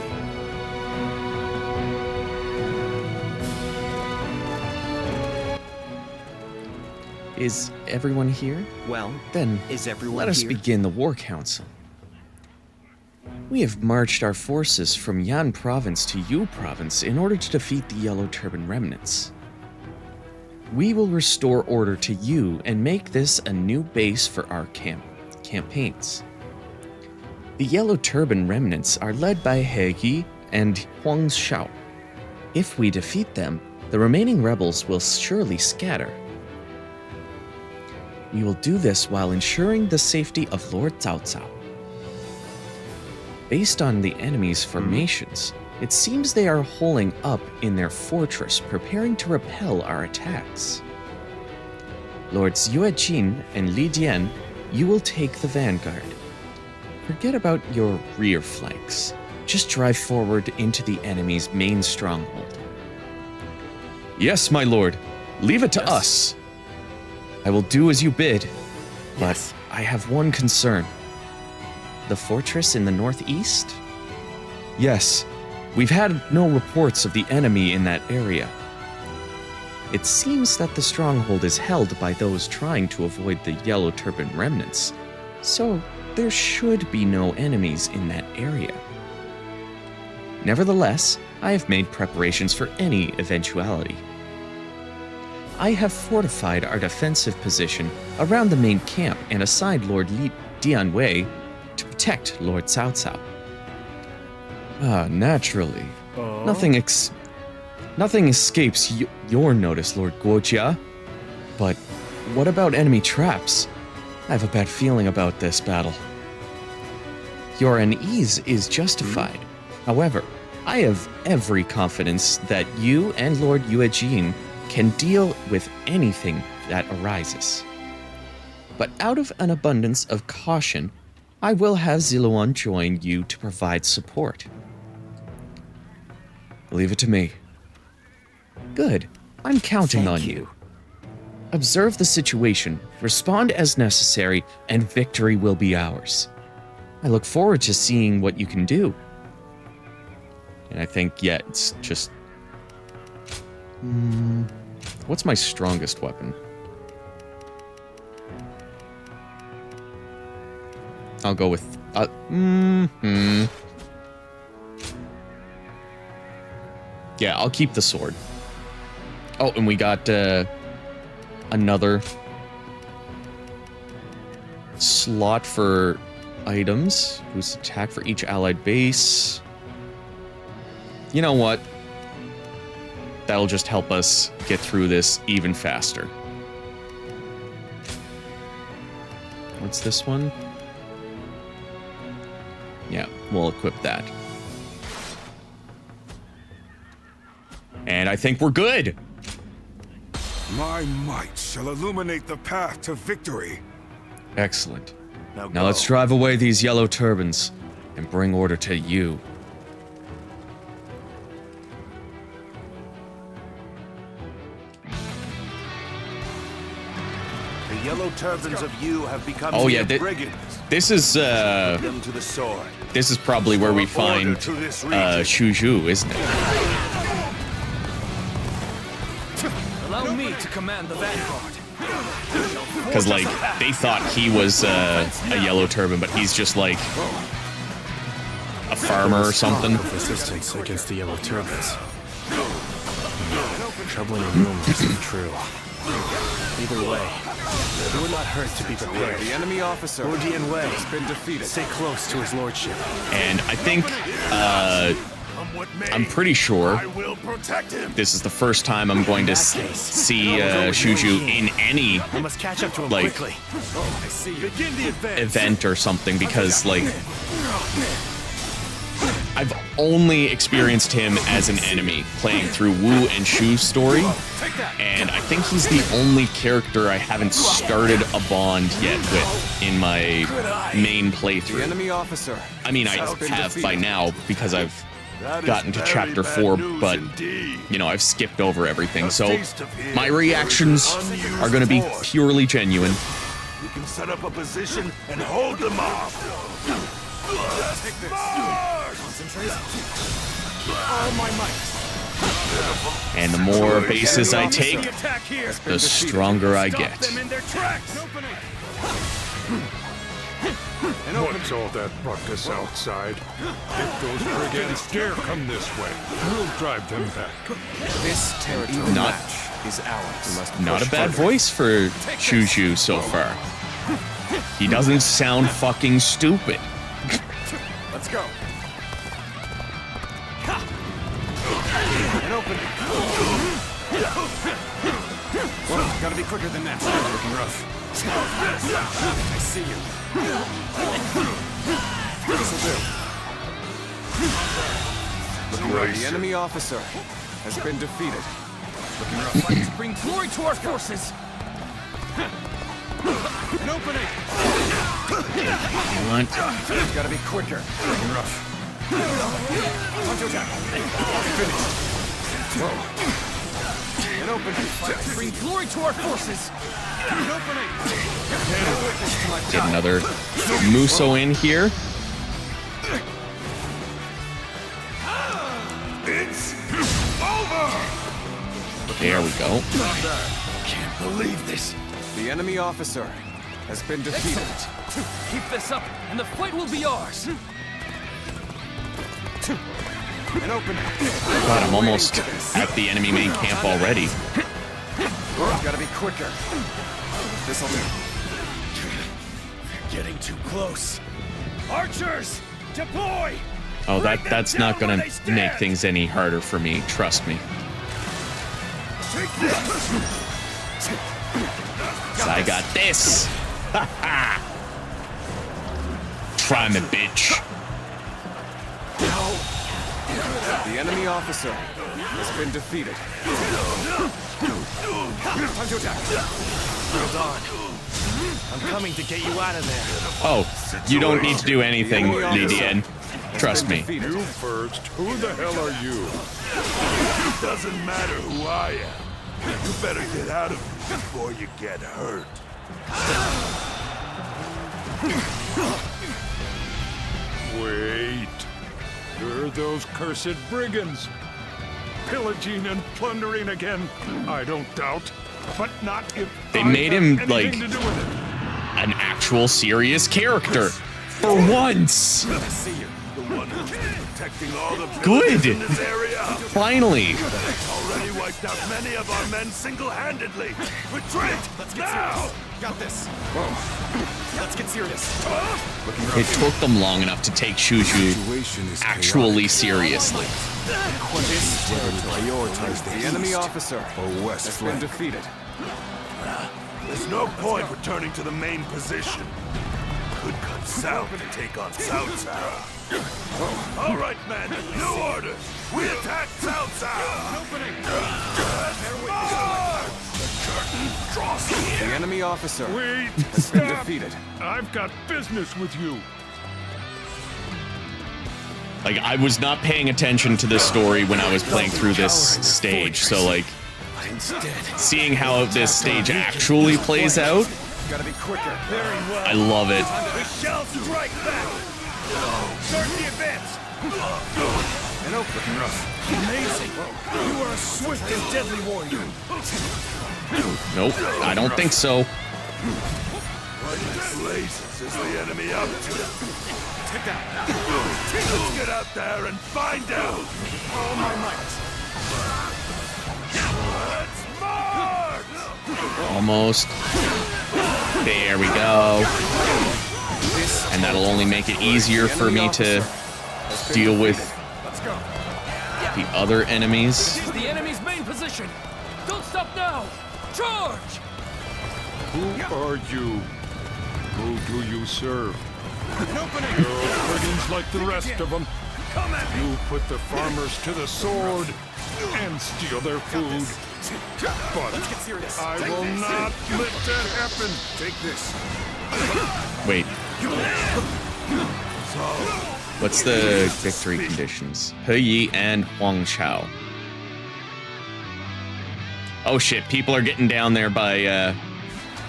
Is everyone here? Well, then is everyone let us here? begin the war council. We have marched our forces from Yan Province to Yu Province in order to defeat the Yellow Turban remnants. We will restore order to Yu and make this a new base for our campaigns. The Yellow Turban remnants are led by He Yi and Huang Xiao. If we defeat them, the remaining rebels will surely scatter. We will do this while ensuring the safety of Lord Cao Cao. Based on the enemy's formations, it seems they are holing up in their fortress, preparing to repel our attacks. Lords Yue Jin and Li Dian, you will take the vanguard. Forget about your rear flanks. Just drive forward into the enemy's main stronghold. Yes, my lord. Leave it to us. I will do as you bid, but I have one concern. The fortress in the northeast? Yes, we've had no reports of the enemy in that area. It seems that the stronghold is held by those trying to avoid the Yellow Turban remnants, so there should be no enemies in that area. Nevertheless, I have made preparations for any eventuality. I have fortified our defensive position around the main camp and assigned Lord Li Dianwei to protect Lord Cao Cao. Naturally. Nothing escapes your notice, Lord Guojia. But what about enemy traps? I have a bad feeling about this battle. Your unease is justified. However, I have every confidence that you and Lord Yuejin can deal with anything that arises. But out of an abundance of caution, I will have Ziluan join you to provide support. Leave it to me. Good. I'm counting on you. Observe the situation, respond as necessary, and victory will be ours. I look forward to seeing what you can do. And I think, yeah, it's just... what's my strongest weapon? I'll go with... Yeah, I'll keep the sword. Oh, and we got another slot for items. Boost attack for each allied base. You know what? That'll just help us get through this even faster. What's this one? Yeah, we'll equip that. And I think we're good. My might shall illuminate the path to victory. Excellent. Now let's drive away these yellow turbans and bring order to you. The yellow turbans of you have become brigands. This is them to the sword. This is probably where we find Shuju, isn't it? Allow me to command the vanguard. Because, like, they thought he was a yellow turban, but he's just, like, a farmer or something. Resistance against the yellow turbans. Troubling rumors if true. Either way, it would not hurt to be prepared. The enemy officer, Ordian Wei, has been defeated. Stay close to his lordship. And I think, I'm pretty sure this is the first time I'm going to see Shuju in any, I must catch up to him like, quickly. event or something, because, like, I've only experienced him as an enemy playing through Wu and Shu's story, and I think he's the only character I haven't started a bond yet with in my main playthrough. The enemy officer. I mean, I have by now because I've gotten to chapter 4, but, you know, I've skipped over everything, so my reactions are going to be purely genuine. We can set up a position and hold them off. All my might. And the more bases I take, the stronger I get. What's all that ruckus outside? If those brigands dare come this way, we'll drive them back. This territory is ours. Not a bad voice for Shuju so far. He doesn't sound fucking stupid. Let's go. And open. Whoa, gotta be quicker than that. Looking rough. I see you. This'll do. Looking right. The enemy officer has been defeated. Looking rough. Let's bring glory to our forces. An opening. Gotta be quicker. Looking rough. Finish. Whoa. An opening. Bring glory to our forces. An opening. Get another Muso in here. It's over. There we go. Can't believe this. The enemy officer has been defeated. Keep this up, and the fight will be ours. An opening. God, I'm almost at the enemy main camp already. Gotta be quicker. This'll do. Getting too close. Archers, deploy! Oh, that's not gonna make things any harder for me, trust me. I got this! Ha ha! Try me, bitch. The enemy officer has been defeated. Time to attack. Hold on. I'm coming to get you out of there. Oh, you don't need to do anything, Lydian. Trust me. You first. Who the hell are you? It doesn't matter who I am. You better get out of here before you get hurt. Wait. You're those cursed brigands. Pillaging and plundering again. I don't doubt. But not if They I made have him, anything like, to do with it. an actual serious character. For once! I see you. The one who's been protecting all the Good! in this area. Finally! Already wiped out many of our men single-handedly. Retreat! Let's get now! serious. Got this. Whoa. Let's get serious. It took them long enough to take Shuju actually seriously. This territory, the enemy officer has been defeated. There's no point returning to the main position. Could cut south to take on South Tower. All right, men, new orders. We attack South Tower. The enemy officer Wait, has been stop. defeated. I've got business with you. Like, I was not paying attention to this story when I was playing through this stage, so, like, seeing how this stage actually plays out, Gotta be quicker. I love it. We shall strike back. Start the advance. Looking rough. Amazing. You are a swift and deadly warrior. Nope, I don't think so. What blazes is the enemy up to? Let's get out there and find out. All my might. Let's march! Almost. There we go. And that'll only make it easier for me to deal with the other enemies. This is the enemy's main position. Don't stop now. Charge! Who are you? Who do you serve? You're brigands like the rest of them. You put the farmers to the sword and steal their food. But I will not let that happen. Take this. Wait. What's the victory conditions? He Yi and Huang Chao. Oh shit, people are getting down there by,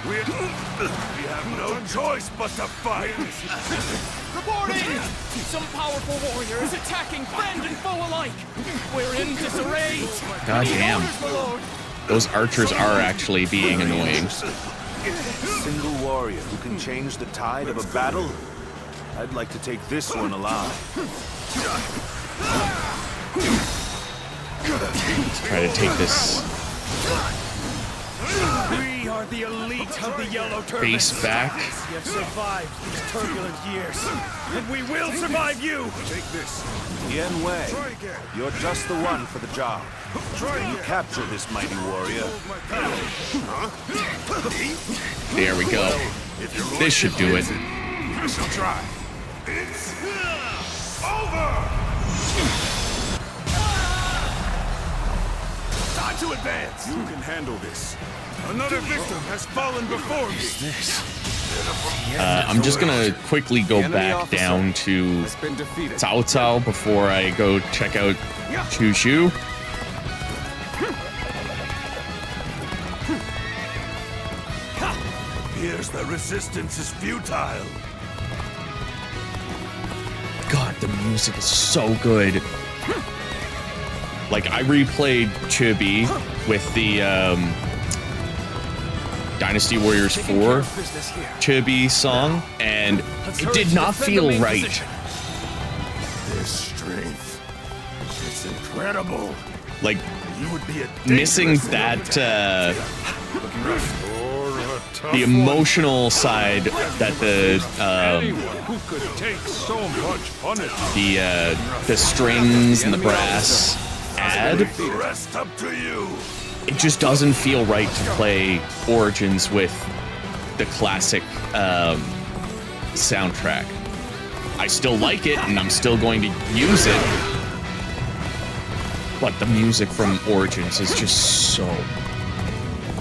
We have no choice but to fight. Reporting! Some powerful warriors attacking friend and foe alike. We're in disarray. God damn. Those archers are actually being annoying. Single warrior who can change the tide of a battle? I'd like to take this one alive. Let's try to take this We are the elite of the Yellow Turbans. base back. We have survived these turbulent years, and we will survive you. Take this. Yen Wei, you're just the one for the job. You capture this mighty warrior. There we go. This should do it. I shall try. It's over! Time to advance! You can handle this. Another victim has fallen before me. I'm just gonna quickly go back down to Cao Cao before I go check out Chu Shu. Appears the resistance is futile. God, the music is so good. Like, I replayed Chibi with the Dynasty Warriors 4 Chibi song, and it did not feel right. This strength, it's incredible. Like, You would be a missing that, the emotional side that Who could take so much punishment? the strings and the brass add. The rest up to you. It just doesn't feel right to play Origins with the classic soundtrack. I still like it, and I'm still going to use it, but the music from Origins is just so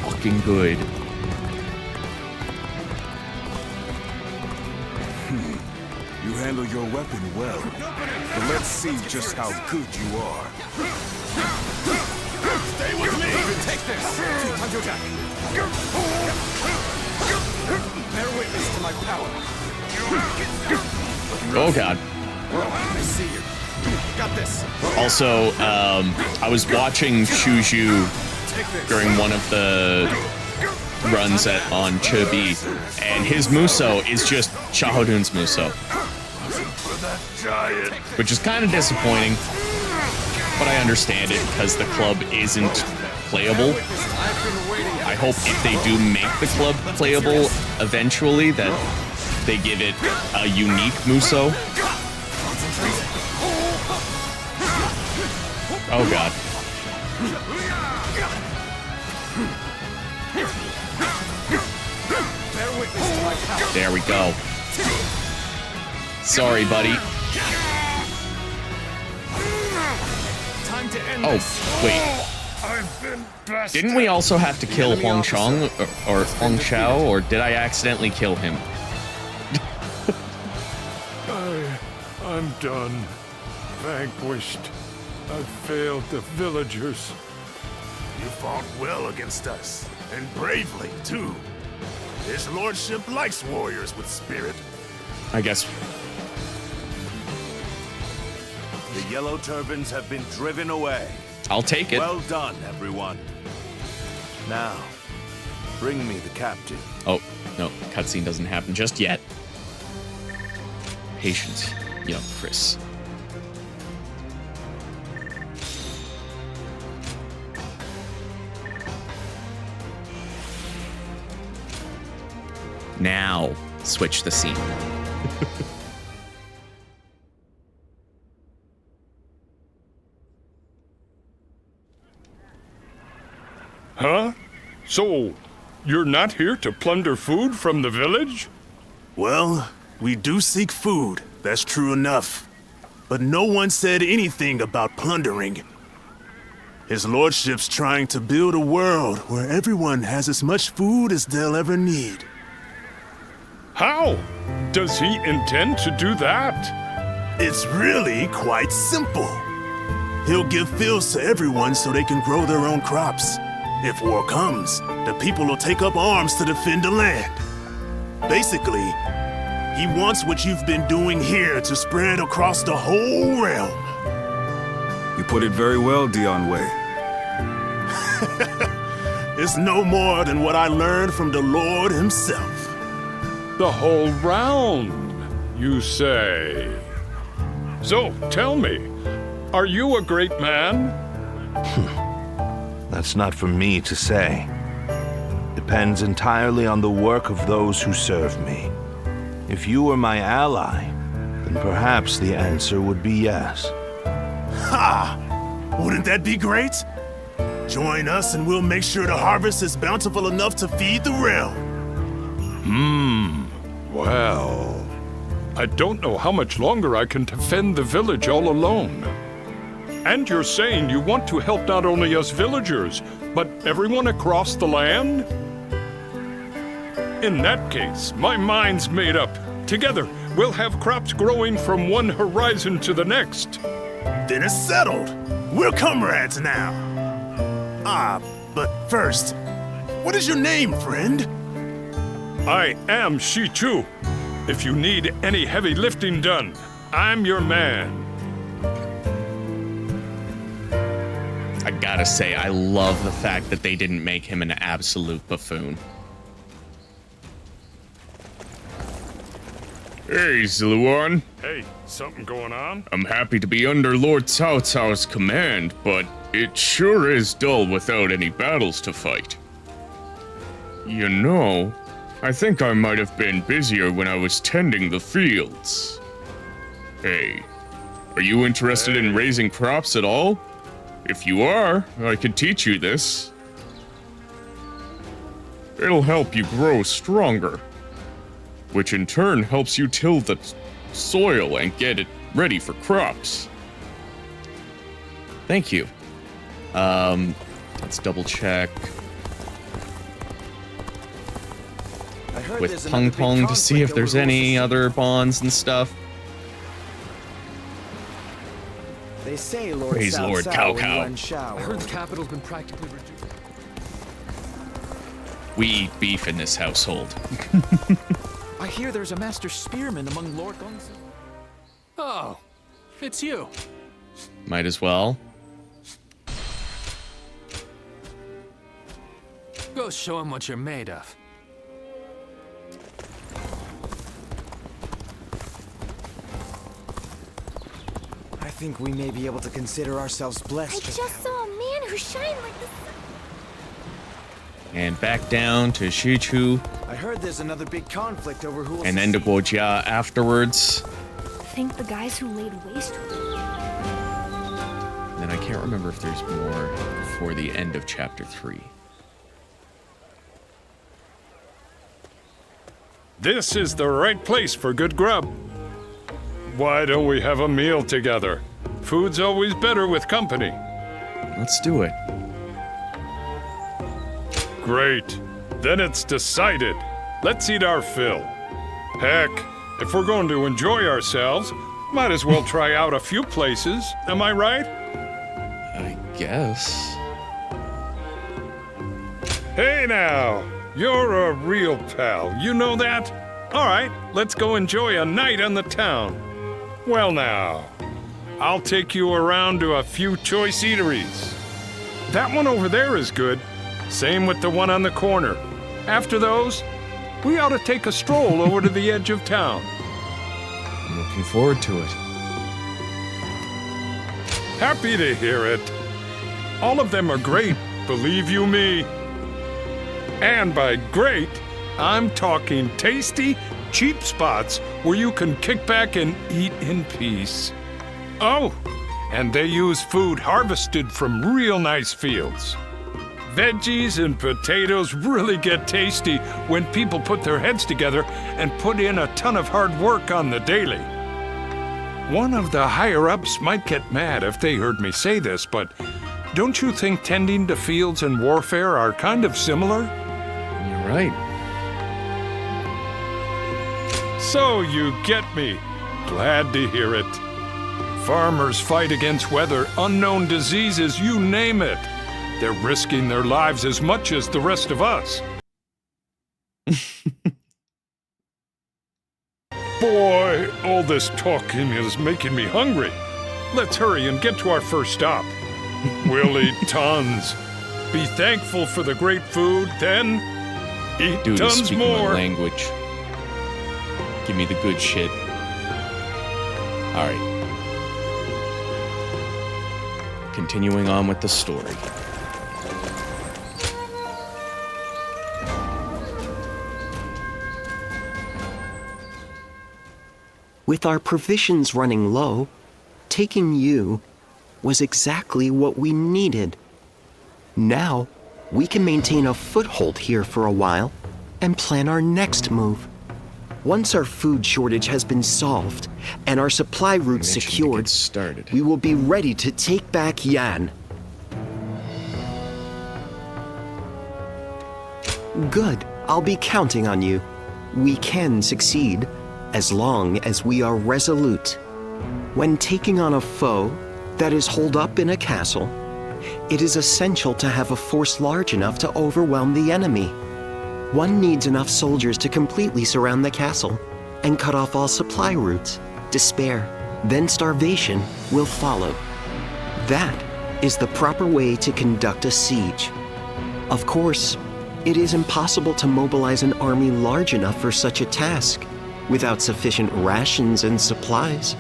fucking good. You handle your weapon well. But let's see just how good you are. Stay with me. Take this. Time to attack. Bear witness to my power. Oh god. I see you. Got this. Also, I was watching Shuju during one of the runs on Chibi, and his Muso is just Shahadun's Muso, which is kind of disappointing, but I understand it because the club isn't playable. I hope if they do make the club playable eventually that they give it a unique Muso. Oh god. There we go. Sorry, buddy. Oh, wait. Didn't we also have to kill Huang Chong or Huang Chao, or did I accidentally kill him? I'm done. Vanquished. I've failed the villagers. You fought well against us, and bravely, too. His lordship likes warriors with spirit. I guess. The Yellow Turbans have been driven away. I'll take it. Well done, everyone. Now, Bring me the captain. Oh, no, cutscene doesn't happen just yet. Patience, young Chris. Now, switch the scene. Huh? So, you're not here to plunder food from the village? Well, we do seek food, that's true enough. But no one said anything about plundering. His lordship's trying to build a world where everyone has as much food as they'll ever need. How? Does he intend to do that? It's really quite simple. He'll give fields to everyone so they can grow their own crops. If war comes, the people will take up arms to defend the land. Basically, he wants what you've been doing here to spread across the whole realm. You put it very well, Dion Wei. It's no more than what I learned from the Lord himself. The whole round, you say? So, tell me, are you a great man? That's not for me to say. Depends entirely on the work of those who serve me. If you were my ally, then perhaps the answer would be yes. Ha! Wouldn't that be great? Join us and we'll make sure the harvest is bountiful enough to feed the realm. Well, I don't know how much longer I can defend the village all alone. And you're saying you want to help not only us villagers, but everyone across the land? In that case, my mind's made up. Together, we'll have crops growing from one horizon to the next. Then it's settled. We're comrades now. But first, what is your name, friend? I am Shichu. If you need any heavy lifting done, I'm your man. I gotta say, I love the fact that they didn't make him an absolute buffoon. Hey, Zluan. Hey, something going on? I'm happy to be under Lord Cao Cao's command, but it sure is dull without any battles to fight. You know, I think I might have been busier when I was tending the fields. Hey, are you interested in raising crops at all? If you are, I could teach you this. It'll help you grow stronger, which in turn helps you till the soil and get it ready for crops. Thank you. Let's double check with Pung Pung to see if there's any other bonds and stuff. They say Lord Praise Cao Lord Cao Cao Cao. Cao. I heard the capital's been practically reduced. We eat beef in this household. I hear there's a master spearman among Lord Gongsun. Oh, it's you. Might as well. Go show him what you're made of. I think we may be able to consider ourselves blessed. I just saw a man who shined like the sun. And back down to Shichu, I heard there's another big conflict over who will and then to Guojia afterwards. Think the guys who laid waste to it. And then I can't remember if there's more before the end of chapter 3. This is the right place for good grub. Why don't we have a meal together? Food's always better with company. Let's do it. Great. Then it's decided. Let's eat our fill. Heck, if we're going to enjoy ourselves, might as well try out a few places. Am I right? I guess. Hey now, you're a real pal. You know that? All right, let's go enjoy a night on the town. Well now, I'll take you around to a few choice eateries. That one over there is good. Same with the one on the corner. After those, we ought to take a stroll over to the edge of town. I'm looking forward to it. Happy to hear it. All of them are great, believe you me. And by great, I'm talking tasty, cheap spots where you can kick back and eat in peace. Oh, and they use food harvested from real nice fields. Veggies and potatoes really get tasty when people put their heads together and put in a ton of hard work on the daily. One of the higher-ups might get mad if they heard me say this, but don't you think tending to fields and warfare are kind of similar? You're right. So you get me. Glad to hear it. Farmers fight against weather, unknown diseases, you name it. They're risking their lives as much as the rest of us. Boy, all this talking is making me hungry. Let's hurry and get to our first stop. We'll eat tons. Be thankful for the great food, then eat Dude, tons speaking more. my language. Give me the good shit. All right. Continuing on with the story. With our provisions running low, taking you was exactly what we needed. Now, we can maintain a foothold here for a while and plan our next move. Once our food shortage has been solved and our supply routes secured, we will be ready to take back Yan. Good. I'll be counting on you. We can succeed, as long as we are resolute. When taking on a foe that is holed up in a castle, it is essential to have a force large enough to overwhelm the enemy. One needs enough soldiers to completely surround the castle and cut off all supply routes. Despair, then starvation will follow. That is the proper way to conduct a siege. Of course, it is impossible to mobilize an army large enough for such a task without sufficient rations and supplies.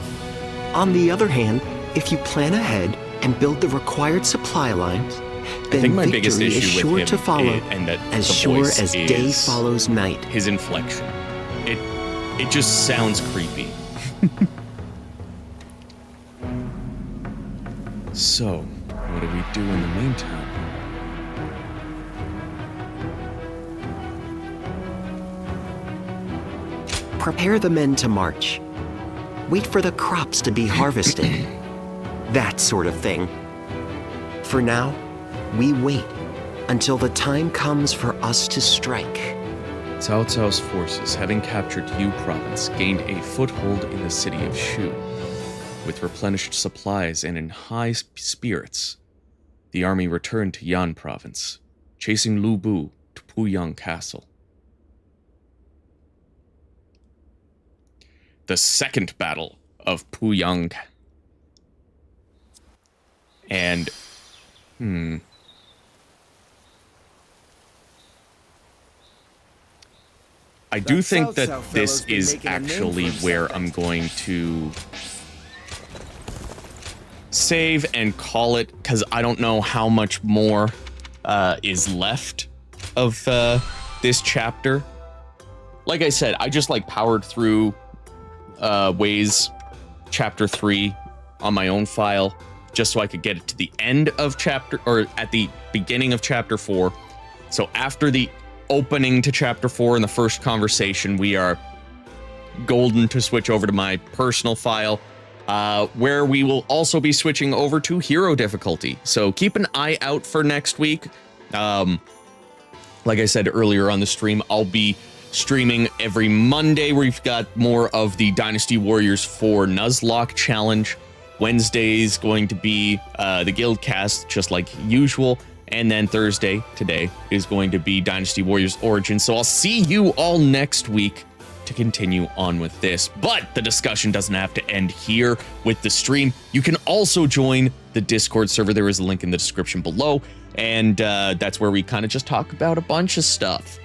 On the other hand, if you plan ahead and build the required supply lines, then my biggest victory is issue sure with him to follow, and that as the sure voice as day is follows night. His inflection. It just sounds creepy. So, what do we do in the meantime? Prepare the men to march. Wait for the crops to be harvested. That sort of thing. For now, we wait until the time comes for us to strike. Cao Cao's forces, having captured Yu province, gained a foothold in the city of Shu. With replenished supplies and in high spirits, the army returned to Yan province, chasing Lu Bu to Puyang Castle. The Second Battle of Puyang. And, I do think that this is actually where I'm going to save and call it, because I don't know how much more is left of this chapter. Like I said, I just powered through Ways chapter 3 on my own file just so I could get it to the end of chapter, or at the beginning of chapter 4. So after the opening to chapter 4 in the first conversation, we are golden to switch over to my personal file, where we will also be switching over to hero difficulty. So keep an eye out for next week. Like I said earlier on the stream, I'll be streaming every Monday. We've got more of the Dynasty Warriors 4 Nuzlocke challenge. Wednesday's going to be the guild cast, just like usual. And then Thursday, today, is going to be Dynasty Warriors Origins. So I'll see you all next week to continue on with this. But the discussion doesn't have to end here with the stream. You can also join the Discord server. There is a link in the description below. And that's where we kind of just talk about a bunch of stuff.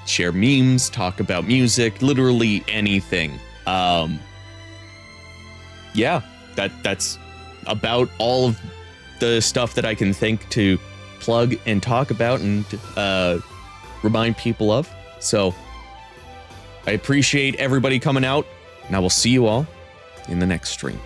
share memes, talk about music, literally anything. Yeah, that's about all of the stuff that I can think to plug and talk about and remind people of. So I appreciate everybody coming out, and I will see you all in the next stream.